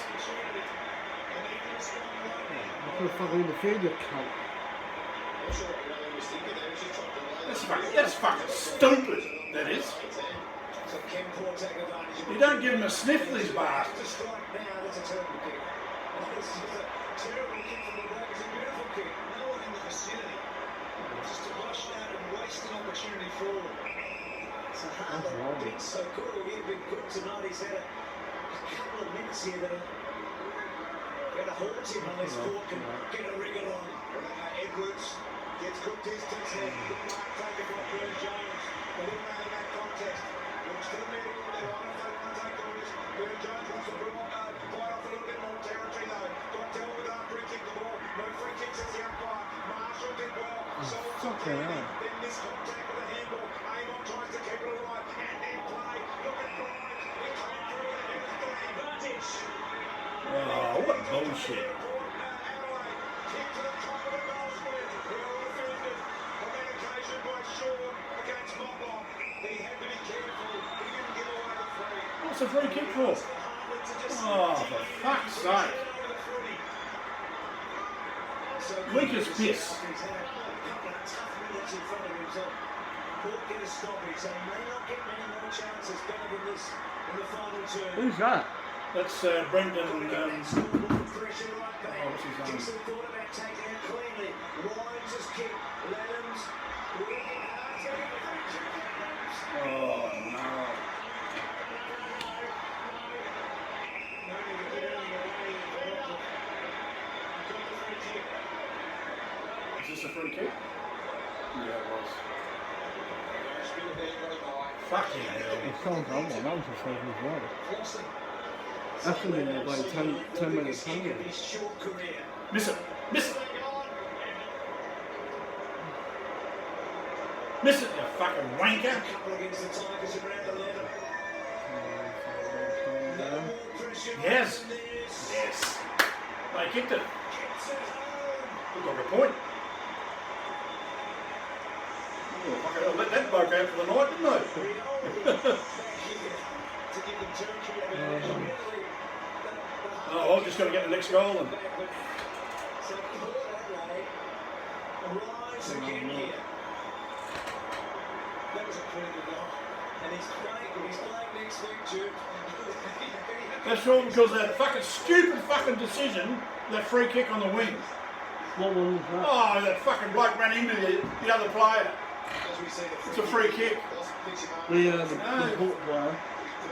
What the fuck in the field, you cunt? That's fucking stupid, that is. So Kempor take advantage of it. You don't give him a sniff, these bastards. To strike now, that's a terrible kick. This is a terrible kick from the back. It's a beautiful kick. No one in the vicinity. Just to rush out and waste an opportunity forward. So Hartland been so good. He's been good tonight. He's had a couple of minutes here that are going to haunt him unless Ford can get a wriggle on. Edwards Gets good distance here. Good mark taken by Burn Jones. A little man in that context. Looks to the middle. They want to take the risk. Burn Jones wants to bite off a little bit more territory though. Got dealt with after he kicked the ball. No free kicks as the umpire. Marshall did well. Fucking hell. Then this contact with the handball. Amon tries to keep it alive. And then play. Look at Grimes. He came through and here's the advantage. Oh, what bullshit. Adelaide. Kick to the top of the goal square. Well defended. On that occasion by Shaw against Motlop. He had to be careful. He didn't give away the free. What's the free kick for? Oh, for fuck's sake. Weak as piss. Who's that? That's Brendan. What's his name? Oh no. Is this a free kick? Yeah, it was. Fucking hell. It's so dumb, man. That was just like his water. That's going to be like 10 minutes hungry. Miss it! Miss it! Miss it, you fucking wanker! Yes! Yes! They kicked it. Looked like a point. Oh, fucking hell, let that bloke out for the night, didn't they? Oh, I've just got to get the next goal. And... That's all because of that fucking stupid fucking decision, that free kick on the wing. What one was that? Oh, that fucking bloke ran into the other player. It's a free kick. The court player.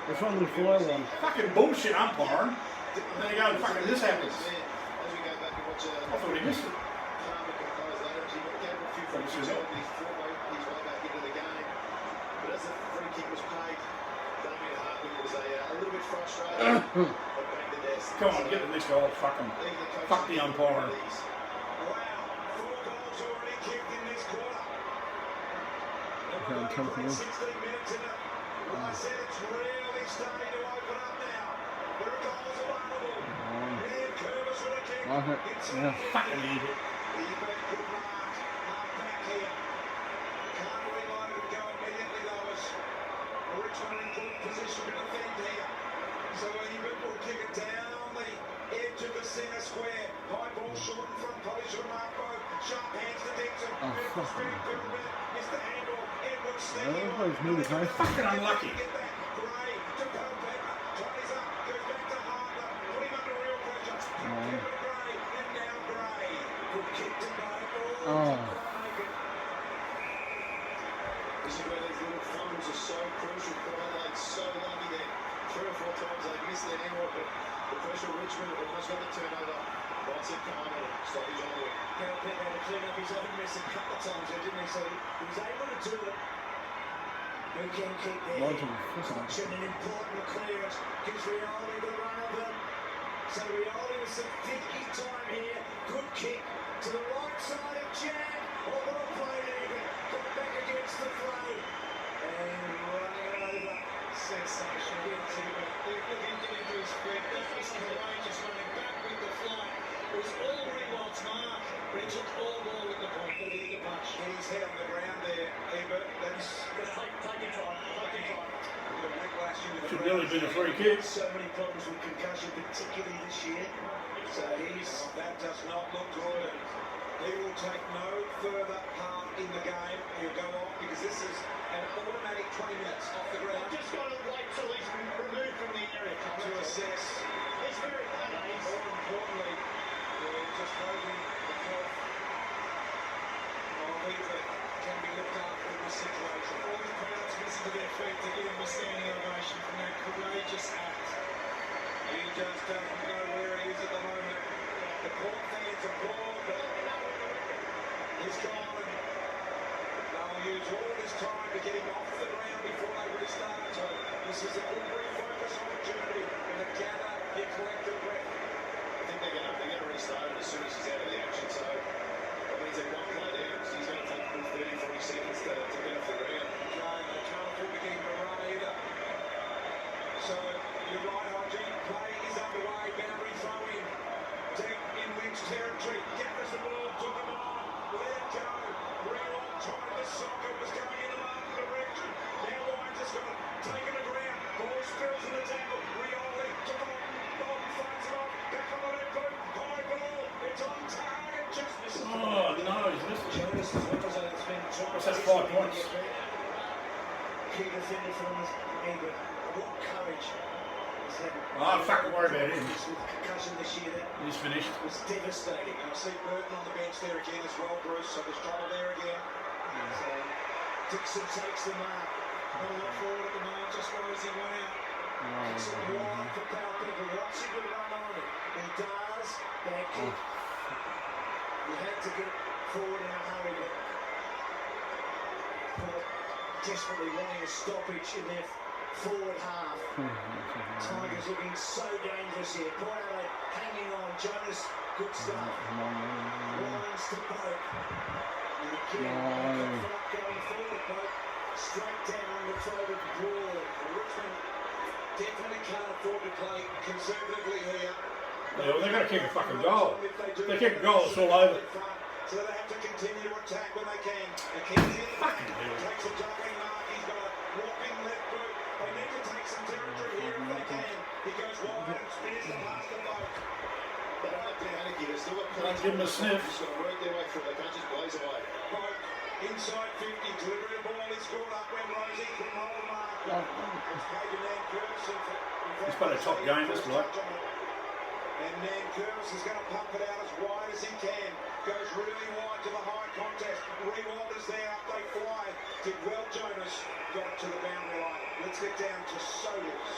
The front of the fly one. Fucking bullshit umpiring. And then you go and fucking this happens. I thought he missed it. Come on, get the next goal. Fucking fuck the umpiring. Okay, I'm coming for you. I said it's really starting to open up now. There are goals available. And Curvis with a kick. Yeah, fucking idiot. Good mark. Back here. Can't reload and go immediately though as Richmond in good position to defend here. So Ebert will kick it down the edge of the centre square. High ball short in front. Probably should have marked both. Sharp hands to Dixon. Beautiful spin. Good minute. Missed the handball. Edwards sneaking on. Fucking unlucky. Oh. This is where these little fumbles are so crucial for Adelaide. So lucky there. 3 or 4 times they missed their handball, but the pressure of Richmond almost got the turnover. Once it came and stoppage on the way. Cal Pitt had to clean up his own mess a couple of times there, didn't he? So he was able to do it. Who can keep there? Function an important clearance. Gives Rioli the run of them. So Rioli with some thicky time here. Good kick to the right side of Jan. Oh, well played even. Got back against the flow. And running over. Sensational. Looking into his feet. That was courageous running back with the fly. It was all Rewald's mark. Richard's all ball with the point. But he hit the punch. Get his head on the ground there, Ebert. That's take your time. Take your time. Should really be a free kick. So many problems with concussion, particularly this year. So that does not look good. He will take no further part in the game. He'll go off because this is an automatic 20 minutes off the ground. Just got to wait till he's removed from the area To assess. It's very hard. More importantly, we're just hoping the health of Ebert can be looked after in this situation. All the crowds listen to their feet to give him a standing ovation from that courageous act. He just doesn't know where he is at the moment. The Port fans applaud, but he's trying to collective breath. I think they're going to restart him as soon as he's out of the action. So that means they've one play down. He's going to take 30, 40 seconds to get off the ground. They can't afford to get him to run either. So you're right, Hodgie. Play is underway. Boundary throw in. Deep in Lynch territory. Gathers the ball. Took him on. Let it go. Rewald tried the soccer. Was going in the market direction. Now Wines has got it. Taken the ground. Ball spills in the tackle. Rioli took on. Bob fights it off. Back on the left boot. High ball. It's on target. Just misses. Oh, no, he's missed. Jonas as well as it's been trying. What's that, 5 points? Key defender for them is England. What courage he's had. Oh, fucking worry about him. With concussion this year, that He's finished. was devastating. I see Burton on the bench there again as well, Bruce. So there's trouble there again. So Dixon takes the mark. Not a lot forward at the moment, just where as he went out. Dixon wide for power people. What's he going to run on it? He does. Back kick. You had to get forward in a hurry. But desperately wanting a stoppage in their forward half. Tigers looking so dangerous here. Port Adelaide hanging on. Jonas, good stuff. Lines to Boak. And again, going forward, Boak. Straight down the throat of Broad. Richmond definitely can't afford to play conservatively here. Yeah, well, they've got to kick a fucking goal. If they kick a goal, it's all over. So they have to continue to attack when they can. The Kings in the back, takes a jumping mark. He's got a walking left boot. They need to take some territory here if they can. He goes wide and spears the pass to Boak. They don't have to panic here. They've still got plenty Don't give him a sniff. Just got to work their way through. They can't just blaze away. Boak inside 50, delivery of ball. He's scored up when Rosie couldn't hold the mark. It's Caden Nankervis. He's played a top game, this bloke. And Nankervis is going to pump it out as wide as he can. Goes really wide to the high contest. Rewald is there. Up they fly. Did well, Jonas. Got it to the boundary line. Let's get down to Sodas.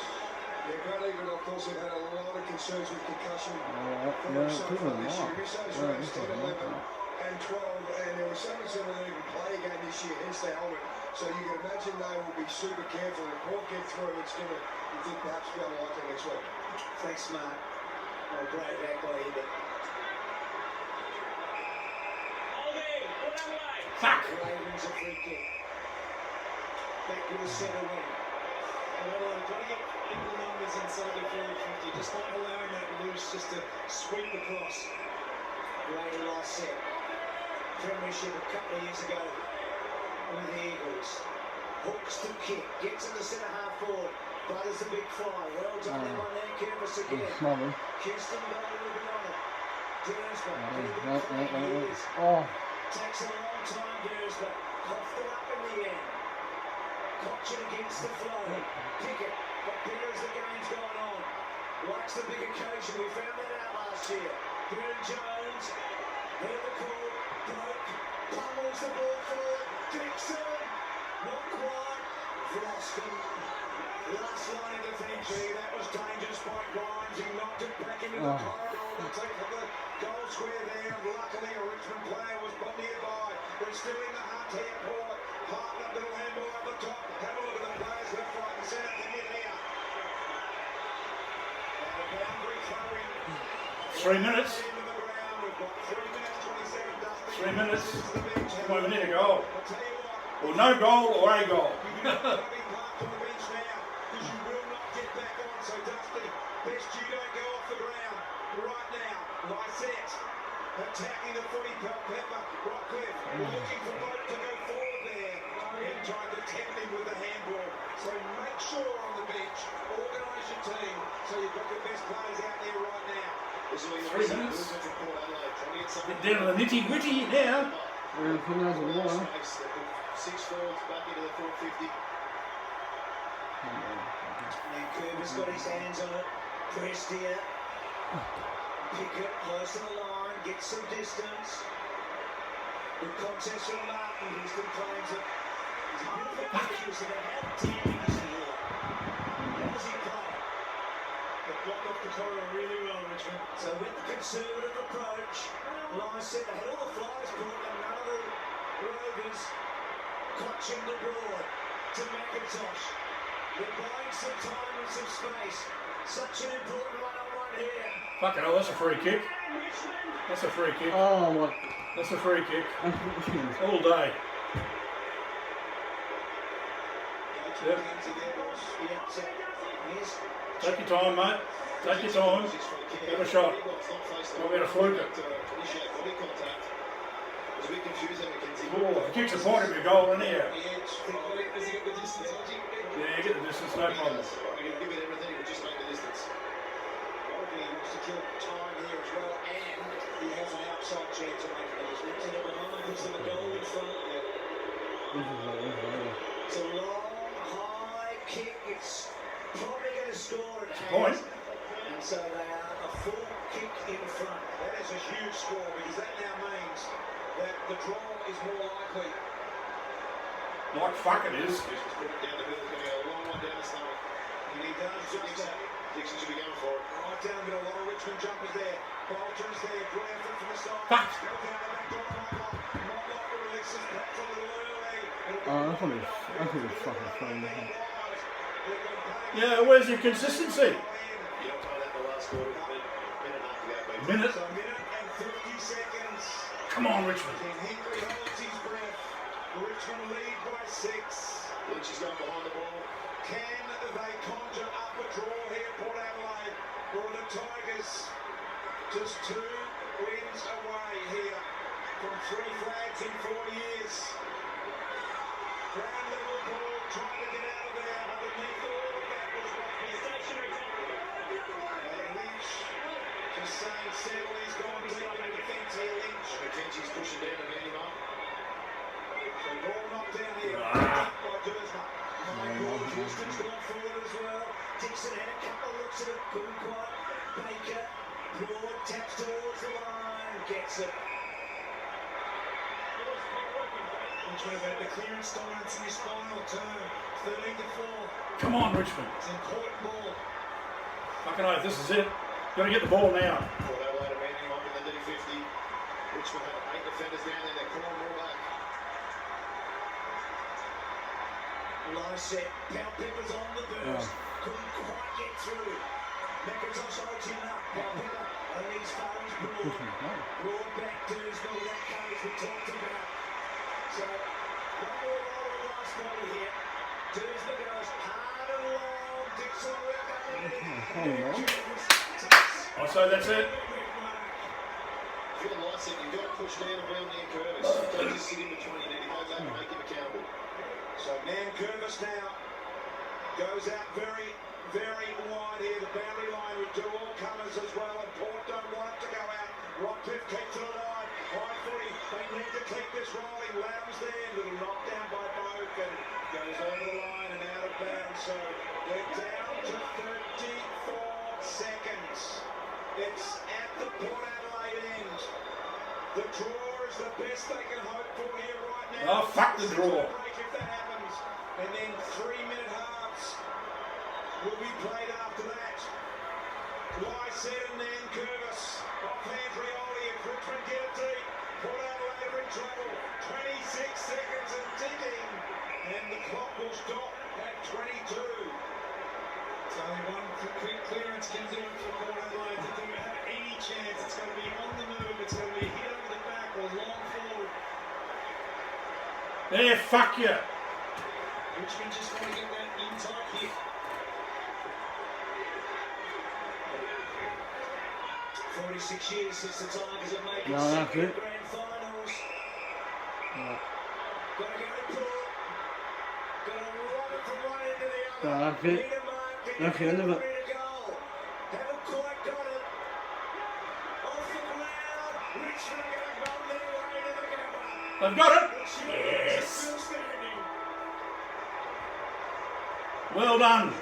Yeah, Brad Egan, of course, have had a lot of concerns with concussion. Yeah, So good far one, this wow. year. Minnesota's Yeah, ranked good 10, one, 11 and 12, and there was some concern that they even play again this year, hence their helmet. So you can imagine they will be super careful. If Port get through, it's going to, you think, perhaps be unlikely next week. Thanks, Mark. Well, great back by him, but Fuck! Ravens a free kick. Back to the centre wing. Adelaide trying to get equal numbers inside the forward 50, just not allowing that loose just to sweep across. Great last set. Premiership a couple of years ago with the Eagles. Hooks to kick, gets in the centre half forward. Butters the big fly. Well done there by Nankervis again. Houston got a little bit on it. Dursberg, takes a long time, Dursberg. Coughed it up in the end. Cochin against the flow. Pickett, but better as the game's gone on. Likes the big occasion. We found that out last year. Burn Jones, heard the call, broke, pummels the ball forward. Dixon, not quite. Vlaskin, last line of defence. That was dangerous by Grimes. He knocked it back into the corridor. The take of the goal square there. And luckily, a Richmond player was nearby. We're still in the hunt here, Port. Hart, that little handball up the top. Have a look at the players left, right, and centre. Can you hear? And the boundary throwing. 3 minutes. Into the ground. We've got 3 minutes, 27. Dusty. 3 minutes. To the bench. Well, we need a goal. I'll tell you what. Or no goal or a goal. You've got to be parked on the bench now because you will not get back on. So, Dusty, best you don't go off the ground right now. Lysette attacking the footy. Pepper, Rockcliffe looking for Boat to go forward there and trying to tempt him with the handball. So, make sure on the bench, organise your team so you've got your best players out there right now. This will be 3 minutes. from Port Adelaide trying to get something. Get down to the nitty-gritty now. Six forwards back into the 450. Nankervis got his hands on it. Pressed here. Pickett close to the line. Gets some distance. Good contest from Martin. Houston claims it. He's a bit of a accuracy there. How damn is he here? How does he play? They blocked off the corridor really well, Richmond. So with the conservative approach, Lysette, they had all the flyers brought and none of the Rovers. Clutching the Broad to McIntosh. They're buying some time and some space. Such an important one-on-one Fucking hell, that's a free kick. That's a free kick. Oh my. That's a free kick. All day. Yep. Take your time, mate. Take your time. Have a shot. Might be able to fluke it. Oh, if he kicks a point, it'll be a goal, isn't he? Yeah, get the distance, no problem. Kill time here as well, and he has an outside chance of making it. He's behind, puts them a goal in front. It's a long, high kick. It's probably going to score at point. And so they are a full kick in front. That is a huge score because that now means that the draw is more likely. Like fuck it is. Down the middle, going to go a long one down the stomach. And he does. Dixon should be going for it. Right down the middle, a lot of Richmond jumpers there. Bolton's there, good effort from the side. Fuck! I think it's fucking fun. Yeah, where's your consistency? You don't find that in the last quarter. Minute and a half to go, Minute. So a minute and 50 seconds. Come on, Richmond. Hinkley holds his breath. Richmond lead by 6. Lynch is going behind the ball. Can they conjure up a draw here, Port Adelaide? Or the Tigers just 2 wins away here from 3 flags in 4 years? Brown Liverpool trying to get out of there underneath all of that was rugby. And Lynch just saying settle, he's gone deep in defence here, Lynch. McKenzie's pushing down to man him up. So ball knocked down here by Dursma. Houston's gone forward as well. Dixon had a couple of looks at it, couldn't quite. Baker, Broad taps towards the line, gets it. Which about the clearance dominance in his final term. 13-4. Come on, Richmond. It's an important ball. Fucking oath, this is it. Got to get the ball now. Port Adelaide are manning up in the D50. Richmond had 8 defenders down there. They're calling more back. Low set. Palpepper's on the burst. Couldn't quite get through. McIntosh holds him up. Palpepper only as far as Broad. Broad back to his middle. That case we talked about. So, one more roll of the last ball here. Dursma goes hard and long. Dixon will come in. Oh, so that's it. If you're the light set, you've got to push down around Nan Curvis. Don't just sit in between. You need to go back and make him accountable. So Nan Curvis now goes out very, very wide here. The boundary line with two all comers as well. And Port don't want it to go out. Rockcliffe keeps it alive. High footy. They need to keep this rolling. Loudon's there. Little knockdown by Boak and goes over the line and out of bounds. So we're down to 34 seconds. It's at the Port Adelaide end. The draw is the best they can hope for here right now. Oh, fuck the draw. If that happens, and then 3-minute halves will be played after that. Lycett and then Curvis. Offhand Rioli. If Richmond get it deep, Port Adelaide are in trouble. 26 seconds and ticking. And the clock will stop at 22. It's only one quick clearance can do it for Port Adelaide. If they have any chance, it's going to be on the move. It's going to be hit over the back or long forward. There, fuck you. Richmond just want to get that in tight here. 46 years since the Tigers have made No, that's it. grand finals. No. Got to go to Port. Got to run it from one end to the No, other. that's it. That's the end of it. Haven't quite got it. Off the ground. Richmond are going to run their way to the Gabba. They've got it. Yes. Still standing. Well done.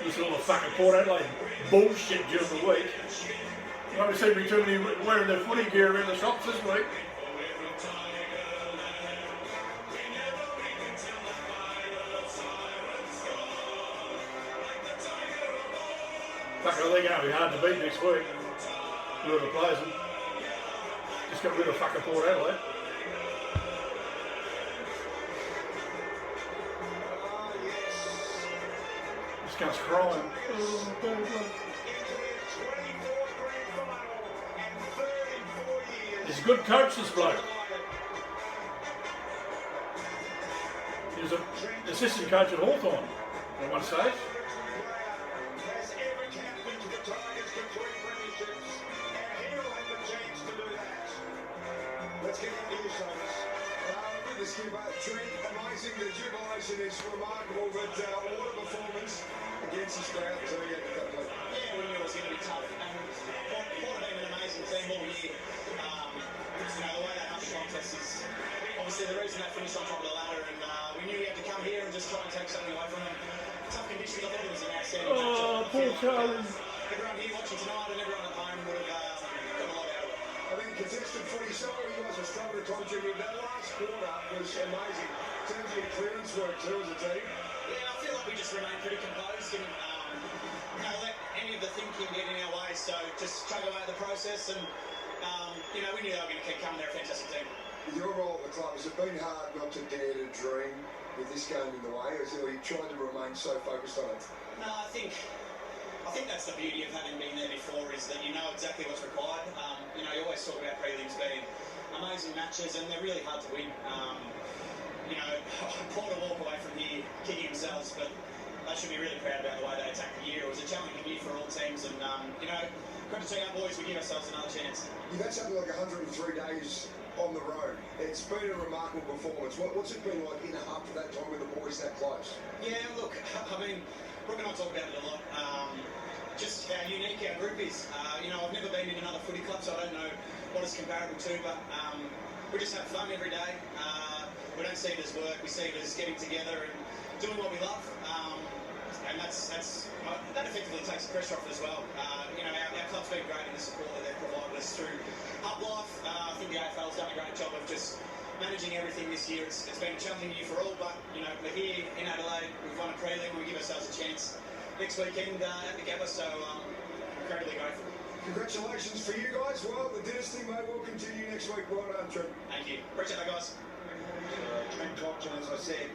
This is all the fucking Port Adelaide bullshit during the week. You won't see me too many wearing their footy gear in the shops this week. Fuck, they're going to be hard to beat next week. Whoever plays them. Just got rid of fucking Port Adelaide. This guy's crying. He's a good coach, this bloke. He was an assistant coach at Hawthorn at one stage. Let's get into you, Sonis. With the skipper, Trent, amazing. The jubilation is remarkable, but what a performance against this crowd. So, yeah, we knew it was going to be tough. And Port have been an amazing team all year. The way they hunt the contest is obviously the reason they finished on top of the ladder, and we knew we had to come here and just try and take something away from them. Tough conditions. I thought it was an outstanding match. Oh, poor Charlie. Everyone here watching tonight and everyone at home would have got a lot out of it. I think contested footy, sorry you guys were struggling to contribute. That last quarter was amazing. In terms of your clearance work too as a team. Yeah, I feel like we just remained pretty composed and let any of the thinking get in our way. So just chug away at the process and we knew they were going to keep coming. They're a fantastic team. With your role at the club, has it been hard not to dare to dream with this game in the way, or are you trying to remain so focused on it? No, I think that's the beauty of having been there before, is that you know exactly what's required. You always talk about prelims being amazing matches, and they're really hard to win. Port to walk away from here kicking themselves, but they should be really proud about the way they attacked the year. It was a challenging year for all teams, and credit to our boys, we give ourselves another chance. You've had something like 103 days on the road. It's been a remarkable performance. What's it been like in half of that time with the boys that close? Yeah, look, I mean, Brooke and I talk about it a lot. Just how unique our group is. I've never been in another footy club, so I don't know what it's comparable to, but we just have fun every day. We don't see it as work, we see it as getting together and doing what we love. And that effectively takes the pressure off as well. Our club's been great in the support that they've provided us through Hub Life. I think the AFL's done a great job of just managing everything this year. It's been a challenging year for all, but we're here in Adelaide. We've won a prelim. We give ourselves a chance next weekend at the Gabba, so incredibly grateful. Congratulations for you guys. Well, the dynasty may well continue next week. Well done, Trent. Thank you. Appreciate that, guys. Trent Cotchin, as I said,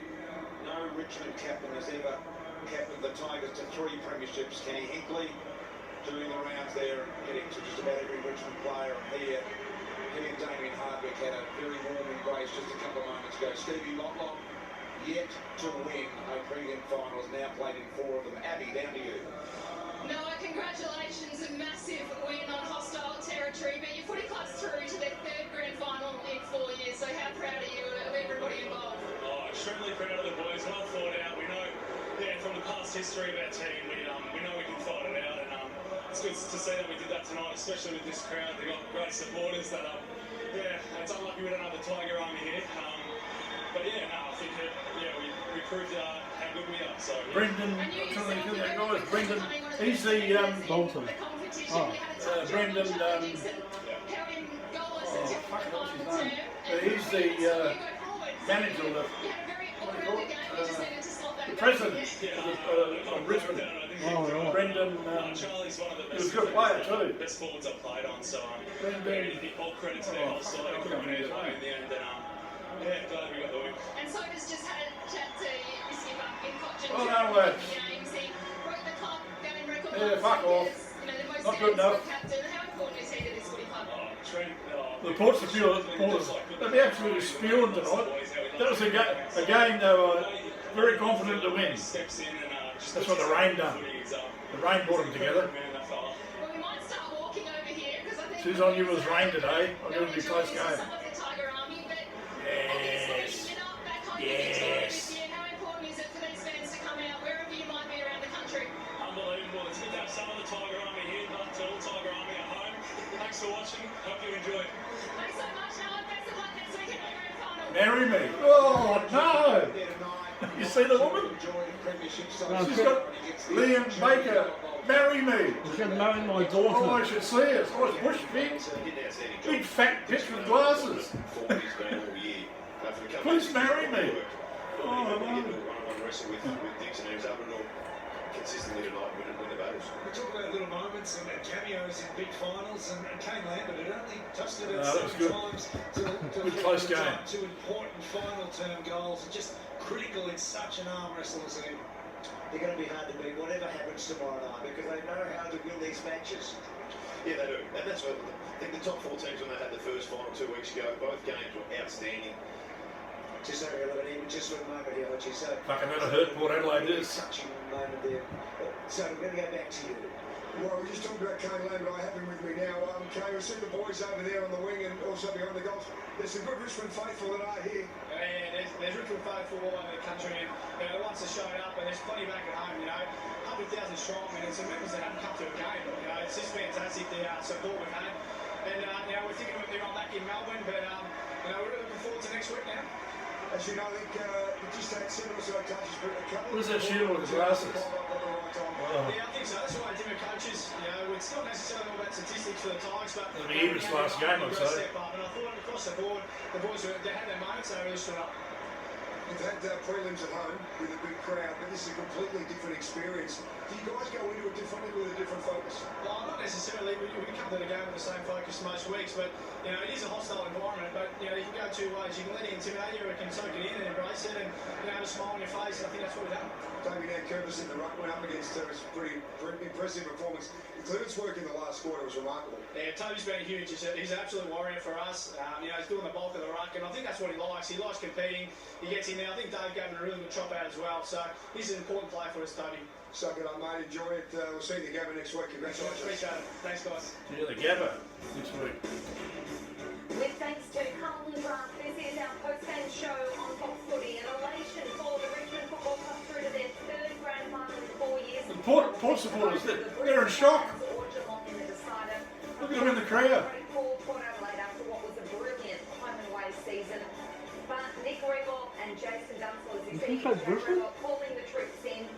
no Richmond captain has ever captained the Tigers to 3 premierships. Kenny Hinkley doing the rounds there, getting to just about every Richmond player. Here, he and Damien Hardwick had a very warm embrace just a couple of moments ago. Stevie Locklock yet to win a prelim finals, now played in 4 of them. Abby, down to you. Noah, congratulations, a massive win on hostile territory, but your footy club's through to their 3rd grand final in 4 years, so how proud are you of everybody involved? Oh, extremely proud of the boys, well thought out. We know, from the past history of our team, we know we can fight it out, and it's good to see that we did that tonight, especially with this crowd. They've got great supporters that, it's unlucky we don't have the Tiger Army here, but I think we proved how good we are. So Brendan, Brendan, he's the Bolton. Brendan, he's the manager of the president of Richmond. Oh, right. Brendan, Charlie's one of the he was a good player too. Best forwards I've played on, so all credit to their whole side coming in the end. Glad we got the win. And so just had a chat to your skipper in Cotchin. Oh, no way. He broke the club game record. Yeah, fuck off. The most Not good enough. captain. How important is he to this footy club? The Ports of Fuel, they'll be absolutely spewing tonight. That was a game they were very confident to win. That's what the rain done. The rain brought them together. Well, we might start walking over here because I think Susan, you was rain today. I knew it would be a close game. some of the Tiger Army, but Yes. you're not back home Yes. this year. How important is it for these fans to come out wherever you might be around the country? Unbelievable. It's good to have some of the Tiger Army here, not all Tiger Army at home. Thanks for watching. Hope you enjoyed. Thanks so much, Noah. Best of luck next weekend at the grand final. Marry me. Oh, no. You see the woman? She's got Liam Baker. Marry me. He's going to marry my daughter. Oh, I should see it. Oh, it's bush pig. Big fat bitch with glasses. Please marry me. Oh, I love it. Wrestle with Dixon, who's able to consistently tonight win the battles. We talk about little moments and cameos in big finals, and Kane Lambert had only touched it at that was good. times to Good close game. 2 important final term goals, and just critical in such an arm wrestle as he. They're going to be hard to beat, whatever happens tomorrow night, because they know how to win these matches. Yeah, they do. And that's what I think the top 4 teams when they had the first final 2 weeks ago, both games were outstanding. Just over 11, even just for a moment here, Archie. So Fucking that'll hurt Port Adelaide is. Touching moment there. So we're going to go back to you. Well, we just talked about Kane Lambert. I have him with me now. Kane, we've seen the boys over there on the wing and also behind the goals. There's some good Richmond faithful that are here. Yeah, there's Richmond faithful all over the country, and the ones that showed up, and there's plenty back at home. 100,000 strong, and some members that haven't come to a game. It's just fantastic the support we've had, and we're thinking of everyone back in Melbourne, but we're really looking forward to next week now. As you know, I think we just had 7 or so touches, but a couple. What is that shield with the glasses? Yeah, I think so. That's why different coaches, it's not necessarily all about statistics for the Tigers, but it'll be even last game, I'd say. Step up, and I thought across the board, the boys they had their moments, they really stood up. You've had prelims at home with a big crowd, but this is a completely different experience. Do you guys go into it differently with a different focus? Well, not necessarily. We come to the game with the same focus most weeks, but it is a hostile environment. But you can go 2 ways. You can let it intimidate you, or you can soak it in and embrace it, and have a smile on your face. I think that's what we've done. Damien Curtis in the ruck went up against her. It's a pretty impressive performance. Clearance work in the last quarter was remarkable. Yeah, Toby's been huge. He's an absolute warrior for us. He's doing the bulk of the ruck, and I think that's what he likes. He likes competing. He gets in there. I think Dave gave him a really good chop out as well. So he's an important player for us, Toby. So good, mate. Enjoy it. We'll see you at the Gabba next week. Congratulations. Appreciate it. Thanks, guys. See you at the Gabba next week. With thanks to Carlton Grant, this is our post-game show on Fox Footy. An elation for the Richmond Football Club through to their 3rd grand final in 4 years. The Port supporters, they're in shock. Look at them in the crowd. Port Adelaide after what was a brilliant home and away season. But Nick Reebok and Jason Dunstall, as you see, calling the troops in.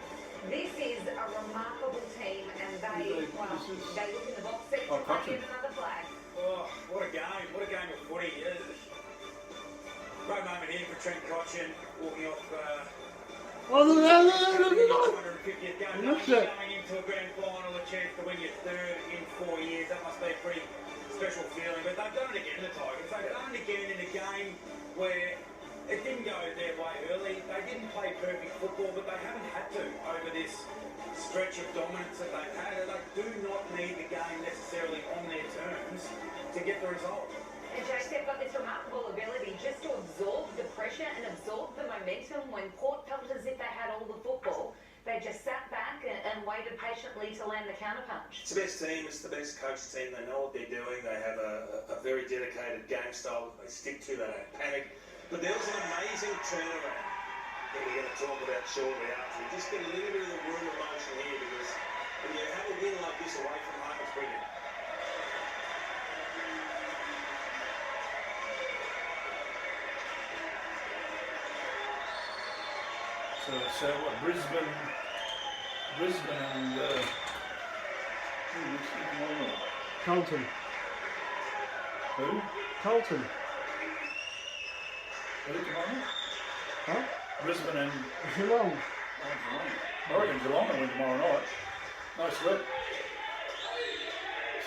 This is a remarkable team, and they look in the box seat to play in another flag. Oh, what a game! What a game of footy! Great moment here for Trent Cotchin walking off. 250th game, going into a grand final, a chance to win your 3rd in 4 years. That must be a pretty special feeling. But they've done it again, the Tigers. They've done it again in a game where it didn't go their way early. They didn't play perfect football, but they haven't had to over this stretch of dominance that they've had. They do not need the game necessarily on their terms to get the result. And Jace, they've got this remarkable ability just to absorb the pressure and absorb the momentum. When Port felt as if they had all the football, they just sat back and waited patiently to land the counterpunch. It's the best team, it's the best coached team. They know what they're doing. They have a very dedicated game style that they stick to. They don't panic. But there was an amazing turnaround that we're going to talk about shortly after. You just get a little bit of the room of motion here, because when you have a win like this away from home, it's brilliant. So what, Brisbane and Carlton. Who? Carlton. Who tomorrow? Huh? Brisbane and Geelong. I reckon Geelong will win tomorrow night. No sweat.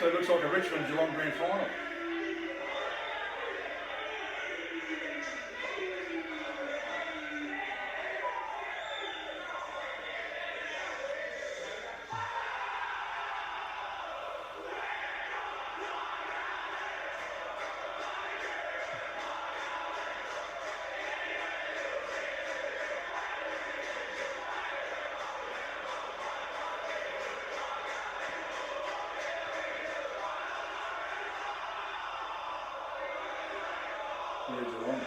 So it looks like a Richmond Geelong grand final. Where's Geelong?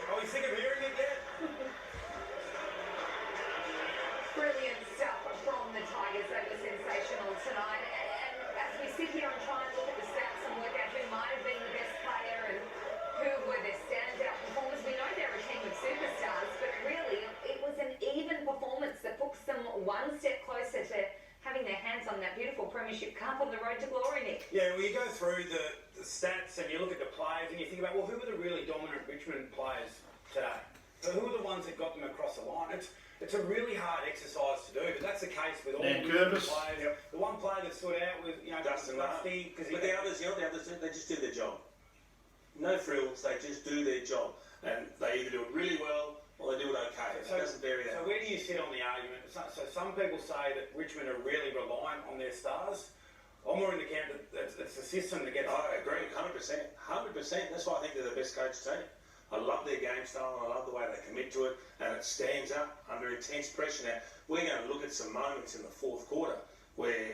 Are we sick of hearing it yet? Brilliant stuff from the Tigers. They were sensational tonight. And as we sit here and try and look at the stats and work out who might have been the best player and who were their standout performers, we know they're a team of superstars, but really it was an even performance that puts them one step closer to having their hands on that beautiful premiership cup on the road to glory, Nick. Yeah, well, you go through the the stats and you look at the players and you think about, well, who were the really dominant Richmond players today? So who were the ones that got them across the line? It's a really hard exercise to do, but that's the case with all the players. Yep. The one player that stood out was, Dustin Rusty. But the others, the others, they just do their job. No frills, they just do their job. And they either do it really well or they do it okay. It doesn't vary that. So where do you sit on the argument? So some people say that Richmond are really reliant on their stars. I'm more in the camp that it's the system that gets... I agree, 100%. 100%. That's why I think they're the best coach team. I love their game style and I love the way they commit to it, and it stands up under intense pressure. Now, we're going to look at some moments in the fourth quarter where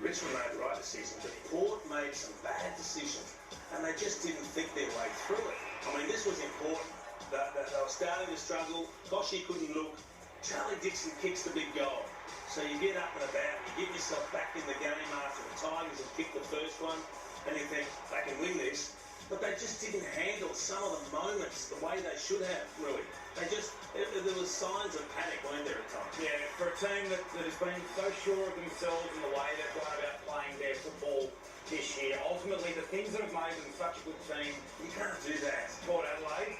Richmond made the right decision, but Port made some bad decisions, and they just didn't think their way through it. I mean, this was important. They were starting to struggle. Koshy couldn't look. Charlie Dixon kicks the big goal. So you get up and about, you get yourself back in the game after the Tigers have kicked the first one, and you think, they can win this. But they just didn't handle some of the moments the way they should have, really. There was signs of panic, weren't there, at times? Yeah, for a team that has been so sure of themselves in the way they've gone about playing their football this year, ultimately the things that have made them such a good team, you can't do that. Port Adelaide,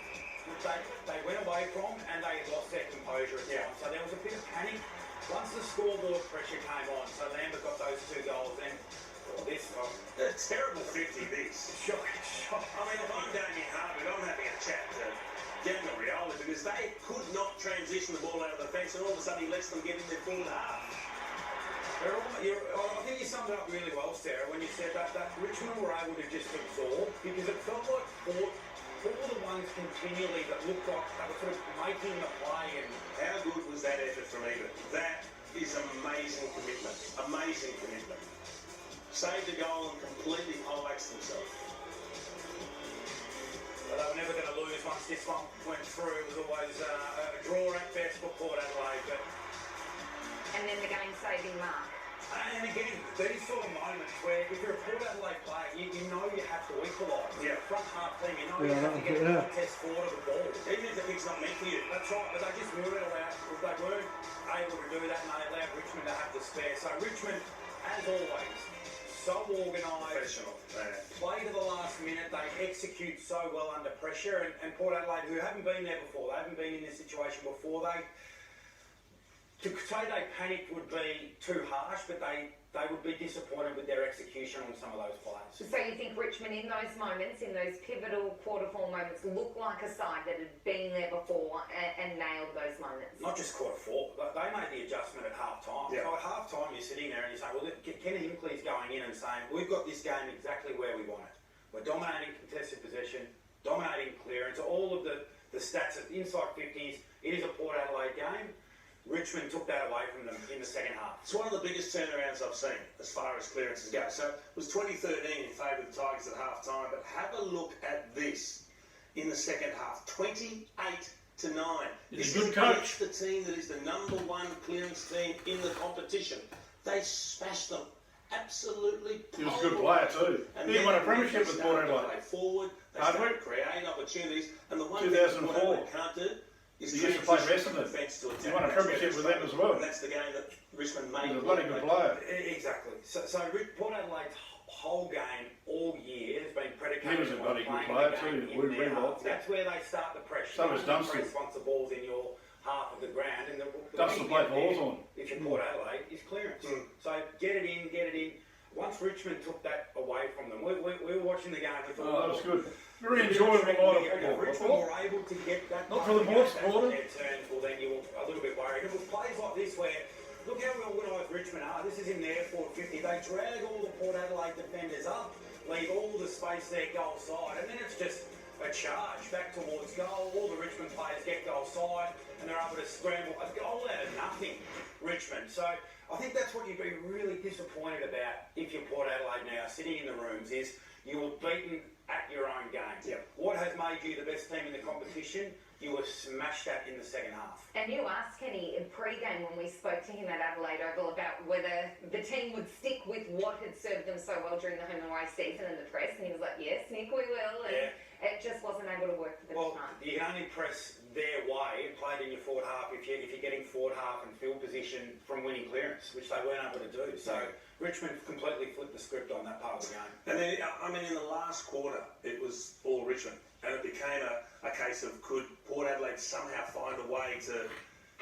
they went away from and they lost their composure at times. So there was a bit of panic. Once the scoreboard pressure came on, so Lambert got those 2 goals, then a terrible 50 this. Sure. I mean, if I'm Damien Harwood, I'm having a chat to Daniel Riola because they could not transition the ball out of the fence, and all of a sudden he lets them get in their full half. I think you summed it up really well, Sarah, when you said that Richmond were able to just absorb, because it felt like Port were the ones continually that looked like they were sort of making the play. And how good was that effort from Eden? That is amazing commitment. Amazing commitment. Saved a goal and completely highlights themselves. Well, they were never going to lose once this one went through. It was always a draw at best for Port Adelaide. But... And then the game-saving mark. And again, these sort of moments where if you're a Port Adelaide player, you know you have to equalise. Yeah. Front half team, you know you have to get a contest forward of the ball. Even if the kick's not meant for you. That's right, but they just weren't able to do that, and they allowed Richmond to have the spare. So Richmond, as always, so organised, play to the last minute, they execute so well under pressure, and Port Adelaide, who haven't been there before, they haven't been in this situation before, to say they panicked would be too harsh, but they would be disappointed with their execution on some of those players. So you think Richmond in those moments, in those pivotal quarter four moments, looked like a side that had been there before and nailed those moments? Not just quarter four, but they made the adjustment at half time. Yeah. So at half time you're sitting there and you're saying, well, Ken Hinkley's going in and saying, we've got this game exactly where we want it. We're dominating contested possession, dominating clearance, all of the stats at inside 50s. It is a Port Adelaide game. Richmond took that away from them in the second half. It's one of the biggest turnarounds I've seen as far as clearances go. So it was 2013 in favour of the Tigers at half time, but have a look at this in the second half. 28-9. He's a good coach. The team that is the #1 clearance team in the competition. They smashed them. Absolutely. He was a good player too. He won a premiership with Port Adelaide. Forward, they started to create opportunities, and the one 2004. thing Port Adelaide can't do is he used to play Western. He won a premiership with them as well. And that's the game that Richmond made. He's a bloody good player. Exactly. So Port Adelaide's whole game all year has been predicated. He was a bloody good player too. That's where they start the pressure. So was Dunstan. Once the ball's in your half of the ground, and the Dunstan played balls on. If you're Port Adelaide, is clearance. So get it in. Once Richmond took that away from them, we were watching the game. We thought, that was good. Very enjoyable night of football. Richmond were able to get that. Not for the Port supporter. Well, then you were a little bit worried. It was plays like this where, look how well organised Richmond are. This is in their forward 50. They drag all the Port Adelaide defenders up, leave all the space there goal side, and then it's just a charge back towards goal. All the Richmond players get goal side, and they're able to scramble a goal out of nothing, Richmond. So I think that's what you'd be really disappointed about if you're Port Adelaide now, sitting in the rooms, is you were beaten at your own game. Yep. What has made you the best team in the competition? You were smashed at in the second half. And you asked Kenny in pre-game when we spoke to him at Adelaide Oval about whether the team would stick with what had served them so well during the home and away season in the press, and he was like, yes, Nick, we will. And it just wasn't able to work for them. Well, you can only press their way, played in your forward half if you're getting forward half and field position from winning clearance, which they weren't able to do. So Richmond completely flipped the script on that part of the game. And then, I mean, in the last quarter, it was all Richmond, and it became a case of could Port Adelaide somehow find a way to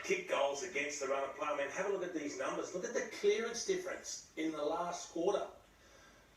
kick goals against the run of play. I mean, have a look at these numbers. Look at the clearance difference in the last quarter.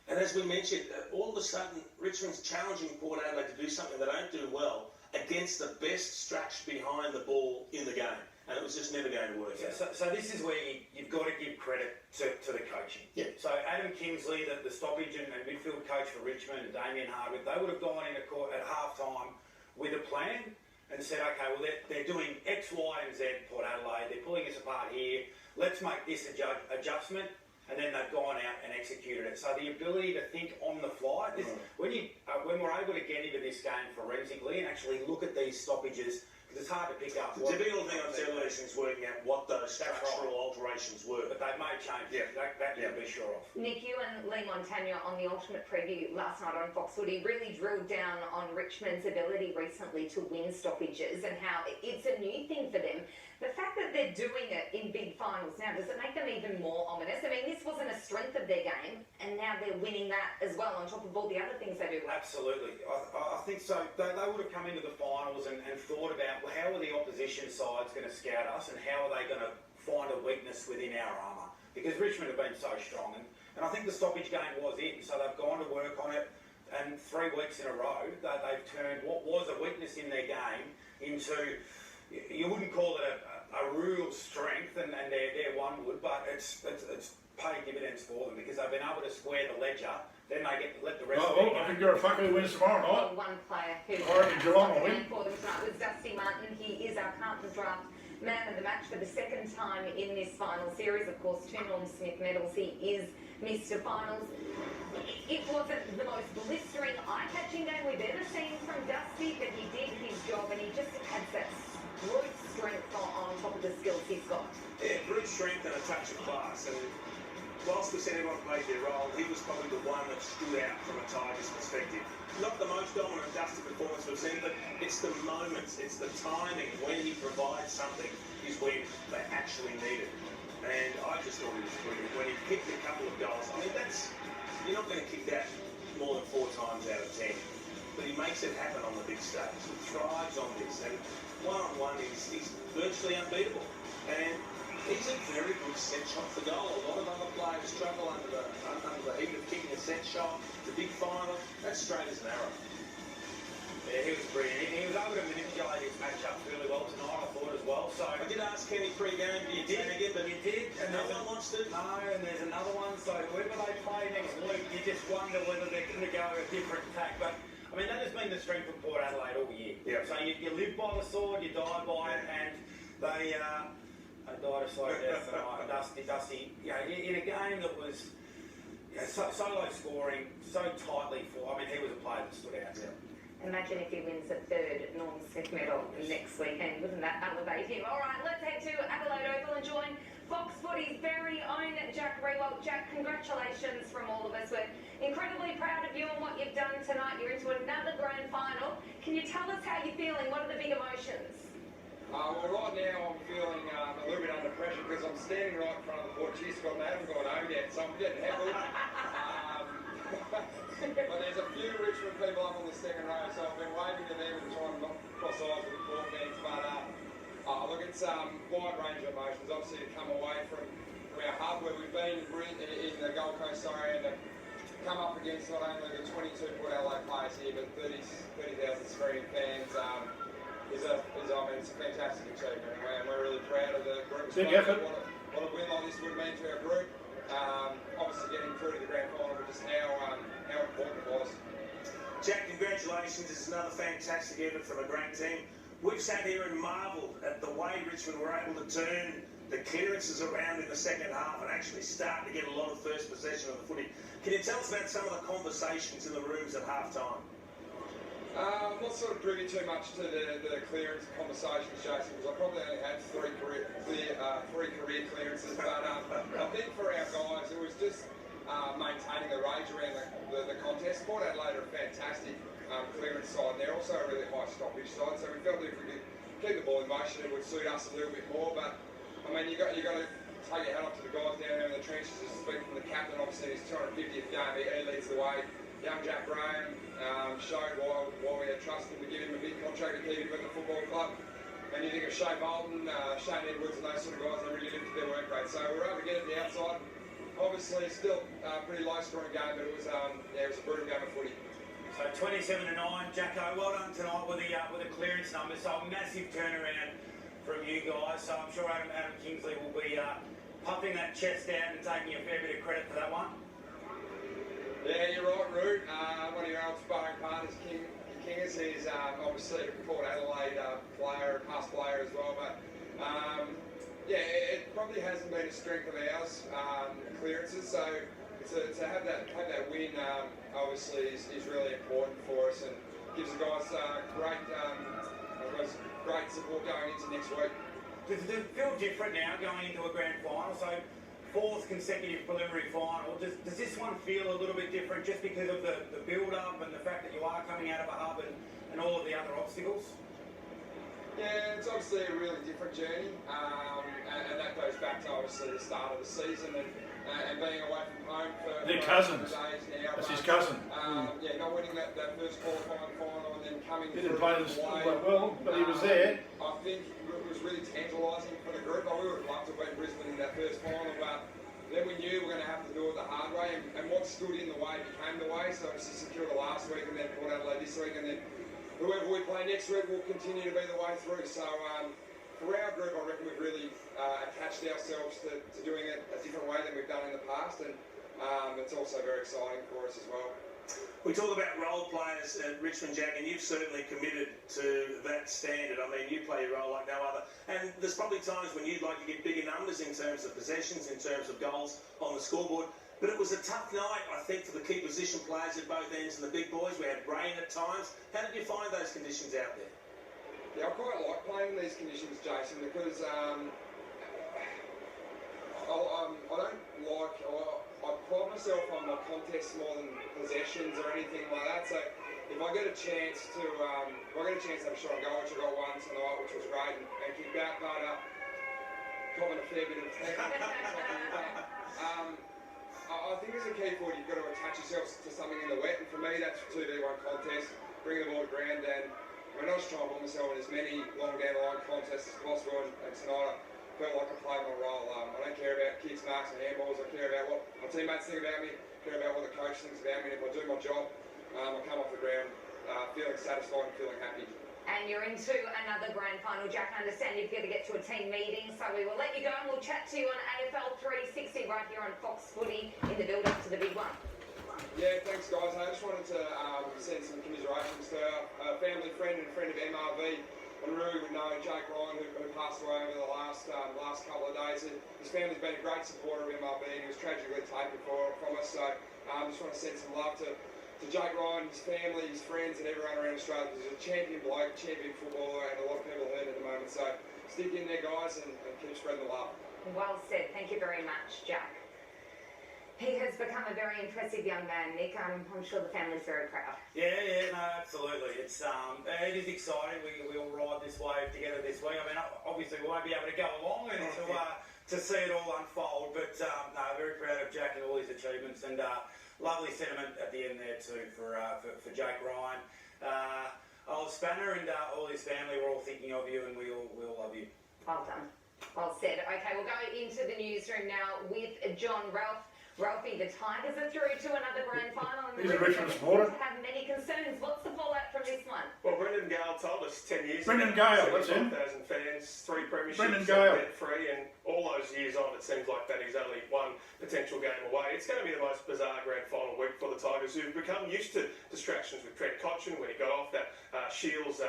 And as we mentioned, all of a sudden, Richmond's challenging Port Adelaide to do something they don't do well against the best stretch behind the ball in the game. And it was just never going to work. So this is where you've got to give credit to the coaching. Yeah. So Adam Kingsley, the stoppage and midfield coach for Richmond, and Damien Hardwick, they would have gone in at half-time with a plan and said, okay, well, they're doing X, Y, and Z, Port Adelaide. They're pulling us apart here. Let's make this adjustment. And then they've gone out and executed it. So the ability to think on the fly, when we're able to get into this game forensically and actually look at these stoppages, because it's hard to pick up. The difficult thing on television is working out what those structural alterations were. But they may change. Yeah. That you can be sure of. Nick, you and Lee Montagna on the Ultimate Preview last night on Fox Footy really drilled down on Richmond's ability recently to win stoppages and how it's a new thing for them. The fact that they're doing it in big finals now, does it make them even more ominous? I mean, this wasn't a strength of their game, and now they're winning that as well, on top of all the other things they do well. Absolutely. I think so. They would have come into the finals and thought about, well, how are the opposition sides going to scout us, and how are they going to find a weakness within our armour? Because Richmond have been so strong, and I think the stoppage game was it, so they've gone to work on it, and 3 weeks in a row, they've turned what was a weakness in their game into... You wouldn't call it a real strength, and they're one would, but it's paid dividends for them because they've been able to square the ledger. Then they get to let the rest of it go. I think you're a fucker who wins tomorrow night. One player who Geelong will win for them tonight was Dusty Martin. He is our Carlton Draft Man of the Match for the second time in this final series. Of course, 2 Norm Smith medals. He is Mr. Finals. It wasn't the most blistering, eye-catching game we've ever seen from Dusty, but he did his job, and he just had that brute strength on top of the skills he's got. Yeah, brute strength and a touch of class. And whilst we said everyone played their role, he was probably the one that stood out from a Tigers perspective. Not the most dominant Dusty performance we've seen, but it's the moments, it's the timing. When he provides something is when they actually need it. And I just thought he was brilliant. When he kicked a couple of goals, I mean, you're not going to kick that more than 4 times out of 10. But he makes it happen on the big stage. He thrives on this. And one-on-one, he's virtually unbeatable. And he's a very good set shot for goal. A lot of other players struggle under the heat of kicking a set shot. The big final, that's straight as an arrow. Yeah, he was brilliant. He was able to manipulate his matchup really well tonight, I thought, as well. So I did ask Kenny pre-game, do you tag him? But you did. And no one wants to. No, and there's another one. So whoever they play next week, you just wonder whether they're going to go a different tack. But I mean, that has been the strength of Port Adelaide all year. Yeah. So you live by the sword, you die by it, and they died a slow death tonight. Dusty, you know, in a game that was so low scoring, so tightly fought. I mean, he was a player that stood out. Yeah. Imagine if he wins a 3rd Norm Smith medal next weekend. Wouldn't that elevate him? All right, let's head to Adelaide Oval and join Fox Footy's very own Jack Rewalt. Jack, congratulations from all of us. We're incredibly proud of you and what you've done tonight. You're into another grand final. Can you tell us how you're feeling? What are the big emotions? Well, right now I'm feeling a little bit under pressure because I'm standing right in front of the Portuguese squad and they haven't gone home yet, so I'm getting heckled. But there's a few Richmond people up on the second row, so I've been waving to them and trying not to cross eyes with the Port fans. But look, it's a wide range of emotions. Obviously, to come away from our hub where we've been in the Gold Coast area, and to come up against not only the 22 Port Adelaide players here, but 30,000 screaming fans. It's a fantastic achievement, and we're really proud of the group. Big effort. What a win like this would mean to our group. Obviously getting through to the grand final, but just how important it was. Jack, congratulations. This is another fantastic effort from a great team. We've sat here and marvelled at the way Richmond were able to turn the clearances around in the second half and actually start to get a lot of first possession of the footy. Can you tell us about some of the conversations in the rooms at half-time? I'm not sort of privy too much to the clearance conversations, Jason, because I probably only had three career clearances. But I think for our guys, it was just maintaining the rage around the contest. Port Adelaide are a fantastic clearance side, and they're also a really high stoppage side. So we felt that if we could keep the ball in motion, it would suit us a little bit more. But I mean, you got to take your hat off to the guys down there in the trenches. This is speaking from the captain, obviously, his 250th game. He leads the way. Young Jack Graham showed why we had trust him to give him a big contract to keep him at the football club. And you think of Shea Bolton, Shane Edwards, and those sort of guys, they really lifted their work rate. So we were able to get it the outside. Obviously, still a pretty low-scoring game, but it was a brutal game of footy. So 27-9, Jacko. Well done tonight with the clearance numbers. So a massive turnaround from you guys. So I'm sure Adam Kingsley will be puffing that chest out and taking a fair bit of credit for that one. Yeah, you're right, Root. One of your old sparring partners, Kingers, he's obviously a Port Adelaide player, past player as well. But yeah, it probably hasn't been a strength of ours, clearances. So to have that win, obviously, is really important for us and gives the guys great support going into next week. Does it feel different now going into a grand final? So 4th consecutive preliminary final. Does this one feel a little bit different just because of the build-up and the fact that you are coming out of a hub and all of the other obstacles? Yeah, it's obviously a really different journey, and that goes back to obviously the start of the season and being away from home for their cousins. days now. That's his cousin. Yeah, not winning that first qualifying final and then coming He didn't through play this well, but he was there. I think it was really tantalising for the group. We would have loved to beat Brisbane in that first final, but then we knew we were going to have to do it the hard way, and what stood in the way became the way. So obviously secured it last week, and then Port Adelaide this week, and then whoever we play next week will continue to be the way through. So for our group, I reckon we've really attached ourselves to doing it a different way than we've done in the past, and it's also very exciting for us as well. We talk about role players at Richmond, Jack, and you've certainly committed to that standard. I mean, you play your role like no other. And there's probably times when you'd like to get bigger numbers in terms of possessions, in terms of goals on the scoreboard. But it was a tough night, I think, for the key position players at both ends and the big boys. We had rain at times. How did you find those conditions out there? Yeah, I quite like playing in these conditions, Jason, because I pride myself on my contests more than possessions or anything like that. So if I get a chance to have a shot on goal, which I got one tonight, which was great, and kick back, but copping a fair bit of I think as a key forward, you've got to attach yourself to something in the wet, and for me, that's 2v1 contest, bringing the ball to ground, and I mean, I was trying to put myself in as many long down the line contests as possible, and tonight I felt like I played my role. I don't care about kicks, marks and handballs. I care about what my teammates think about me, I care about what the coach thinks about me, and if I do my job, I come off the ground feeling satisfied and feeling happy. And you're into another grand final, Jack. I understand you've got to get to a team meeting, so we will let you go and we'll chat to you on AFL 360 right here on Fox Footy in the build-up to the big one. Yeah, thanks guys. I just wanted to send some commiserations to our family friend and friend of MRV. And really would know Jake Ryan, who passed away over the last couple of days. His family's been a great supporter of MRV, and he was tragically taken from us. So I just want to send some love to Jake Ryan, his family, his friends, and everyone around Australia. He's a champion bloke, champion footballer, and a lot of people hurt at the moment. So stick in there, guys, and keep spreading the love. Well said. Thank you very much, Jack. He has become a very impressive young man, Nick. I'm sure the family's very proud. Yeah, no, absolutely. It is exciting. We all ride this wave together this week. I mean, obviously we won't be able to go along and to see it all unfold, but no, very proud of Jack and all his achievements, and lovely sentiment at the end there too for Jake Ryan. Old Spanner and all his family, we're all thinking of you, and we all love you. Well done. Well said. Okay, we'll go into the newsroom now with John Ralph. Ralphie, the Tigers are through to another grand final. He's a Richmond supporter. Have many concerns. What's the fallout from this one? Well, Brendan Gale told us 10 years Brendan ago. Gale, that's him. 75,000 fans, 3 premierships, Brendan Gale. debt-free, and all those years on, it seems like that he's only one potential game away. It's going to be the most bizarre grand final week for the Tigers, who've become used to distractions with Trent Cotchin when he got off that Shields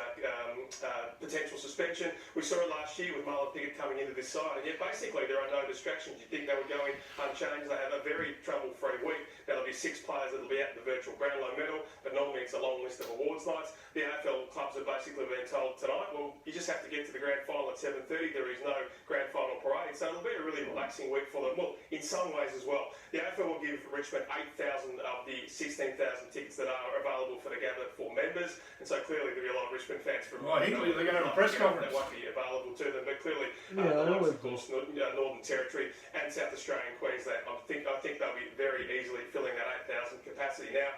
potential suspension. We saw it last year with Marlon Pickett coming into this side, and yet basically there are no distractions. You think they were going unchanged. They have a very trouble-free week. Now, there'll be 6 players that'll be at the virtual Brownlow medal, but normally it's a long list of awards nights. The AFL clubs have basically been told tonight, well, you just have to get to the grand final at 7:30. There is no grand final parade. so it'll be a really relaxing week for them. Well, in some ways as well. The AFL will give Richmond 8,000 of the 16,000 tickets that are available for the gather for members, and so clearly there'll be a lot of Richmond fans from Hinkley, they're going to have a press conference. That won't be available to them, but clearly of course, Northern Territory and South Australia and Queensland, I think they'll be very easily filling that 8,000 capacity. Now,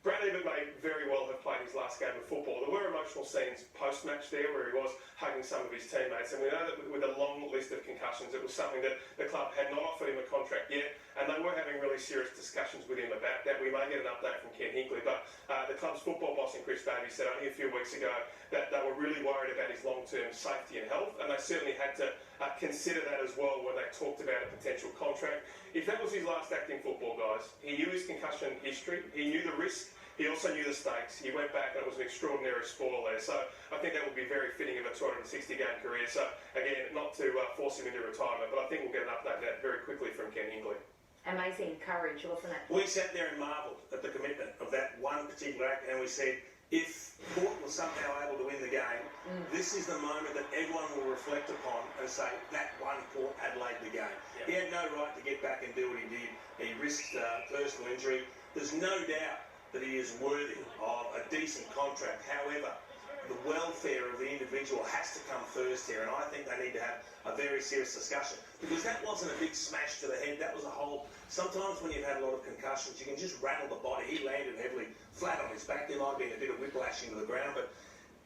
Brad Ebert may very well have played his last game of football. There were emotional scenes post-match there where he was hugging some of his teammates, and we know that with a long list of concussions, it was something that the club had not offered him a contract yet, and they were having really serious discussions with him about that. We may get an update from Ken Hinkley, but the club's football boss, Chris Davies, said only a few weeks ago that they were really worried about his long-term safety and health, and they certainly had to consider that as well when they talked about a potential contract. If that was his last act in football, guys, he knew his concussion history, he knew the risk, he also knew the stakes. He went back and it was an extraordinary spoil there. So I think that would be very fitting of a 260-game career. So again, not to force him into retirement, but I think we'll get an update on that very quickly from Ken Hinkley. Amazing courage, wasn't it? We sat there and marvelled at the commitment of that one particular act, and we said, if Port was somehow able to win the game, this is the moment that everyone will reflect upon and say, that won Port Adelaide the game. He had no right to get back and do what he did. He risked personal injury. There's no doubt that he is worthy of a decent contract. However, the welfare of the individual has to come first here, and I think they need to have a very serious discussion, because that wasn't a big smash to the head. That was a whole... Sometimes when you've had a lot of concussions, you can just rattle the body. He landed heavily flat on his back. There might have been a bit of whiplashing to the ground, but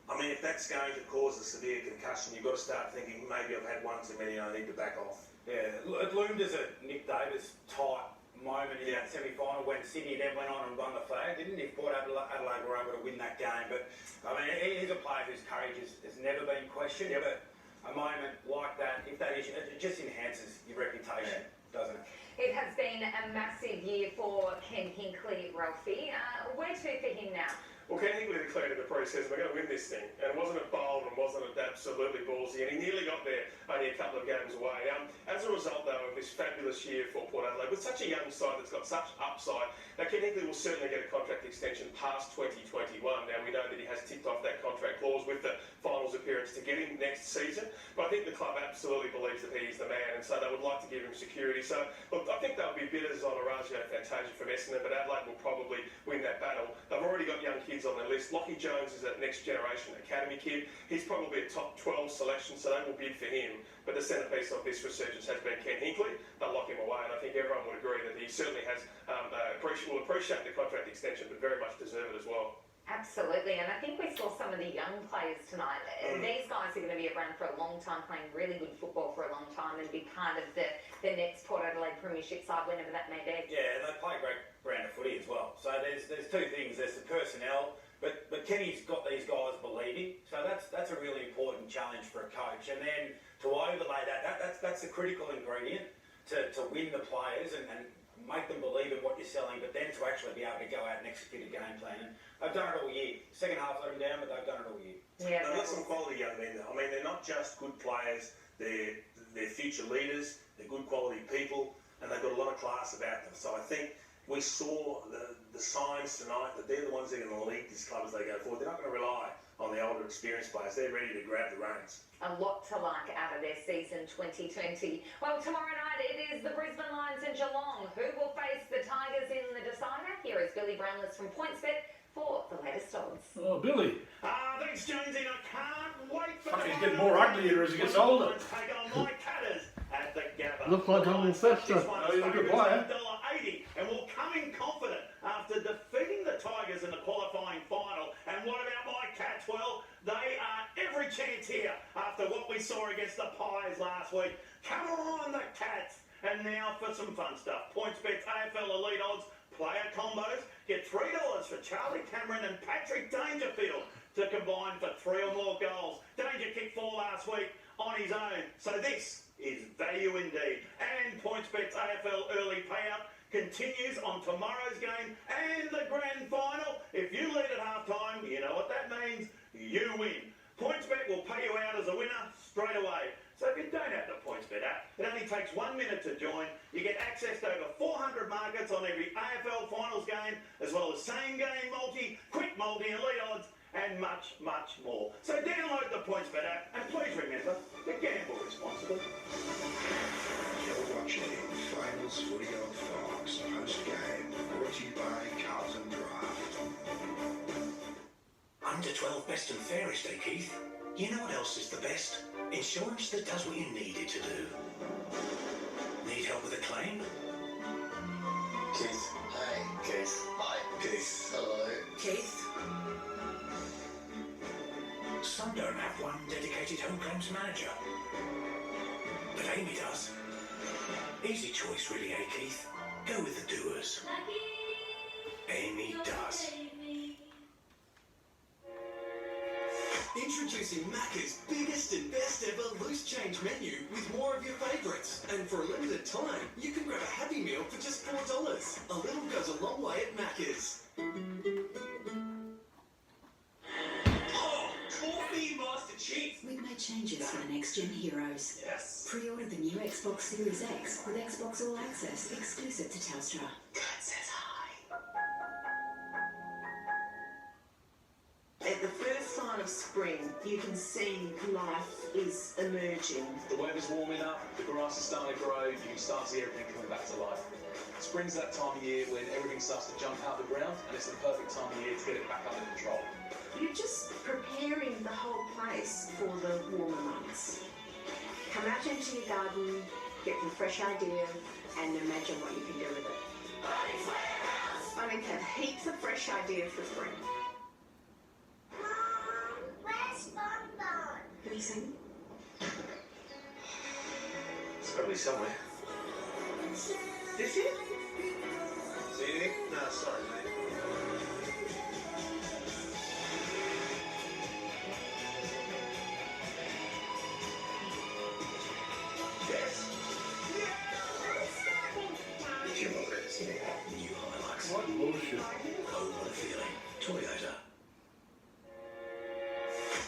I mean, if that's going to cause a severe concussion, you've got to start thinking, maybe I've had one too many and I need to back off. Yeah, it loomed as a Nick Davis type moment in that semi-final when Sydney then went on and won the flag, didn't he? Port Adelaide were able to win that game, but I mean, he's a player whose courage has never been questioned, but a moment like that, if that is, it just enhances your reputation, doesn't it? It has been a massive year for Ken Hinkley, Ralphie. Where to for him now? Well, Ken Hinkley declared in the pre-season, we're going to win this thing. And it wasn't a bold and wasn't absolutely ballsy, and he nearly got there only a couple of games away. As a result, though, of this fabulous year for Port Adelaide, with such a young side that's got such upside, now Ken Hinkley will certainly get a contract extension past 2021. Now, we know that he has ticked off that contract clause with the finals appearance to get him next season, but I think the club absolutely believes that he is the man, and so they would like to give him security. So, look, I think they'll be bidders on Orazio Fantasia from Essendon, but Adelaide will probably win that battle. They've already got young kids on their list. Lockie Jones is a next generation academy kid. He's probably a top 12 selection, so they will bid for him. But the centrepiece of this resurgence has been Ken Hinkley. They'll lock him away, and I think everyone would agree that he certainly has will appreciate the contract extension, but very much deserve it as well. Absolutely, and I think we saw some of the young players tonight. These guys are going to be around for a long time, playing really good football for a long time, and be part of the next Port Adelaide Premiership side, whenever that may be. Yeah, they play a great brand of footy as well. So there's two things. There's the personnel, but Kenny's got these guys believing. So that's a really important challenge for a coach. And then to overlay that's a critical ingredient to win the players and make them believe in what you're selling, but then to actually be able to go out and execute a game plan. And they've done it all year. Second half let them down, but they've done it all year. Yeah, they've got some quality young men. I mean, they're not just good players, they're future leaders, they're good quality people, and they've got a lot of class about them. So I think we saw the signs tonight that they're the ones that are going to lead this club as they go forward. They're not going to rely on the older experienced players. They're ready to grab the reins. A lot to like out of their season 2020. Well, tomorrow night it is the Brisbane Lions and Geelong. Who will face the Tigers in the decider? Here is Billy Brownless from PointsBet for the latest odds. Oh, Billy. Thanks, Jonesy. I can't wait for he's getting more uglier as he gets older. Take on my Cutters at the Gabba. Looks like I'm in Festa. Oh, he's a good player. $1.80 and will come in confident after defeating the Tigers in the qualifying final. And what about my Cats? Well, they are every chance here after what we saw against the Pies last week. Come on, the Cats. And now for some fun stuff. PointsBet's AFL Elite Odds player combos. Get $3 for Charlie Cameron and Patrick Dangerfield to combine for 3 or more goals. Danger kicked 4 last week on his own. So this is value indeed. And PointsBet's AFL early payout continues on tomorrow's game and the grand final. If you lead at halftime, you know what that means. You win. PointsBet will pay you out as a winner straight away. So if you don't have the PointsBet app, it only takes 1 minute to join. You get access to over 400 markets on every AFL finals game, as well as same-game multi, quick multi, elite odds, and much, much more. So download the PointsBet app, and please remember to gamble responsibly. AFL's Footy on Fox post-game, brought to you by Carlton Draft. Under 12 best and fairest, eh, Keith? You know what else is the best? Insurance that does what you need it to do. Need help with a claim? Keith. Hey, Keith. Hi. Keith. Hello. Keith. Some don't have one dedicated home claims manager. But Amy does. Easy choice really, eh, Keith? Go with the doers. Amy does. Introducing Macca's biggest and best ever loose change menu with more of your favourites. And for a limited time, you can grab a Happy Meal for just $4. A little goes a long way at Macca's. Oh, Coffee Master Chief! We've made changes for the next gen heroes. Yes. Pre-order the new Xbox Series X with Xbox All Access exclusive to Telstra. God says hi. At the first sign of spring, you can see life is emerging. The weather's warming up, the grass is starting to grow, you can start to see everything coming back to life. Spring's that time of year when everything starts to jump out of the ground, and it's the perfect time of year to get it back under control. You're just preparing the whole place for the warmer months. Come out into your garden, get some fresh ideas, and imagine what you can do with it. I mean, have heaps of fresh ideas for spring. Where's Bonbon? Have you seen? It's probably somewhere. This it? See anything? No, sorry, mate. Yes. If you want it, new Hilux. What bullshit. Oh, what a feeling. Toyota.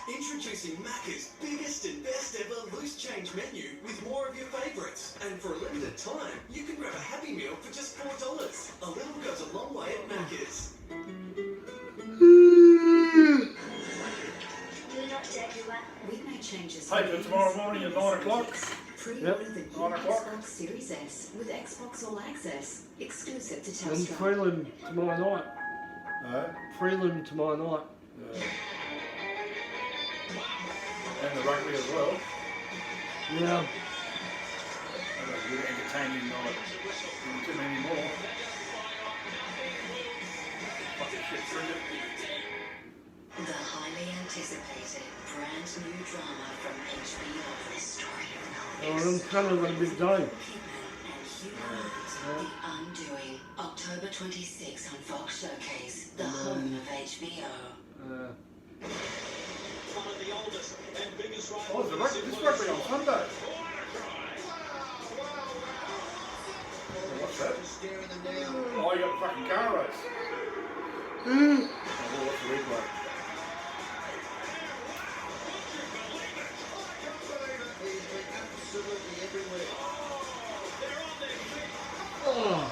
Introducing Macca's biggest and best ever loose change menu with more of your favourites. And for a limited time, you can grab a Happy Meal for just $4. A little goes a long way at Macca's. We've made changes. Hey, till tomorrow morning at 9 o'clock. Pre-order the new 9 o'clock. Xbox Series S with Xbox All Access exclusive to And Telstra. prelim tomorrow night. No. Prelim tomorrow night. And the rugby as well. Yeah. A good entertaining night. Too many more. Fucking shit, Bridget. The highly anticipated brand new drama from HBO. The story of Oh, I'm kind of on a big day. The Undoing. October 26 on Fox Showcase, the home of HBO. One of the oldest and biggest Oh, it's a rugby. This rugby on Sunday. What's that? Oh, you got the fucking car race. Oh, what's the replay? Absolutely everywhere. Oh.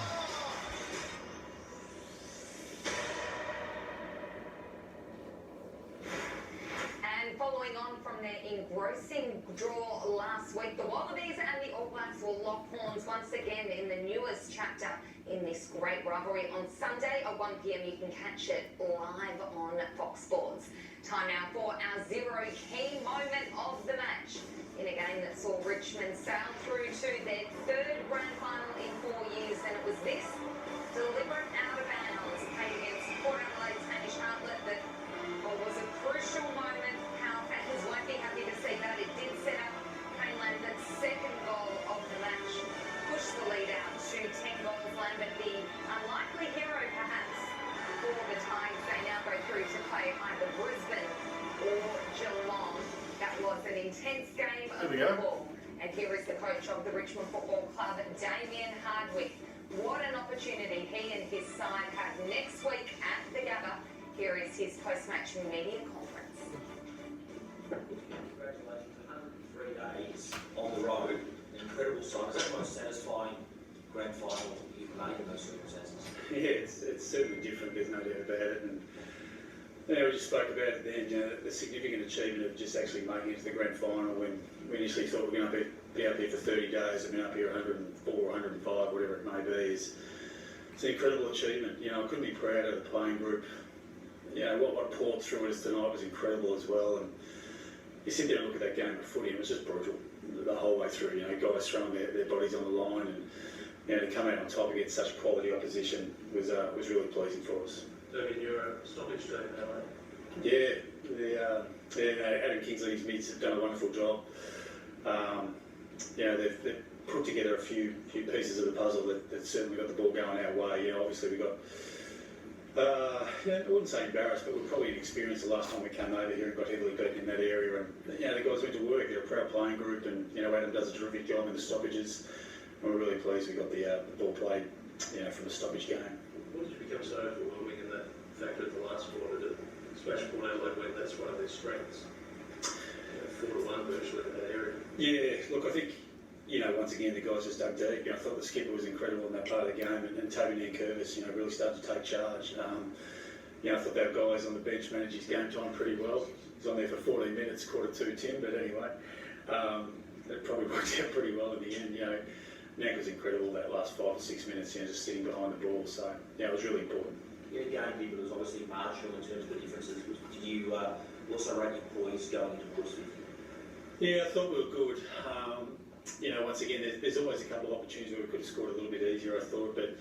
And following on from their engrossing draw last week, the Wallabies and the All Blacks will lock horns once again in the newest chapter in this great rivalry. On Sunday at 1 p.m, you can catch it live on Fox Sports. Time now for our zero key moment of the match in a game that saw Richmond sail through to their third grand final in 4 years, and it was this deliberate out of bounds played against Port Adelaide's Hamish Hartlett that was a crucial moment. How fans won't be happy to see that. It did set up Kane Lambert's second goal of the match, pushed the lead out to 10 goals. Lambert, the unlikely hero perhaps for the Tigers. They now go through to play either Brisbane or Geelong. That was an intense game of football. And here is the coach of the Richmond Football Club, Damien Hardwick. What an opportunity he and his side have next week at the Gabba. Here is his post-match media conference. Congratulations, 103 days on the road. An incredible sign. Is that the most satisfying grand final you've made in those circumstances? Yeah, it's certainly different, there's no doubt about it. And we just spoke about it then, the significant achievement of just actually making it to the grand final when we initially thought we were going to be out there for 30 days and been up here 104, 105, whatever it may be, it's an incredible achievement. You know, I couldn't be prouder of the playing group. You know, what poured through us tonight was incredible as well. And you sit there and look at that game of footy, and it was just brutal the whole way through. You know, guys throwing their bodies on the line, and you know, to come out on top against such quality opposition was really pleasing for us. David, you're a stoppage team now, right? Yeah, Adam Kingsley and his mates have done a wonderful job. You know, they've put together a few pieces of the puzzle that certainly got the ball going our way. You know, obviously we got, I wouldn't say embarrassed, but we probably experienced the last time we came over here and got heavily beaten in that area. And you know, the guys went to work. They're a proud playing group, and you know, Adam does a terrific job in the stoppages. And we're really pleased we got the ball played, you know, from the stoppage game. What did you become so overwhelming in that factor of the last quarter to smash Port Adelaide when that's one of their strengths? 4-1 virtually in that area. Yeah, look, I think, you know, once again, the guys just dug deep. You know, I thought the skipper was incredible in that part of the game, and Toby Nankervis, you know, really started to take charge. You know, I thought our guys on the bench managed his game time pretty well. He was on there for 14 minutes, quarter 2, Tim, but anyway, it probably worked out pretty well in the end. You know, Nank was incredible that last 5 or 6 minutes, you know, just sitting behind the ball. So, yeah, it was really important. Yeah, game here, but it was obviously marginal in terms of the differences. Did you also rate your poise going into Brooksby? Yeah, I thought we were good. You know, once again, there's always a couple of opportunities where we could have scored a little bit easier, I thought, but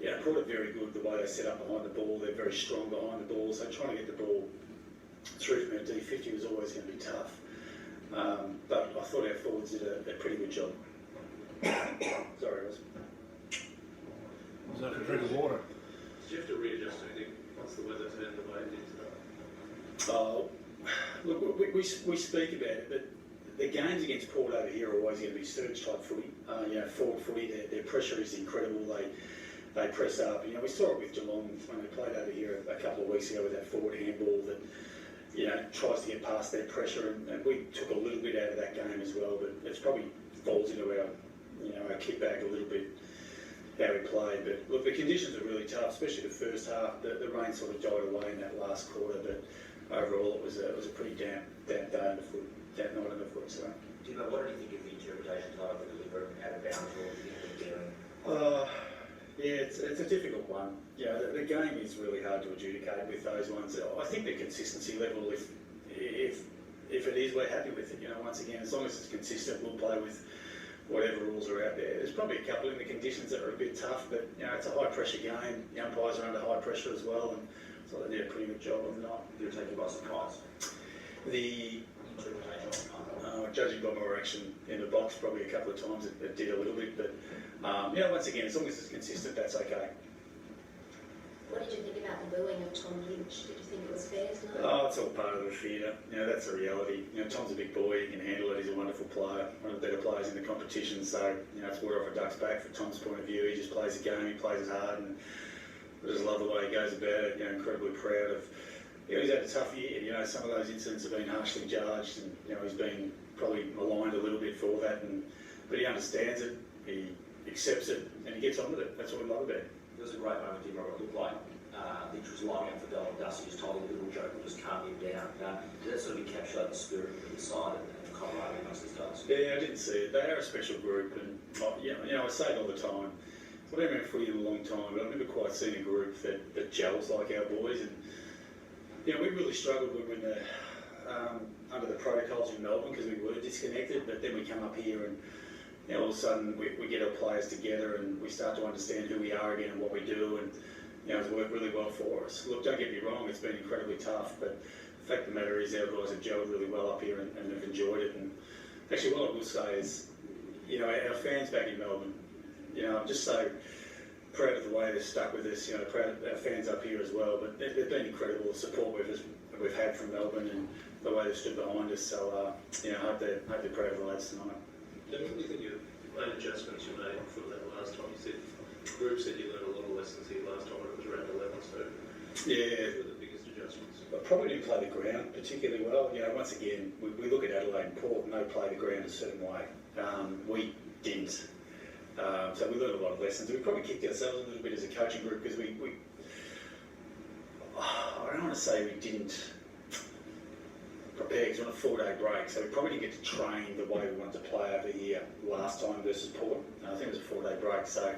you know, Port are very good the way they set up behind the ball. They're very strong behind the ball, so trying to get the ball through from our D50 was always going to be tough. But I thought our forwards did a pretty good job. Sorry, Ross. Was that a drink of water? Did you have to readjust anything once the weather turned the way it did? Look, we speak about it, but the games against Port over here are always going to be surge-type footy. You know, forward footy, their pressure is incredible. They press up. You know, we saw it with Geelong when they played over here a couple of weeks ago with that forward handball that, you know, tries to get past their pressure, and we took a little bit out of that game as well, but it's probably falls into our, you know, our kick bag a little bit, how we played. But look, the conditions are really tough, especially the first half. The rain sort of died away in that last quarter, but overall it was a pretty damp day on the foot, damp night on the foot. So. Do you know, what did you think of the interpretation time of the delivery out of bounds or the yeah, it's a difficult one. Yeah, the game is really hard to adjudicate with those ones. I think the consistency level, if it is, we're happy with it. You know, once again, as long as it's consistent, we'll play with whatever rules are out there. There's probably a couple in the conditions that are a bit tough, but you know, it's a high pressure game. The umpires are under high pressure as well, and so they did a pretty good job on the night. Did it take you by surprise? The judging by my reaction in the box, probably a couple of times it did a little bit, but yeah, once again, as long as it's consistent, that's okay. What did you think about the booing of Tom Lynch? Did you think it was fair tonight? Oh, it's all part of the theatre. You know, that's the reality. You know, Tom's a big boy, he can handle it, he's a wonderful player, one of the better players in the competition, so, you know, it's water off a duck's back from Tom's point of view. He just plays the game, he plays it hard, and I just love the way he goes about it. You know, incredibly proud of, you know, he's had a tough year. You know, some of those incidents have been harshly judged, and, you know, he's been probably maligned a little bit for that, but he understands it, he accepts it, and he gets on with it. That's what we love about it. There was a great moment, didn't it? It looked like Lynch was lining up for goal, and Dusty just told him a little joke and just calmed him down. Did that sort of encapsulate the spirit of the side and camaraderie amongst the stars? Yeah, I didn't see it. They are a special group, and you know, I say it all the time. I've been around footy in a long time, but I've never quite seen a group that gels like our boys. And you know, we really struggled when we were under the protocols in Melbourne because we were disconnected. But then we come up here, and you know, all of a sudden we get our players together, and we start to understand who we are again and what we do. And you know, it's worked really well for us. Look, don't get me wrong, it's been incredibly tough, but the fact of the matter is our guys have gelled really well up here and have enjoyed it. And actually, what I will say is, you know, our fans back in Melbourne, you know, I'm just so proud of the way they've stuck with us. You know, proud of our fans up here as well. But they've been incredible, the support we've had from Melbourne and the way they've stood behind us. So, you know, I hope they're proud of the lads tonight. What do you think you made adjustments you made from that last time? You said the group said you learned a lot of lessons here last time when it was around 11. So, yeah, what were the biggest adjustments? I probably didn't play the ground particularly well. You know, once again, we look at Adelaide and Port, and they play the ground a certain way. We didn't. So we learned a lot of lessons. We probably kicked ourselves a little bit as a coaching group because I don't want to say we didn't prepare prepare because we're on a 4-day break, so we probably didn't get to train the way we wanted to play over here last time versus Port. I think it was a 4-day break, so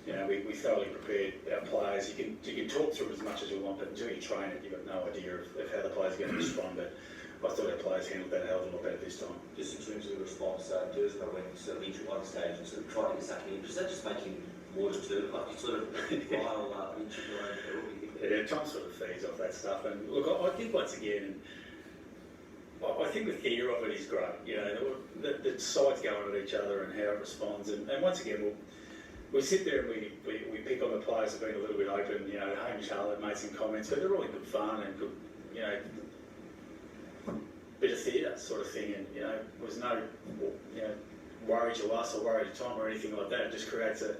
you know we thoroughly prepared our players. You can talk through it as much as you want, but until you train it, you've got no idea of how the players are going to respond. But I thought our players handled that a hell of a lot better this time. Just in terms of the response, Thursday when you sort of into one stage and sort of trying to get stuck in, does that just make you more determined? Like you sort of rile into your own peril? Yeah, Tom sort of feeds off that stuff. And look, I think once again, I think the theory of it is great. You know, the sides going at each other and how it responds. And once again, we sit there and we pick on the players who've been a little bit open. You know, Hamish Harlett made some comments, but they're all in good fun and good, you know, bit of theatre sort of thing. And, you know, there was no, you know, worry to us or worry to Tom or anything like that. It just creates a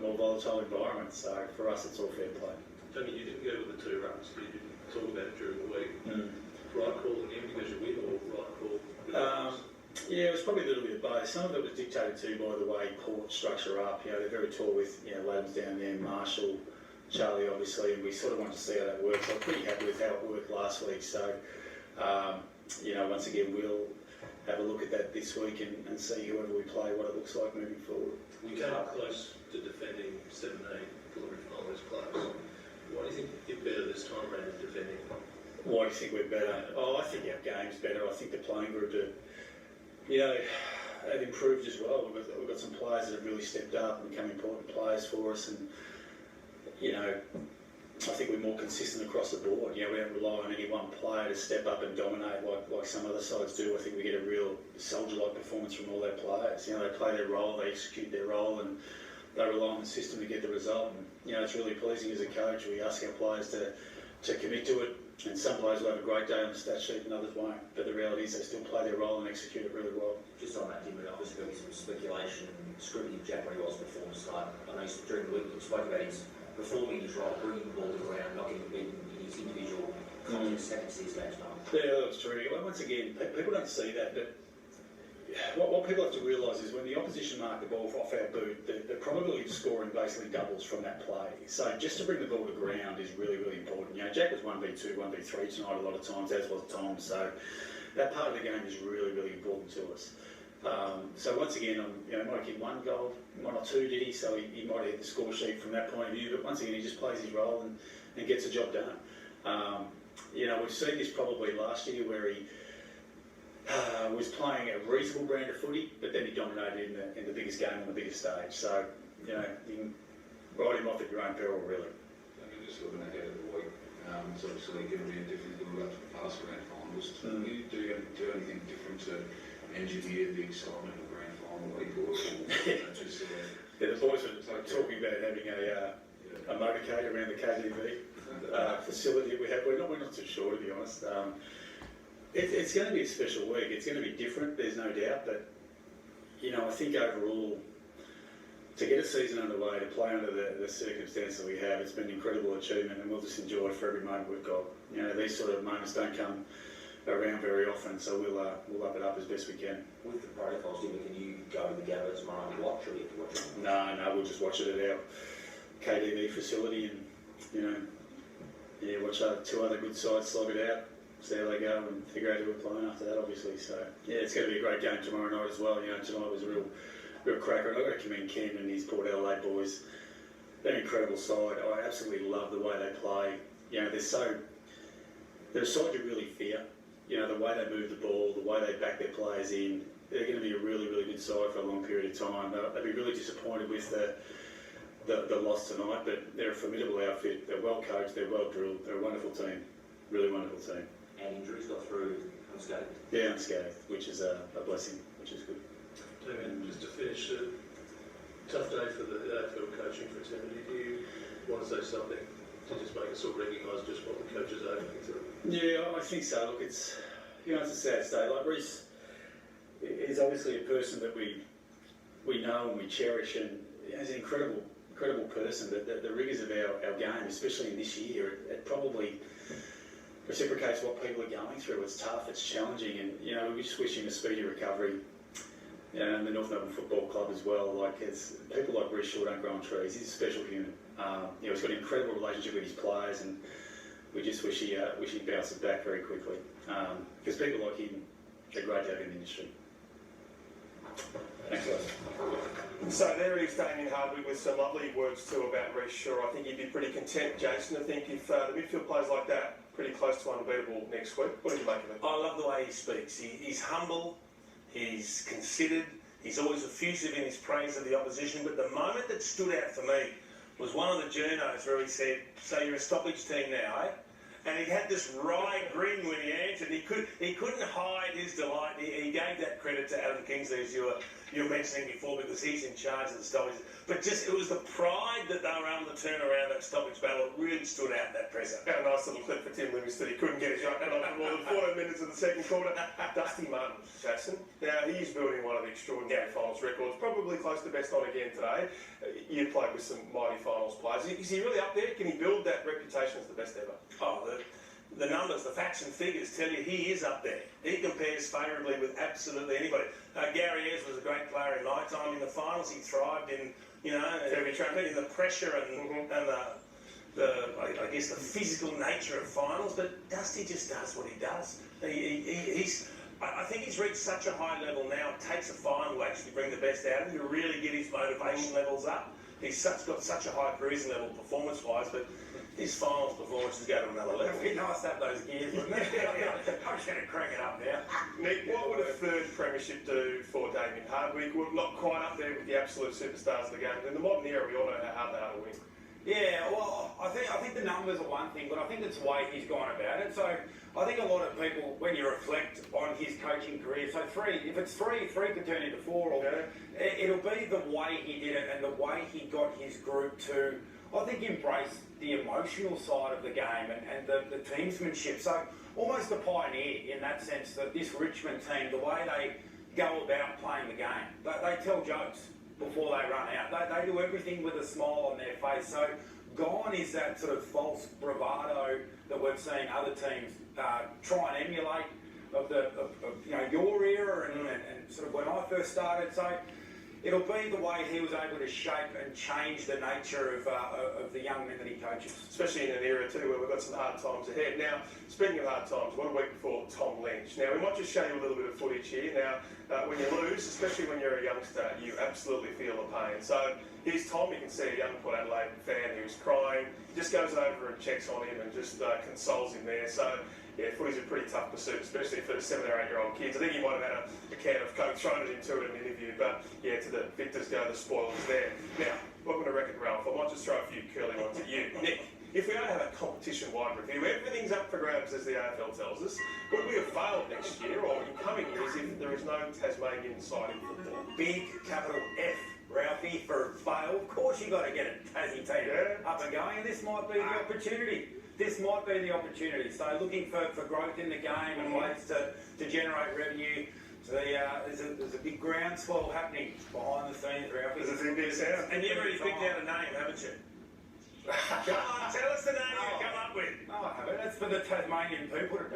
more volatile environment. So for us, it's all fair play. Tony, you didn't go with the 2 runs. Did you talk about it during the week? Right call again because you win, or right call? Yeah, it was probably a little bit of both. Some of it was dictated too by the way Port structure up. You know, they're very tall with, you know, Ladham's down there, Marshall, Charlie obviously, and we sort of wanted to see how that works. I'm pretty happy with how it worked last week. So, you know, once again, we'll have a look at that this week and see whoever we play, what it looks like moving forward. We came close to defending 17 preliminary finals close. Why do you think you're better this time around in defending? Why do you think we're better? Oh, I think our game's better. I think the playing group, you know, have improved as well. We've got some players that have really stepped up and become important players for us. And, you know, I think we're more consistent across the board. You know, we don't rely on any one player to step up and dominate like some other sides do. I think we get a real soldier-like performance from all our players. You know, they play their role, they execute their role, and they rely on the system to get the result. And, you know, it's really pleasing as a coach. We ask our players to commit to it. And some players will have a great day on the stat sheet and others won't. But the reality is they still play their role and execute it really well. Just on that, Dimmer, obviously there'll be some speculation and scrutiny of Jack Rewell's performance tonight. I know during the week you spoke about his performing his role, bringing the ball to the ground, not getting beaten in his individual contest, second to his match time. Yeah, that's true. Well, once again, people don't see that, but what people have to realise is when the opposition mark the ball off our boot, the probability of scoring basically doubles from that play. So just to bring the ball to ground is really, really important. You know, Jack was 1v2, 1v3 tonight a lot of times, as was Tom. So that part of the game is really, really important to us. So once again, you know, he might have kicked 1 goal, 1 or 2, did he? So he might have hit the score sheet from that point of view. But once again, he just plays his role and gets the job done. You know, we've seen this probably last year where he was playing a reasonable brand of footy, but then he dominated in the biggest game on the biggest stage. So, you know, you can write him off at your own peril, really. I mean, just looking ahead of the week, it's obviously going to be a different build up to the past grand finals. Will you do anything different to engineer the excitement of grand final week, or just yeah, the boys were talking about having a motorcade around the KTV facility we have. We're not too sure, to be honest. It's going to be a special week. It's going to be different, there's no doubt. But, you know, I think overall, to get a season underway, to play under the circumstances that we have, it's been an incredible achievement, and we'll just enjoy it for every moment we've got. You know, these sort of moments don't come around very often, so we'll up it up as best we can. With the protocols, can you go to the Gabba tomorrow and watch, or do you have to watch it? No, we'll just watch it at our KTV facility and, you know, yeah, watch 2 other good sides slog it out, see how they go and figure out who we're playing after that, obviously. So, yeah, it's going to be a great game tomorrow night as well. You know, tonight was a real cracker. And I've got to commend Ken and his Port Adelaide boys. They're an incredible side. I absolutely love the way they play. You know, they're a side you really fear. You know, the way they move the ball, the way they back their players in. They're going to be a really, really good side for a long period of time. They'll be really disappointed with the loss tonight, but they're a formidable outfit. They're well coached, they're well drilled, they're a wonderful team. Really wonderful team. And injuries got through unscathed? Yeah, unscathed, which is a blessing, which is good. Damien, just to finish, tough day for the AFL coaching fraternity. Do you want to say something to just make us all recognise just what the coaches are going through? Yeah, I think so. Look, it's a sad state. Like, Reece is obviously a person that we know and we cherish, and he's an incredible person. But the rigours of our game, especially in this year, it probably reciprocates what people are going through. It's tough, it's challenging, and, you know, we just wish him a speedy recovery. You know, and the North Melbourne Football Club as well. Like, it's people like Reece Shaw don't grow on trees. He's a special human. You know, he's got an incredible relationship with his players, and we just wish he bounces back very quickly. Because people like him, they're great to have in the industry. Thanks, guys. So there is Damien Hardwick with some lovely words too about Reece Shaw. I think you'd be pretty content, Jason, to think if the midfield plays like that, pretty close to unbeatable next week. What do you make of it? I love the way he speaks. He's humble, he's considered, he's always effusive in his praise of the opposition, but the moment that stood out for me was one of the journos where he said, "So you're a stoppage team now, eh?" And he had this wry grin when he answered. He couldn't hide his delight. He gave that credit to Adam Kingsley, as you were mentioning before, because he's in charge of the stoppage. But just, it was the pride that they were able to turn around that stoppage battle that really stood out in that presser. And a nice little clip for Tim Livingston. He couldn't get his right hand on for more than 14 minutes of the second quarter. Dusty Martin, Jason. Now, he's building one of the extraordinary finals records, probably close to best on again today. You played with some mighty finals players. Is he really up there? Can he build that reputation as the best ever? Oh, the numbers, the facts and figures tell you he is up there. He compares favourably with absolutely anybody. Gary Ayres was a great player in my time in the finals. He thrived in, in the pressure and I guess the physical nature of finals. But Dusty just does what he does. I think he's reached such a high level now. It takes a final to actually bring the best out of him to really get his motivation levels up. He's got such a high cruising level performance-wise, but his finals performances go to another level. It'd be nice to have those gears, wouldn't it? I'm just going to crank it up now. Nick, what would a third premiership do for Damien Hardwick? We're not quite up there with the absolute superstars of the game. In the modern era, we all know how hard they are to win. Yeah, well, I think the numbers are one thing, but I think it's the way he's gone about it. So I think a lot of people, when you reflect on his coaching career, so if it's three could turn into four, or it'll be the way he did it and the way he got his group to, I think, embrace the emotional side of the game and the teamsmanship. So almost a pioneer in that sense, that this Richmond team, the way they go about playing the game, they tell jokes before they run out. They do everything with a smile on their face. So gone is that sort of false bravado that we've seen other teams try and emulate of your era and sort of when I first started. So it'll be the way he was able to shape and change the nature of the young men that he coaches. Especially in an era too where we've got some hard times ahead. Now, speaking of hard times, what a week before Tom Lynch. Now, we might just show you a little bit of footage here. Now, when you lose, especially when you're a youngster, you absolutely feel the pain. So here's Tom. You can see a young Port Adelaide fan who's crying. He just goes over and checks on him and just consoles him there. So yeah, footy's a pretty tough pursuit, especially for 7 or 8 year old kids. I think he might have had a can of Coke thrown at him too in an interview, but yeah, to the victors go the spoilers there. Now, welcome to Wreck-It Ralph. I might just throw a few curly ones at you. Nick, if we don't have a competition-wide review, everything's up for grabs, as the AFL tells us. Would we have failed next year or in coming years if there is no Tasmanian side in football? Big capital F, Ralphie, for fail. Of course you've got to get a Tassie team up and going, and this might be the opportunity. This might be the opportunity. So looking for growth in the game and ways to generate revenue. So there's a big groundswell happening behind the scenes, Ralphie. There's a big sound. And you've already picked out a name, haven't you? Come on, tell us the name you come up with. Oh, I haven't. That's for the Tasmanian people to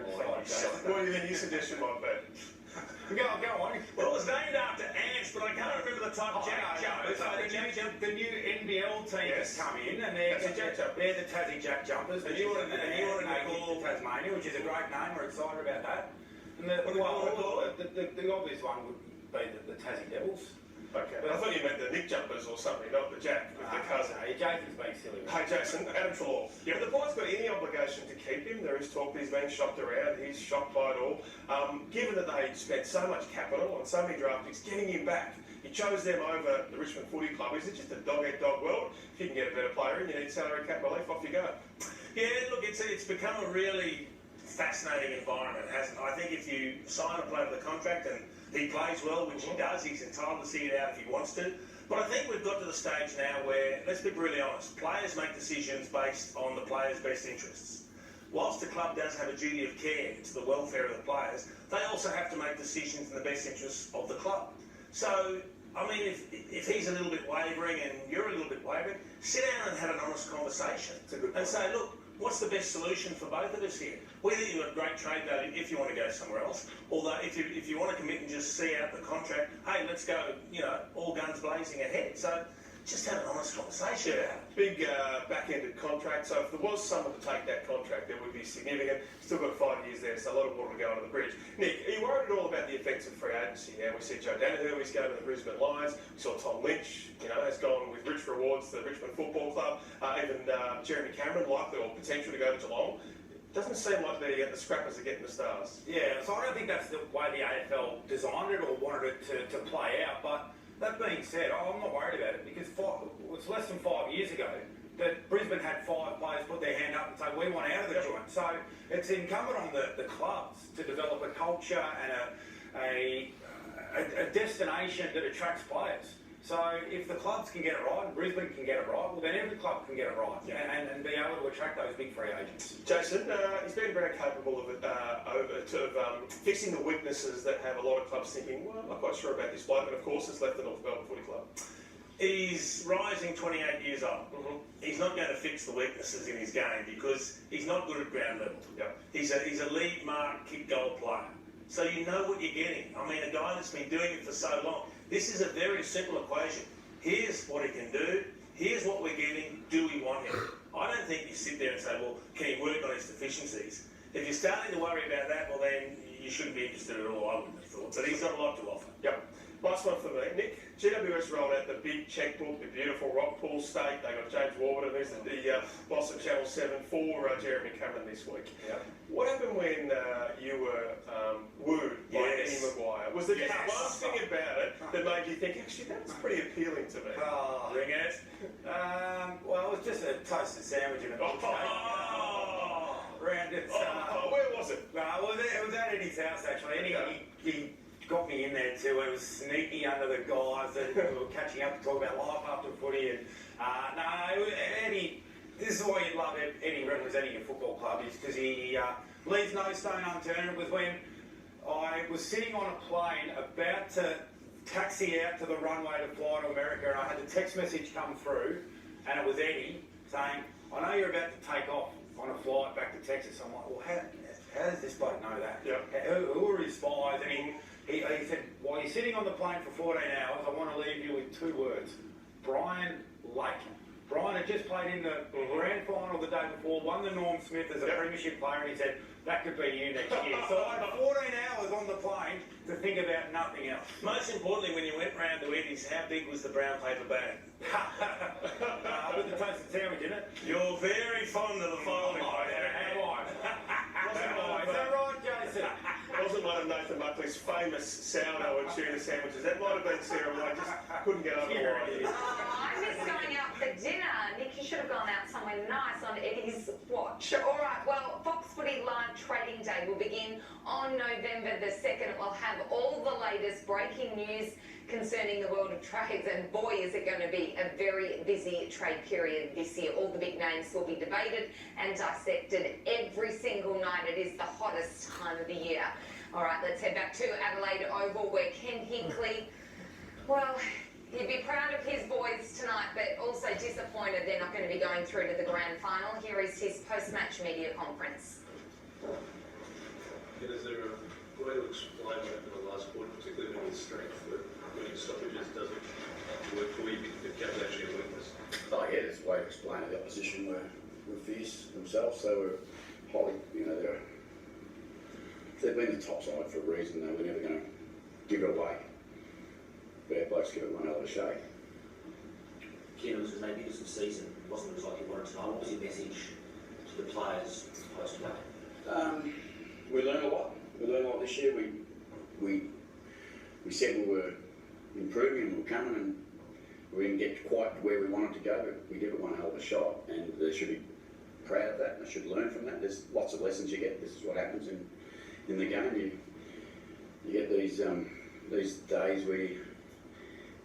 decide. What do you think your suggestion might be? Go on. Well, it was named after ants, but I can't remember the type of Jack Jumpers. The new NBL team has come in, and they're the Tassie Jack Jumpers. And you want to call Tasmania, which is a great name. We're excited about that. And the obvious one would be the Tassie Devils. Okay. I thought you meant the Nick Jumpers or something, not the Jack, with the cousin. Jason's being silly. Hey, Jason, Adam Trelaw. Yeah, the Pies got any obligation to keep him? There is talk that he's being shopped around. He's shocked by it all. Given that they spent so much capital on so many draft picks, getting him back, he chose them over the Richmond Footy Club. Is it just a dog-eat-dog world? If you can get a better player in, you need salary cap relief, off you go. Yeah, look, it's become a really fascinating environment, hasn't it? I think if you sign a player to the contract and he plays well, which he does, he's entitled to see it out if he wants to. But I think we've got to the stage now where, let's be really honest, players make decisions based on the players' best interests. Whilst the club does have a duty of care to the welfare of the players, they also have to make decisions in the best interests of the club. So, I mean, if he's a little bit wavering and you're a little bit wavering, sit down and have an honest conversation and say, look, what's the best solution for both of us here? Whether you've got great trade value if you want to go somewhere else, although if you want to commit and just see out the contract, hey, let's go, all guns blazing ahead. So just have an honest conversation about it. Big back-ended contract, so if there was someone to take that contract, it would be significant. Still got 5 years there, so a lot of water to go under the bridge. Nick, are you worried at all about the effects of free agency? Now, we see Joe Danaher, he's going to the Brisbane Lions. We saw Tom Lynch, has gone with rich rewards to the Richmond Football Club. Even Jeremy Cameron, likely or potential to go to Geelong. Doesn't seem like the scrappers are getting the stars. Yeah, so I don't think that's the way the AFL designed it or wanted it to play out. But that being said, I'm not worried about it because it was less than 5 years ago that Brisbane had 5 players put their hand up and say, we want out of the joint. So it's incumbent on the clubs to develop a culture and a destination that attracts players. So if the clubs can get it right and Brisbane can get it right, well then every club can get it right and be able to attract those big free agents. Jason, he's been very capable of fixing the weaknesses that have a lot of clubs thinking, well, I'm not quite sure about this bloke, and of course it's left the North Melbourne Footy Club. He's rising 28 years old. He's not going to fix the weaknesses in his game because he's not good at ground level. He's a lead mark kick goal player. So you know what you're getting. I mean, a guy that's been doing it for so long. This is a very simple equation. Here's what he can do. Here's what we're getting. Do we want him? I don't think you sit there and say, well, can he work on his deficiencies? If you're starting to worry about that, well, then you shouldn't be interested at all, I wouldn't have thought. But he's got a lot to offer. Yep. Last one for me. Nick, GWS rolled out the big checkbook, the beautiful Rockpool State. They got James Warburton, who's the boss of Channel 7 for Jeremy Cameron this week. Yep. What happened when you were wooed by Eddie Maguire? Was there just one thing about it that made you think, actually, that's pretty appealing to me? Ring it. Well, it was just a toasted sandwich and a milkshake. Around it. Where was it? It was at Eddie's house, actually. He got me in there too. It was sneaky under the guys that were catching up to talk about life after footy. And Eddie, this is why you'd love Eddie representing a football club, is because he leaves no stone unturned. It was when I was sitting on a plane about to taxi out to the runway to fly to America, and I had a text message come through, and it was Eddie saying, I know you're about to take off on a flight back to Texas. I'm like, well, how does this bloke know that? Who are his spies? And he said, while you're sitting on the plane for 14 hours, I want to leave you with 2 words. Brian Lake. Brian had just played in the grand final the day before, won the Norm Smith as a premiership player, and he said, that could be you next year. So I had 14 hours on the plane to think about nothing else. Most importantly, when you went round to Eddie's, how big was the brown paper bag? With the toasted sandwich in it. You're very fond of the folding paper. Is that right, Jason? Wasn't one of Nathan Buckley's famous sourdough and tuna sandwiches. That might have been Sarah, but I just couldn't get over the line. I miss going out for dinner. Nick, you should have gone out somewhere nice on Eddie's watch. All right, well, Fox Footy Live Trading Day will begin on November the 2nd. It will have all the latest breaking news concerning the world of trades, and boy, is it going to be a very busy trade period this year. All the big names will be debated and dissected every single night. It is the hottest time of the year. All right, let's head back to Adelaide Oval, where Ken Hinkley, well, he'd be proud of his boys tonight, but also disappointed they're not going to be going through to the grand final. Here is his post-match media conference. Is there a way to explain what happened in the last quarter, particularly with strength, where winning stoppages doesn't work for you? It becomes actually a weakness. Oh yeah, there's a way to explain it. The opposition were fierce themselves. They were highly, they've been the top side for a reason. They were never going to give it away. But our blokes give it one hell of a shake. Ken, it was maybe it was the season. It wasn't the result you wanted tonight. What was your message to the players post-game? We learned a lot. We learned a lot this year. We said we were improving and we were coming, and we didn't get quite where we wanted to go, but we gave it one hell of a shot, and they should be proud of that, and they should learn from that. There's lots of lessons you get. This is what happens in the game. You get these days where you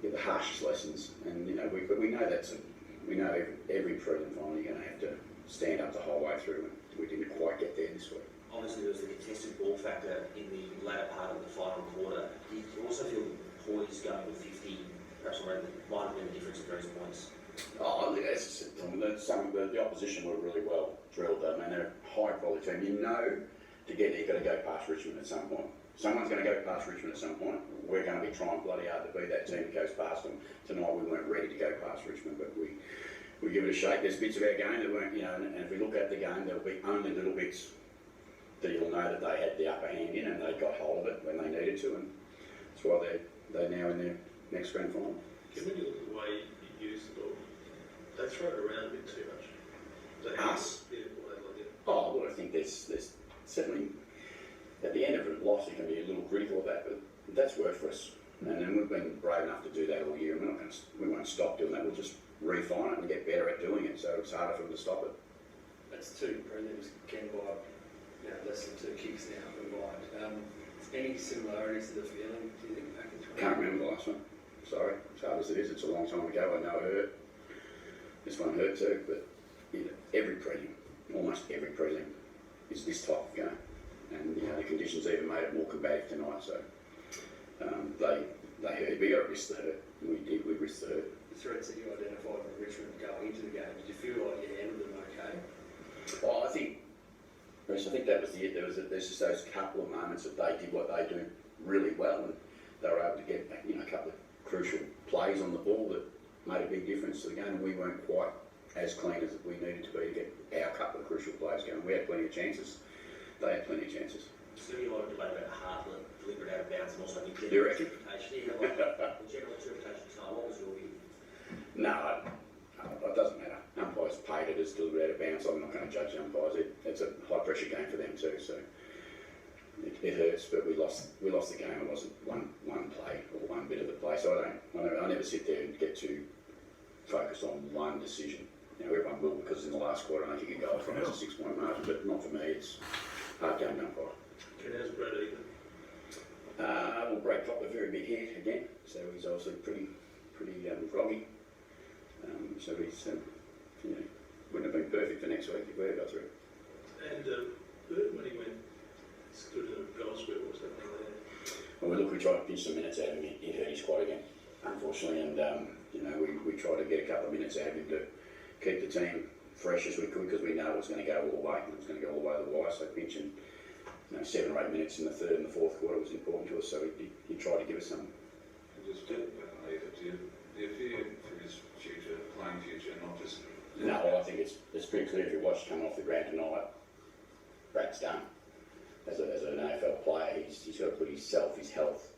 get the harshest lessons, and we know we know every prelim final you're going to have to stand up the whole way through, and we didn't quite get there this week. Obviously, there was the contested ball factor in the latter part of the final quarter. Do you also feel poise going with 50, perhaps might have been the difference at various points? Oh, that's something that the opposition were really well drilled. I mean, they're a high quality team. You know to get there, you've got to go past Richmond at some point. Someone's going to go past Richmond at some point. We're going to be trying bloody hard to be that team that goes past them. Tonight we weren't ready to go past Richmond, but we give it a shake. There's bits of our game that weren't, and if we look at the game, there'll be only little bits that you'll know that they had the upper hand in and they got hold of it when they needed to, and that's why they're now in their next grand final. When you look at the way you use the ball, they throw it around a bit too much. Us? Yeah, yeah. Oh, well, I think there's certainly, at the end of a loss, you can be a little critical of that, but that's worked for us. And then we've been brave enough to do that all year, and we won't stop doing that. We'll just refine it and get better at doing it, so it's harder for them to stop it. That's 2 prelims, Ken, by less than 2 kicks now combined. Any similarities to the feeling, do you think, back in 20? Can't remember the last one. Sorry, as hard as it is, it's a long time ago. I know it hurt. This one hurt too, but every prelim, almost every prelim, is this type of game. And the conditions even made it more combative tonight, so they hurt. We got to risk the hurt. We risked the hurt. The threats that you identified with Richmond going into the game, did you feel like you handled them okay? Well, I think that was it. There's just those couple of moments that they did what they do really well, and they were able to get a couple of crucial plays on the ball that made a big difference to the game. And we weren't quite as clean as we needed to be to get our couple of crucial plays going. We had plenty of chances. They had plenty of chances. So you want to debate about Hartland, deliberate out of bounds, and also the Do you reckon? interpretation. The general interpretation time. What was your view? No, it doesn't matter. Umpires paid it as deliberate out of bounds. I'm not going to judge umpires. It's a high pressure game for them too, so it hurts. But we lost the game. It wasn't one play or one bit of the play. So I never sit there and get too focused on one decision. Everyone will, because in the last quarter I think you go from it's a 6-point margin, but not for me. It's hard game to umpire. How's Brad even? Well, Brad got a very big hit again, so he's obviously pretty groggy. So he's wouldn't have been perfect for next week if we had got through. And Bird, when he went, stood in the goal square, what was happening there? Well, we tried to pinch some minutes out of him. He hurt his quad again, unfortunately, and we tried to get a couple of minutes out of him to keep the team fresh as we could, because we know it was going to go all the way. It was going to go all the way to the wire, so pinching 7 or 8 minutes in the third and the fourth quarter was important to us, so he tried to give us some. Just do you fear for his future, playing future, not just... No, well, I think it's pretty clear if you watch coming off the ground tonight, Brad's done. As an AFL player, he's got to put himself, his health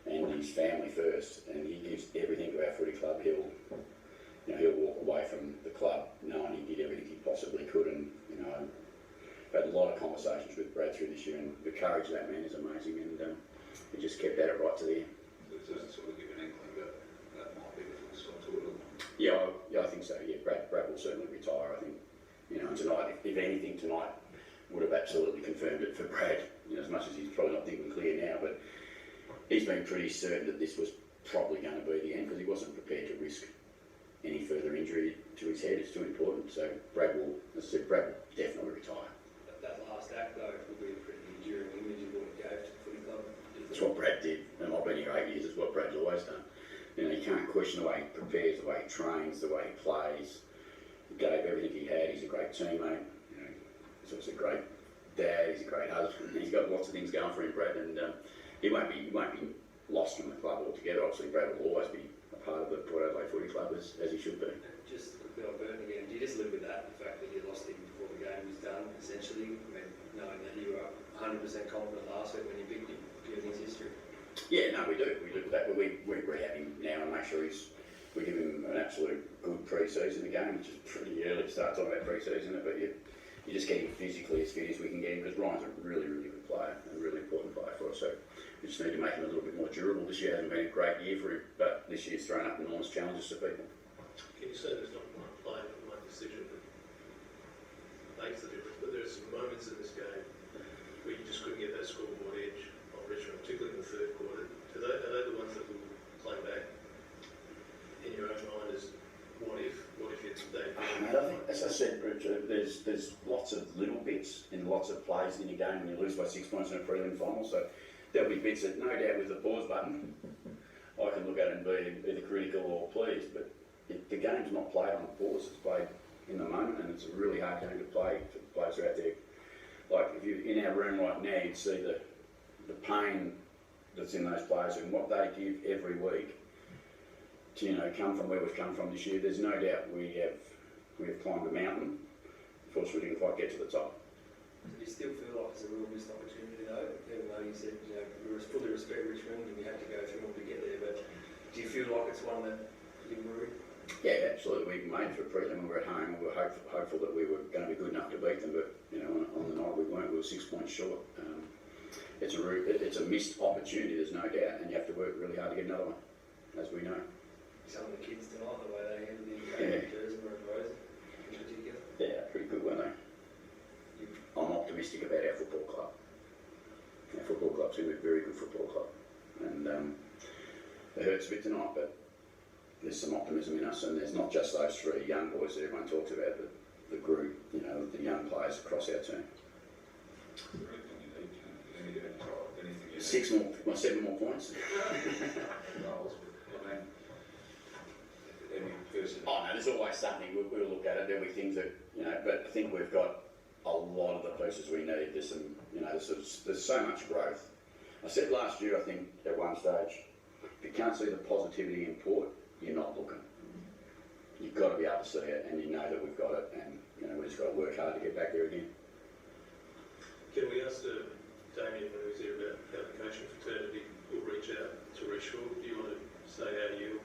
and his family first, and he gives everything to our footy club. He'll walk away from the club knowing he did everything he possibly could, and I've had a lot of conversations with Brad through this year, and the courage of that man is amazing, and he just kept at it right to the end. Does it sort of give an inkling that might be the full stop to it? Yeah, I think so. Yeah, Brad will certainly retire. I think, and tonight, if anything, tonight would have absolutely confirmed it for Brad. As much as he's probably not thinking clear now, but he's been pretty certain that this was probably going to be the end, because he wasn't prepared to risk any further injury to his head. It's too important. So Brad will definitely retire. That last act, though, will be a pretty enduring image of what he gave to the footy club. That's what Brad did, and I've been here 8 years. It's what Brad's always done. You can't question the way he prepares, the way he trains, the way he plays. He gave everything he had. He's a great teammate. He's also a great dad. He's a great husband. He's got lots of things going for him, Brad, and he won't be lost from the club altogether. Obviously, Brad will always be a part of the Port Adelaide Footy Club as he should be. Just a bit on Burton again. Do you just live with that, the fact that you lost him before the game was done, essentially? Knowing that you were 100% confident last week when you picked him, given his history? Yeah, no, we do that, but we rehab him now and make sure we give him an absolute good pre-season again, which is pretty early to start talking about pre-season, but you just get him physically as fit as we can get him, because Ryan's a really, really good player, a really important player for us, so we just need to make him a little bit more durable. This year hasn't been a great year for him, but this year's thrown up enormous challenges to people. Can you say there's not one play or one decision that makes the difference, but there are some moments in this game where you just couldn't get that scoreboard edge on Richmond, particularly in the third quarter? Are they the ones that will play back in your own mind as what if it's they? Mate, I think, as I said, Richard, there's lots of little bits in lots of plays in your game when you lose by 6 points in a prelim final, so there'll be bits that no doubt with the pause button I can look at it and be either critical or pleased, but the game's not played on pause, it's played in the moment, and it's a really hard game to play for players out there. Like, if you in in our room right now, you'd see the pain that's in those players and what they give every week to, you know, come from where we've come from this year. There's no doubt we have climbed a mountain. Of course, we didn't quite get to the top. Do you still feel like it's a real missed opportunity though? Even though you said, you know, we fully respect Richmond and we had to go through all to get there, but do you feel like it's one that you worry? Yeah, absolutely. We made it for a prelim when we were at home, and we were hopeful that we were going to be good enough to beat them, but you know, on the night we weren't. We were 6 points short. It's a missed opportunity, there's no doubt, and you have to work really hard to get another one, as we know. Some of the kids tonight, the way they handled the game, Jersey and Rosie in particular. Yeah, pretty good, weren't they? I'm optimistic about our football club. Our football club's going to be a very good football club, and it hurts a bit tonight, but there's some optimism in us, and there's not just those three young boys that everyone talks about, but the group, you know, the young players across our team. 7 more points. Oh no, there's always something. We'll look at it. There'll be things that, you know, but I think we've got a lot of the pieces we need. There's some, you know, there's so much growth. I said last year, I think at one stage, if you can't see the positivity in Port, you're not looking. You've got to be able to see it, and you know that we've got it, and you know, we've just got to work hard to get back there again. Can we ask Damien, when he was here, about how the coaching fraternity will reach out to Richmond? Do you want to say how you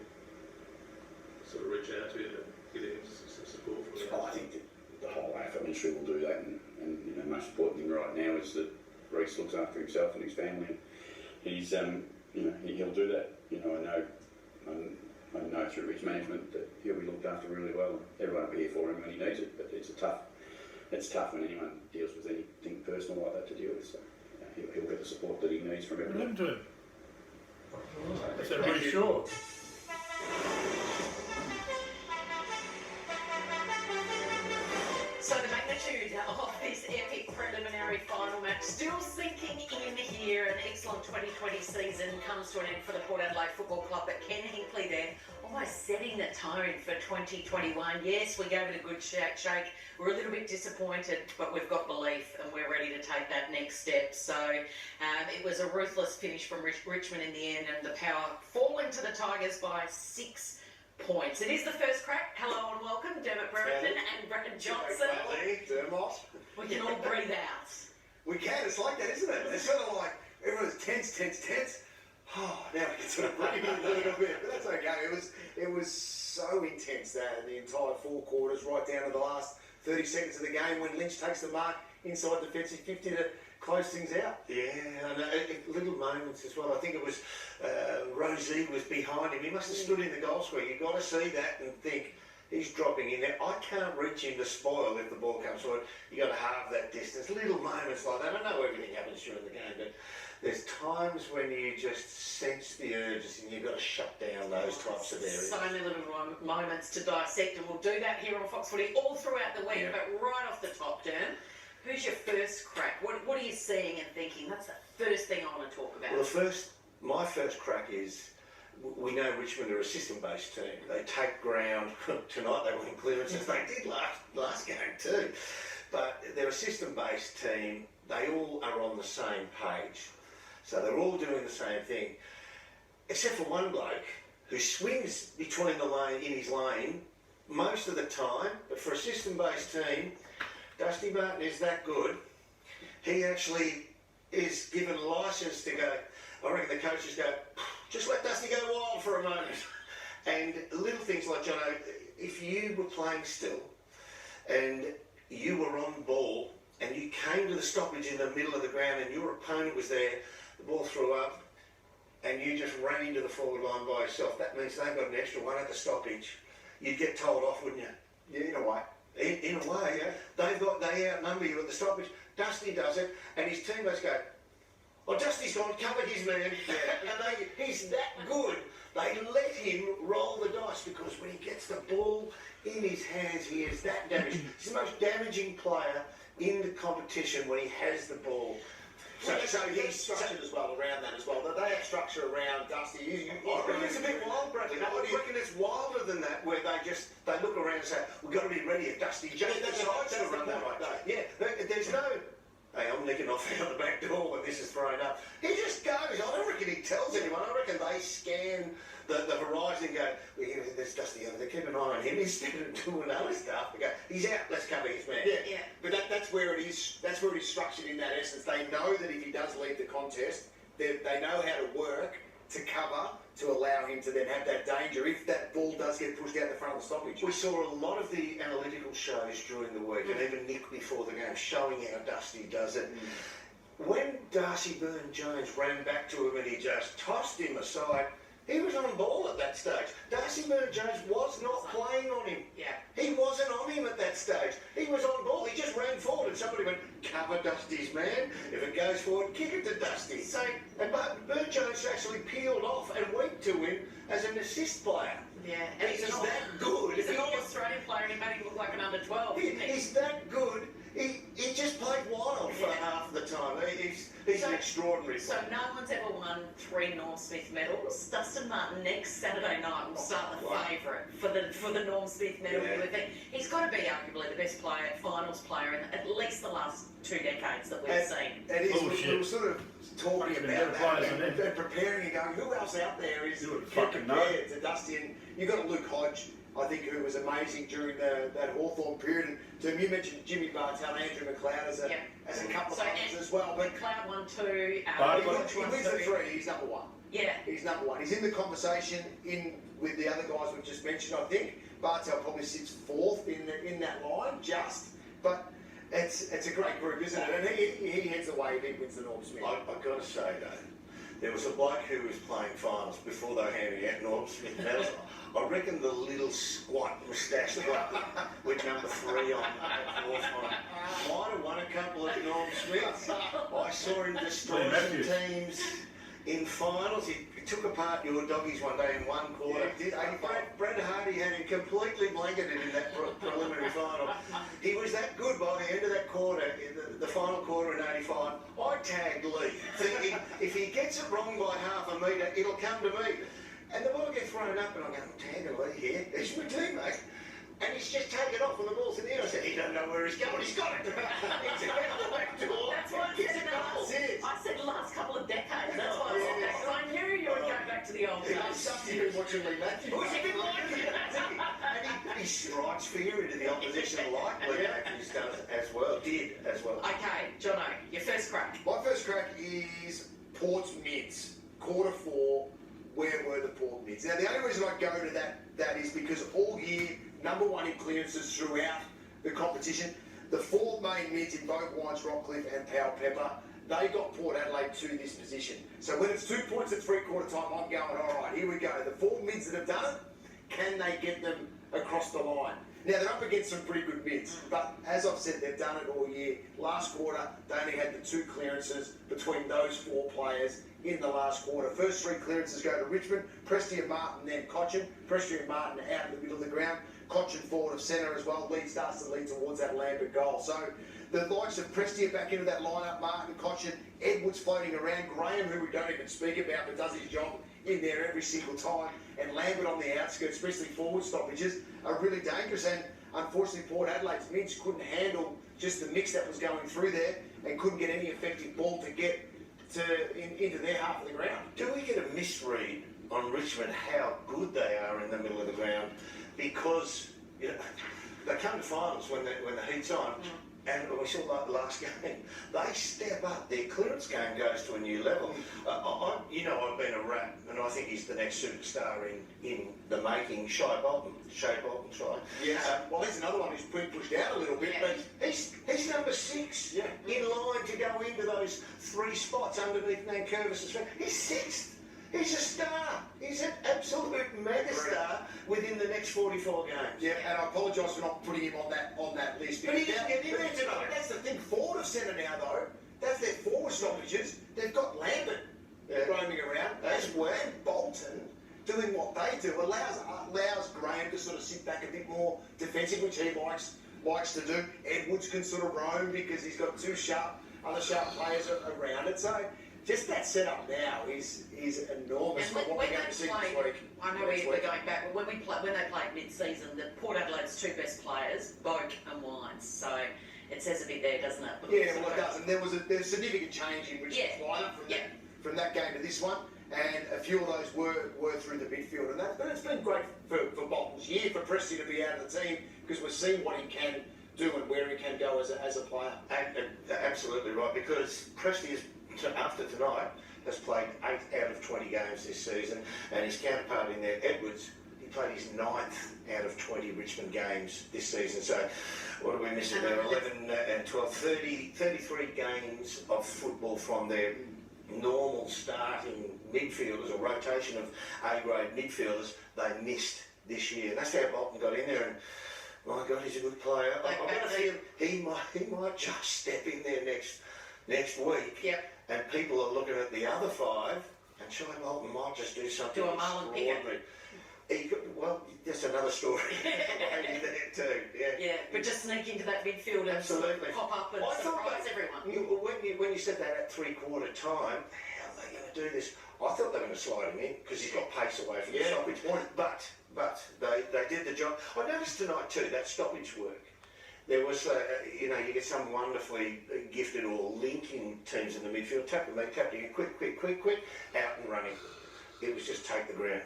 sort of reach out to him and get him some support from you? I think that the whole AFL industry will do that, and you know, the most important thing right now is that Reece looks after himself and his family, and he's you know, he'll do that. You know, I know through his management that he'll be looked after really well. Everyone will be here for him when he needs it, but it's tough when anyone deals with anything personal like that to deal with. So he'll get the support that he needs from everyone. Is that really sure? So the magnitude of this epic preliminary final match still sinking in here. An excellent 2020 season comes to an end for the Port Adelaide Football Club, but Ken Hinkley there almost setting the tone for 2021. Yes, we gave it a good shake. We're a little bit disappointed, but we've got belief and we're ready to take that next step. So it was a ruthless finish from Richmond in the end, and the power falling to the Tigers by 6 points. It is the first crack. Hello and welcome, Dermot Brereton and Brendan Johnson. Dermot. We can all breathe out. We can. It's like that, isn't it? It's sort of like everyone's tense. Oh, now we can sort of breathe a little bit, but that's okay. It was so intense that the entire 4 quarters, right down to the last 30 seconds of the game when Lynch takes the mark inside defensive 50 to close things out. Yeah, and little moments as well. I think it was Rosie was behind him. He must have stood in the goal square. You've got to see that and think, he's dropping in there. I can't reach him to spoil if the ball comes forward. You've got to halve that distance. Little moments like that. I know everything happens during the game, but there's times when you just sense the urges and you've got to shut down those types of areas. So many little moments to dissect, and we'll do that here on Fox Footy all throughout the week. But right off the top, Derm, who's your first crack? What are you seeing and thinking? That's the first thing I want to talk about. Well, my first crack is, we know Richmond are a system-based team. They take ground. Tonight they won clearances. They did last game too. But they're a system-based team. They all are on the same page. So they're all doing the same thing, except for one bloke who swings between in his lane most of the time. But for a system-based team, Dusty Martin is that good. He actually is given licence to go. I reckon the coaches go, just let Dusty go wild for a moment. And little things like, Jono, if you were playing still and you were on ball and you came to the stoppage in the middle of the ground and your opponent was there, the ball threw up and you just ran into the forward line by yourself, that means they've got an extra one at the stoppage. You'd get told off, wouldn't you? Yeah, in a way. In a way, yeah. They outnumber you at the stoppage. Dusty does it, and his teammates go, well, Dusty's gone, cover his man, and he's that good. They let him roll the dice because when he gets the ball in his hands, he is that damaged. He's the most damaging player in the competition when he has the ball. So he's structured as well around that as well. They have structure around Dusty. I reckon it's a bit wild, Bradley. I reckon it's wilder than that, where they look around and say, we've got to be ready if Dusty just decides to run that way. Yeah, there's no hey, I'm nicking off out the back door when this is thrown up. He just goes. I don't reckon he tells anyone. I reckon they scan the horizon and go, well, yeah, there's Dusty over there. Keep an eye on him instead of doing other stuff. They go, he's out. Let's cover his man. Yeah. But that's where it is. That's where it is structured in that essence. They know that if he does leave the contest, they know how to work to cover to allow him to then have that danger if that ball does get pushed out the front of the stoppage. We saw a lot of the analytical shows during the week, and even Nick before the game, showing how Dusty does it. When Darcy Byrne-Jones ran back to him and he just tossed him aside, he was on ball at that stage. Darcy Byrne-Jones was not playing on him. Yeah. He wasn't on him at that stage. He was on ball. He just ran forward and somebody went, cover Dusty's man. If it goes forward, kick it to Dusty. So, and Byrne-Jones actually peeled off and went to him as an assist player. Yeah. And he's that good. He's an Australian player and he made him look like an under 12. He's that good. He just played wild for half of the time. He's an extraordinary player. So no one's ever won 3 Norm Smith medals. Dustin Martin next Saturday night will start the favourite for the Norm Smith medal. Yeah. He's got to be arguably the best player, finals player in at least the last 2 decades that we've seen. It is. We were sort of talking about that and preparing and going, who else out there is compared to Dusty? And you've got Luke Hodge, I think, who was amazing during that Hawthorn period. And so you mentioned Jimmy Bartel, Andrew McLeod as a couple of others as well. But McLeod won 2. He wins the 3. He's number 1. Yeah. He's number 1. He's in the conversation with the other guys we've just mentioned. I think Bartel probably sits 4th in that line, but it's a great group, isn't it? And he heads the way if he wins the Norm Smith. I've got to say though, there was a bloke who was playing finals before they were handing out Norm Smith medals. I reckon the little squat moustache bloke with number 3 on that 4th one might have won a couple of Norm Smiths. I saw him destroy some teams in finals. He took apart your doggies one day in one quarter. Brad Hardy had him completely blanketed in that preliminary final. He was that good by the end of that quarter, the final quarter in '85. I tagged Lee, thinking if he gets it wrong by half a metre, it'll come to me. And the ball gets thrown up, and I'm going, tagging Lee here. He's my teammate. And he's just taken off when the ball's in the air. I said, he don't know where he's going. He's got it. He's out the back door. That's what I said the last couple of decades. That's why I said that. Because I knew you would go back to the old days. You've been watching Lee Matthews. Who's a bit like him? And he strikes fear into the opposition like Lee Matthews does did as well. Okay, Jono, your first crack. My first crack is Port's mids. Quarter 4, where were the Port mids? Now, the only reason I go to that is because all year, number 1 in clearances throughout the competition. The 4 main mids in both Wines, Rockcliffe and Powell Pepper, they got Port Adelaide to this position. So when it's 2 points at 3/4 time, I'm going, all right, here we go. The 4 mids that have done it, can they get them across the line? Now, they're up against some pretty good mids, but as I've said, they've done it all year. Last quarter, they only had the 2 clearances between those 4 players in the last quarter. First 3 clearances go to Richmond, Prestia, Martin, then Cochin. Prestia and Martin out in the middle of the ground. Cochin forward of centre as well. Starts to lead towards that Lambert goal. So the likes of Prestia back into that lineup, Martin, Cochin, Edwards floating around, Graham, who we don't even speak about, but does his job in there every single time, and Lambert on the outskirts, especially forward stoppages, are really dangerous. And unfortunately, Port Adelaide's mids couldn't handle just the mix that was going through there and couldn't get any effective ball to get into their half of the ground. Do we get a misread on Richmond how good they are in the middle of the ground? Because they come to finals when the heat's on, and we saw that last game. They step up. Their clearance game goes to a new level. I've been a rat, and I think he's the next superstar in the making. Shai Bolton. Yeah. Well, he's another one who's been pushed out a little bit, but he's number 6 in line to go into those 3 spots underneath Nankervis's feet. He's 6th. He's a star. He's an absolute mega star within the next 44 games. Yeah, and I apologise for not putting him on that list. But he didn't get in there tonight. That's the thing. Ford have centre now, though. That's their forward stoppages. They've got Lambert roaming around as well. And Bolton doing what they do allows Graham to sort of sit back a bit more defensive, which he likes to do. Edwards can sort of roam because he's got 2 other sharp players around it. So just that setup now is enormous. And when they played, I know we're going back, but when they played mid-season, the Port Adelaide's 2 best players, Boak and Wines. So It says a bit there, doesn't it? Yeah, well, it does. And there's a significant change in Richmond's lineup from that game to this one. And a few of those were through the midfield. And but it's been great for Bolton's year, for Presti to be out of the team, because we've seen what he can do and where he can go as a player. And absolutely right, because Presti is, after tonight, has played 8 out of 20 games this season, and his counterpart in there, Edwards, he played his 9th out of 20 Richmond games this season. So what are we missing there? 11 and 12, 33 games of football from their normal starting midfielders, or rotation of A-grade midfielders, they missed this year. And that's how Bolton got in there. And my God, he's a good player. I've got a feeling he might just step in there next week. Yep. And people are looking at the other 5, and Shai Bolton might just do something extraordinary. Well, that's another story. Maybe there too. Yeah, but just sneak into that midfield and pop up and surprise everyone. When you said that at 3/4 time, how are they going to do this? I thought they were going to slide him in because he's got pace away from the stoppage point. But they did the job. I noticed tonight too that stoppage work. There was, you get some wonderfully gifted or linking teams in the midfield. Tap them, quick, out and running. It was just take the ground.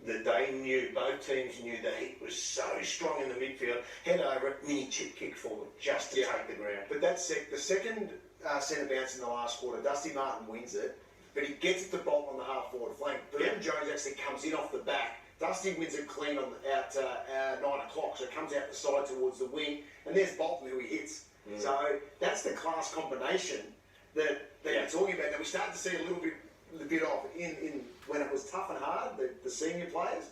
That they knew, both teams knew the heat was so strong in the midfield. Head over it, mini chip kick forward, just to take the ground. But that's the second centre bounce in the last quarter. Dusty Martin wins it, but he gets it to Bolton on the half-forward flank. Burton Jones actually comes in off the back. Dusty wins it clean on out 9 o'clock, so it comes out the side towards the wing, and there's Bolton who he hits. So that's the class combination that you're talking about, that we started to see a little bit of in when it was tough and hard, the senior players,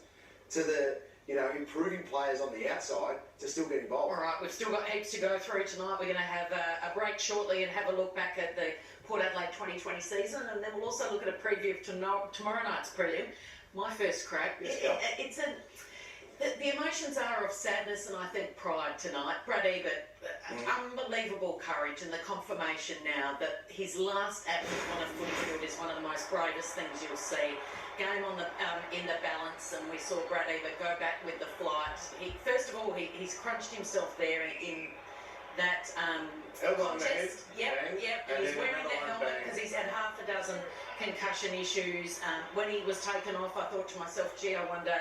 to the improving players on the outside to still get involved. All right, we've still got heaps to go through tonight. We're going to have a break shortly and have a look back at the Port Adelaide 2020 season, and then we'll also look at a preview of tomorrow night's prelim. My first crack. The emotions are of sadness and I think pride tonight. Brad Ebert, unbelievable courage, and the confirmation now that his last act on a footy field is one of the most bravest things you'll see. Game on the in the balance, and we saw Brad Ebert go back with the flight. First of all, he's crunched himself there in that contest. Yep. And he's wearing that helmet because he's had half a dozen concussion issues. When he was taken off, I thought to myself, gee, I wonder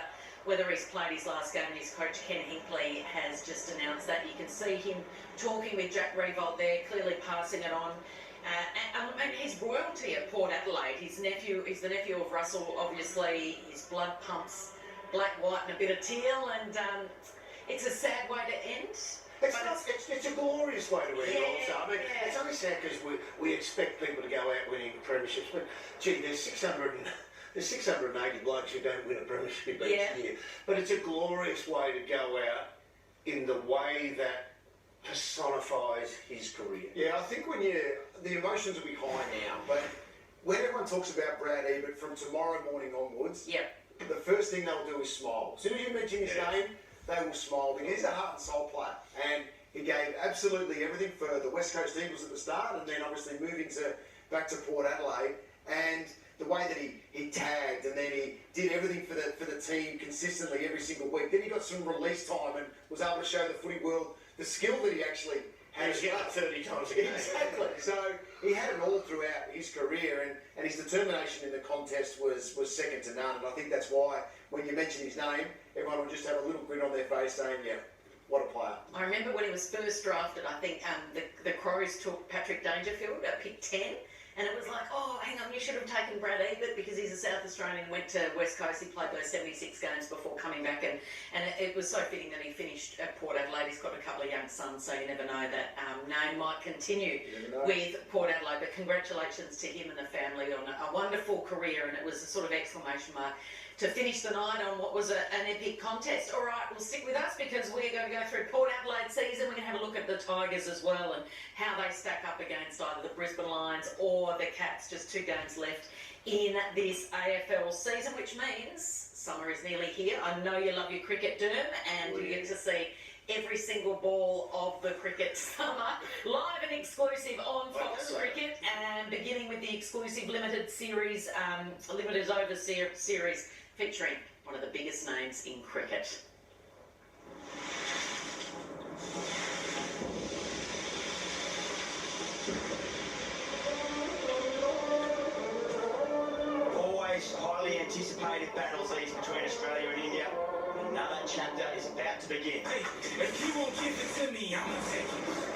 whether he's played his last game. His coach, Ken Hinkley, has just announced that. You can see him talking with Jack Revolt there, clearly passing it on. And his royalty at Port Adelaide, he's the nephew of Russell, obviously. His blood pumps black, white and a bit of teal, and it's a sad way to end. It's a glorious way to end also. I mean, it's only sad because we expect people to go out winning premierships, but gee, there's 680 blokes who don't win a premiership each year. But it's a glorious way to go out in the way that personifies his career. Yeah, I think the emotions will be high now, but when everyone talks about Brad Ebert from tomorrow morning onwards, the first thing they'll do is smile. As soon as you mention his name, they will smile, because he's a heart and soul player, and he gave absolutely everything for the West Coast Eagles at the start, and then obviously moving back to Port Adelaide, and the way that he tagged, and then he did everything for the team consistently every single week. Then he got some release time and was able to show the footy world the skill that he actually had. He's got 30 times a game. Exactly. So he had it all throughout his career, and his determination in the contest was second to none. And I think that's why when you mention his name, everyone will just have a little grin on their face saying, yeah, what a player. I remember when he was first drafted, I think the Crows took Patrick Dangerfield at pick 10. And it was like, oh, hang on, you should have taken Brad Ebert because he's a South Australian, went to West Coast, he played those 76 games before coming back, and it was so fitting that he finished at Port Adelaide. He's got a couple of young sons, so you never know, that name might continue with Port Adelaide. But congratulations to him and the family on a wonderful career, and it was a sort of exclamation mark to finish the night on what was an epic contest. All right, well, stick with us because we're going to go through Port Adelaide season. We're going to have a look at the Tigers as well and how they stack up against either the Brisbane Lions or the Cats. Just 2 games left in this AFL season, which means summer is nearly here. I know you love your cricket, Derm, and you get to see every single ball of the cricket summer live and exclusive on Fox Cricket, and beginning with the exclusive limited series, limited over series featuring one of the biggest names in cricket. anticipated battles these between Australia and India. Another chapter is about to begin. Hey, if you won't give it to me, I'ma take it.